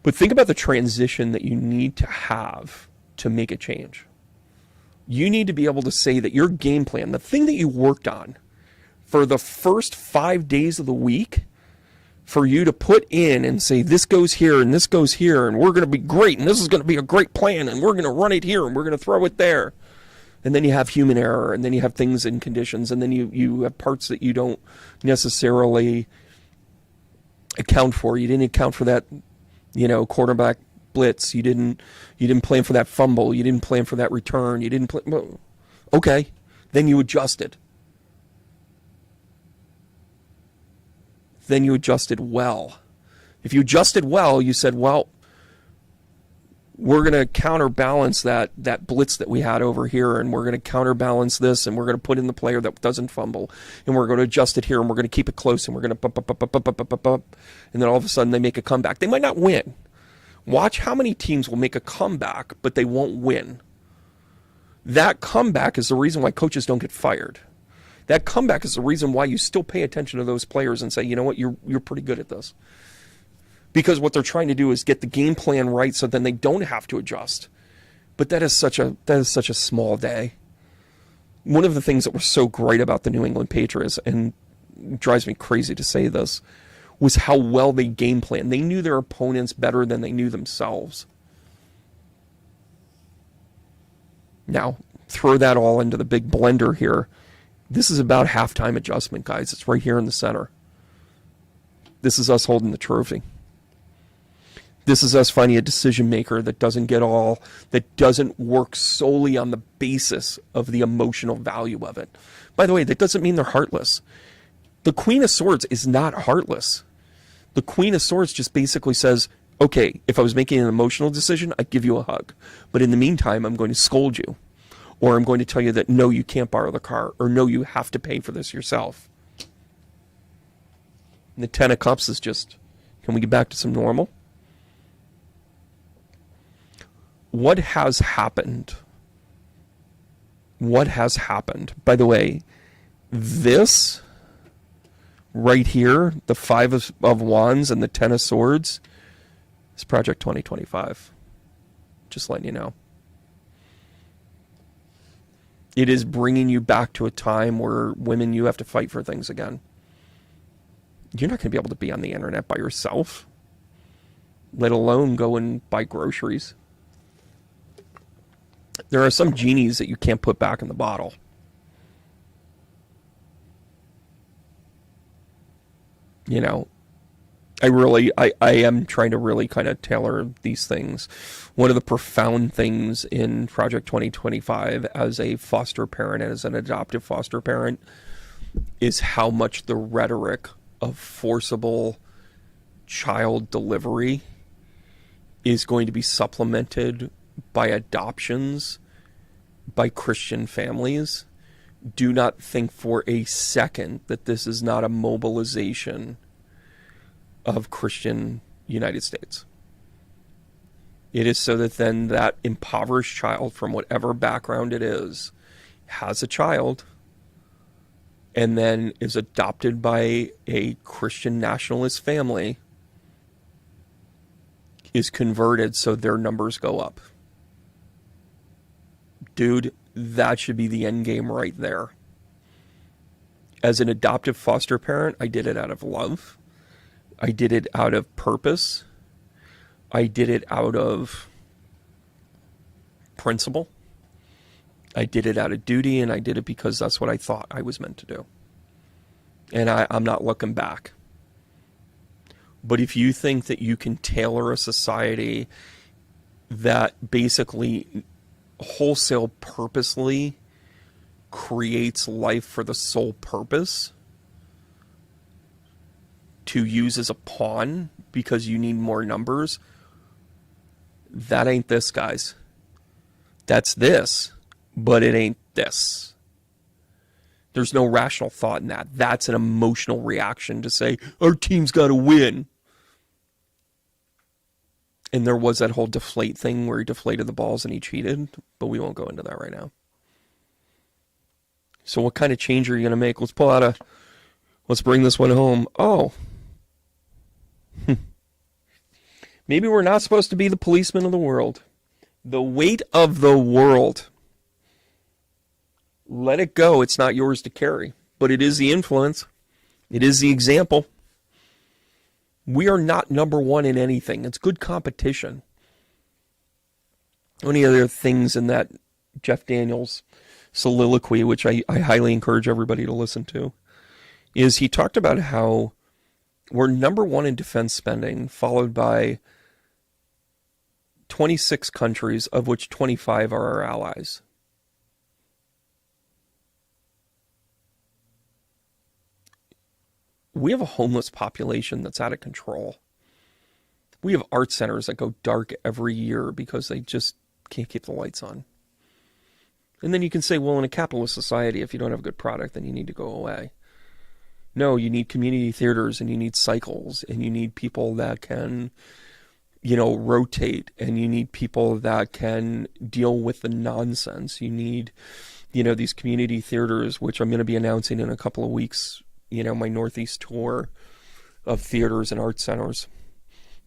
A: But think about the transition that you need to have to make a change. You need to be able to say that your game plan, the thing that you worked on for the first 5 days of the week, for you to put in and say, this goes here and this goes here, and we're going to be great, and this is going to be a great plan, and we're going to run it here, and we're going to throw it there. And then you have human error, and then you have things and conditions, and then you have parts that you don't necessarily account for. You didn't account for that, quarterback blitz. You didn't plan for that fumble. You didn't plan for that return. You didn't plan. Okay, then you adjusted. Then you adjusted well. If you adjusted well, you said, well, we're going to counterbalance that blitz that we had over here, and we're going to counterbalance this, and we're going to put in the player that doesn't fumble, and we're going to adjust it here, and we're going to keep it close, and we're going to and then all of a sudden they make a comeback. They might not win. Watch how many teams will make a comeback, but they won't win. That comeback is the reason why coaches don't get fired. That comeback is the reason why you still pay attention to those players and say, you know what, you're pretty good at this. Because what they're trying to do is get the game plan right so then they don't have to adjust. But that is such a small day. One of the things that was so great about the New England Patriots, and it drives me crazy to say this, was how well they game planned. They knew their opponents better than they knew themselves. Now, throw that all into the big blender here. This is about halftime adjustment, guys. It's right here in the center. This is us holding the trophy. This is us finding a decision maker that doesn't work solely on the basis of the emotional value of it. By the way, that doesn't mean they're heartless. The Queen of Swords is not heartless. The Queen of Swords just basically says, okay, if I was making an emotional decision, I'd give you a hug. But in the meantime, I'm going to scold you. Or I'm going to tell you that, no, you can't borrow the car. Or no, you have to pay for this yourself. And the Ten of Cups is just, can we get back to some normal? What has happened? What has happened? By the way, this right here, the Five of Wands and the Ten of Swords, is Project 2025. Just letting you know. It is bringing you back to a time where women, you have to fight for things again. You're not going to be able to be on the internet by yourself, let alone go and buy groceries. There are some genies that you can't put back in the bottle. I am trying to really kind of tailor these things. One of the profound things in Project 2025 as a foster parent and as an adoptive foster parent is how much the rhetoric of forcible child delivery is going to be supplemented by adoptions by Christian families. Do not think for a second that this is not a mobilization of Christian United States. It is so that then that impoverished child, from whatever background it is, has a child and then is adopted by a Christian nationalist family, is converted so their numbers go up. Dude, that should be the end game right there. As an adoptive foster parent, I did it out of love. I did it out of purpose. I did it out of principle. I did it out of duty, and I did it because that's what I thought I was meant to do. And I'm not looking back. But if you think that you can tailor a society that basically wholesale purposely creates life for the sole purpose to use as a pawn because you need more numbers, that ain't this, guys. That's this, but it ain't this. There's no rational thought in that. That's an emotional reaction to say, our team's got to win. And there was that whole deflate thing where he deflated the balls and he cheated, but we won't go into that right now. So what kind of change are you going to make? Let's bring this one home. Oh, maybe we're not supposed to be the policeman of the world. The weight of the world. Let it go. It's not yours to carry. But it is the influence. It is the example. We are not number one in anything. It's good competition. One of the other things in that Jeff Daniels soliloquy, which I highly encourage everybody to listen to, is he talked about how we're number one in defense spending, followed by 26 countries, of which 25 are our allies. We have a homeless population that's out of control. We have art centers that go dark every year because they just can't keep the lights on. And then you can say, well, in a capitalist society, if you don't have a good product, then you need to go away. No, you need community theaters, and you need cycles, and you need people that can, rotate, and you need people that can deal with the nonsense. You need, these community theaters, which I'm going to be announcing in a couple of weeks, my Northeast tour of theaters and art centers.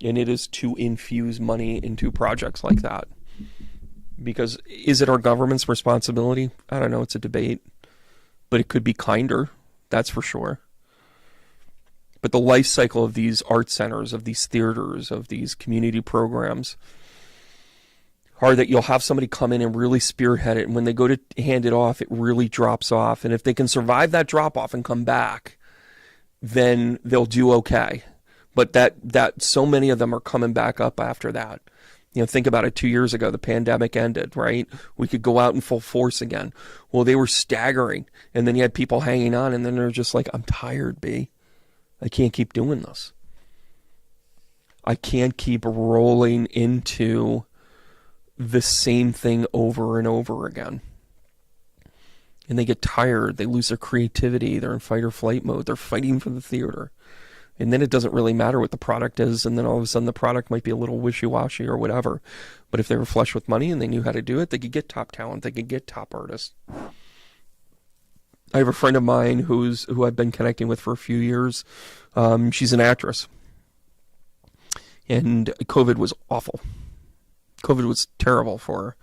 A: And it is to infuse money into projects like that. Because is it our government's responsibility? I don't know. It's a debate. But it could be kinder. That's for sure. But the life cycle of these art centers, of these theaters, of these community programs are that you'll have somebody come in and really spearhead it. And when they go to hand it off, it really drops off. And if they can survive that drop off and come back, then they'll do okay. But that so many of them are coming back up after that. Think about it. 2 years ago, the pandemic ended, right? We could go out in full force again. Well, they were staggering. And then you had people hanging on, and then they're just like, I'm tired, B. I can't keep doing this. I can't keep rolling into the same thing over and over again. And they get tired. They lose their creativity. They're in fight or flight mode. They're fighting for the theater. And then it doesn't really matter what the product is, and then all of a sudden the product might be a little wishy-washy or whatever. But if they were flush with money and they knew how to do it, they could get top talent. They could get top artists. I have a friend of mine who I've been connecting with for a few years. She's an actress. And COVID was awful. COVID was terrible for her.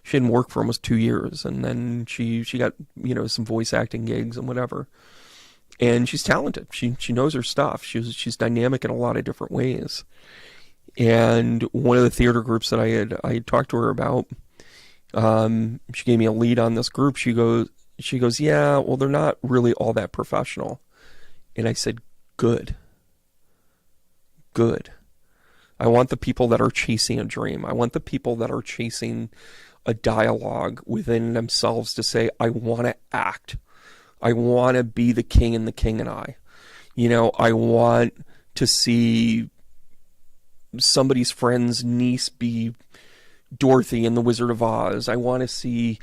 A: She didn't work for almost 2 years, and then she got, some voice acting gigs and whatever. And she's talented. She knows her stuff. She's dynamic in a lot of different ways. And one of the theater groups that I had talked to her about, she gave me a lead on this group. She goes, yeah, well, they're not really all that professional. And I said, good. I want the people that are chasing a dream. I want the people that are chasing a dialogue within themselves to say, I want to act. I want to be the king and the king and I. I want to see somebody's friend's niece be Dorothy in The Wizard of Oz. I want to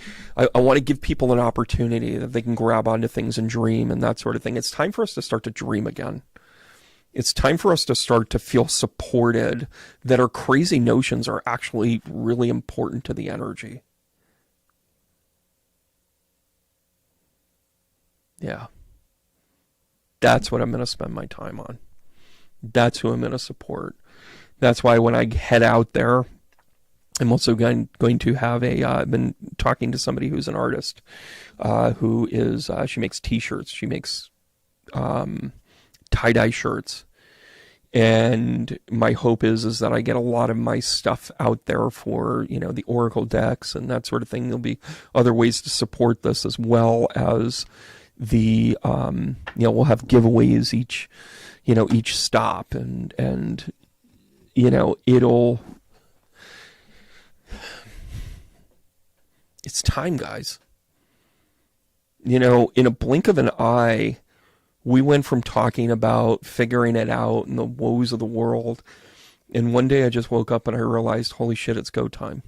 A: give people an opportunity that they can grab onto things and dream and that sort of thing. It's time for us to start to dream again. It's time for us to start to feel supported, that our crazy notions are actually really important to the energy. Yeah. That's what I'm going to spend my time on. That's who I'm going to support. That's why when I head out there, I'm also going to have I've been talking to somebody who's an artist, who is, she makes t-shirts. She makes tie-dye shirts. And my hope is that I get a lot of my stuff out there for, the Oracle decks and that sort of thing. There'll be other ways to support this, as well as the, we'll have giveaways each stop, and it's time, guys. In a blink of an eye, we went from talking about figuring it out and the woes of the world, and one day I just woke up and I realized, holy shit, it's go time.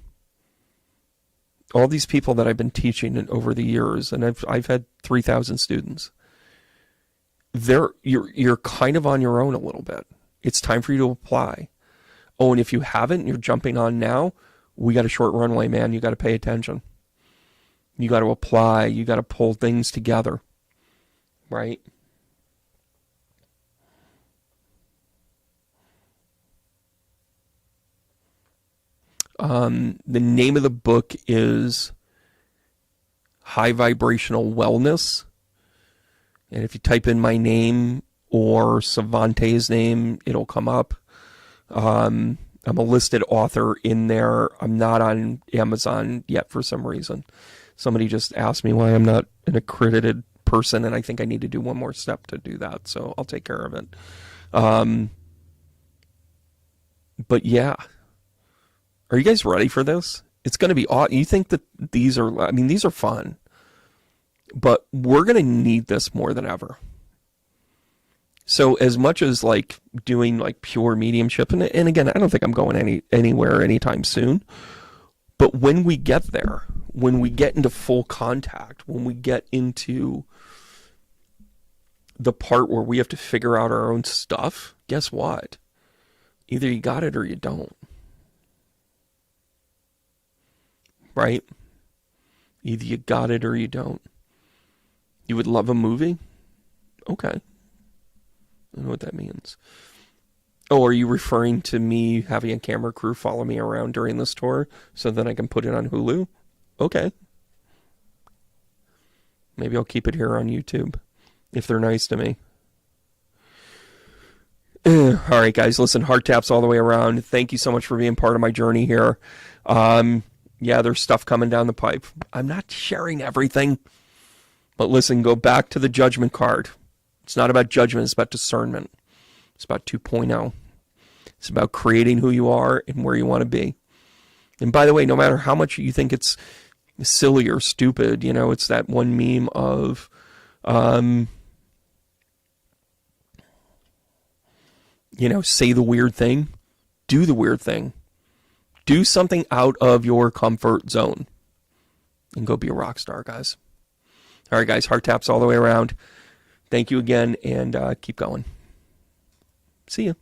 A: All these people that I've been teaching over the years, and I've had 3,000 students. You're kind of on your own a little bit. It's time for you to apply. Oh, and if you haven't, you're jumping on now. We got a short runway, man. You got to pay attention. You got to apply. You got to pull things together, right? The name of the book is High Vibrational Wellness. And if you type in my name or Savante's name, it'll come up. I'm a listed author in there. I'm not on Amazon yet for some reason. Somebody just asked me why I'm not an accredited person, and I think I need to do one more step to do that, so I'll take care of it. But yeah. Are you guys ready for this? It's going to be awesome. You think that these are fun. But we're going to need this more than ever. So as much as like doing like pure mediumship, and again, I don't think I'm going anywhere anytime soon. But when we get there, when we get into full contact, when we get into the part where we have to figure out our own stuff, guess what? Either you got it or you don't. Right? Either you got it or you don't. You would love a movie? Okay. I don't know what that means. Oh, are you referring to me having a camera crew follow me around during this tour so that I can put it on Hulu? Okay. Maybe I'll keep it here on YouTube if they're nice to me. All right, guys, listen, heart taps all the way around. Thank you so much for being part of my journey here. Yeah, there's stuff coming down the pipe. I'm not sharing everything. But listen, go back to the judgment card. It's not about judgment, it's about discernment. It's about 2.0. It's about creating who you are and where you want to be. And by the way, no matter how much you think it's silly or stupid, it's that one meme of, say the weird thing, do the weird thing. Do something out of your comfort zone. And go be a rock star, guys. All right, guys, heart taps all the way around. Thank you again, and keep going. See you.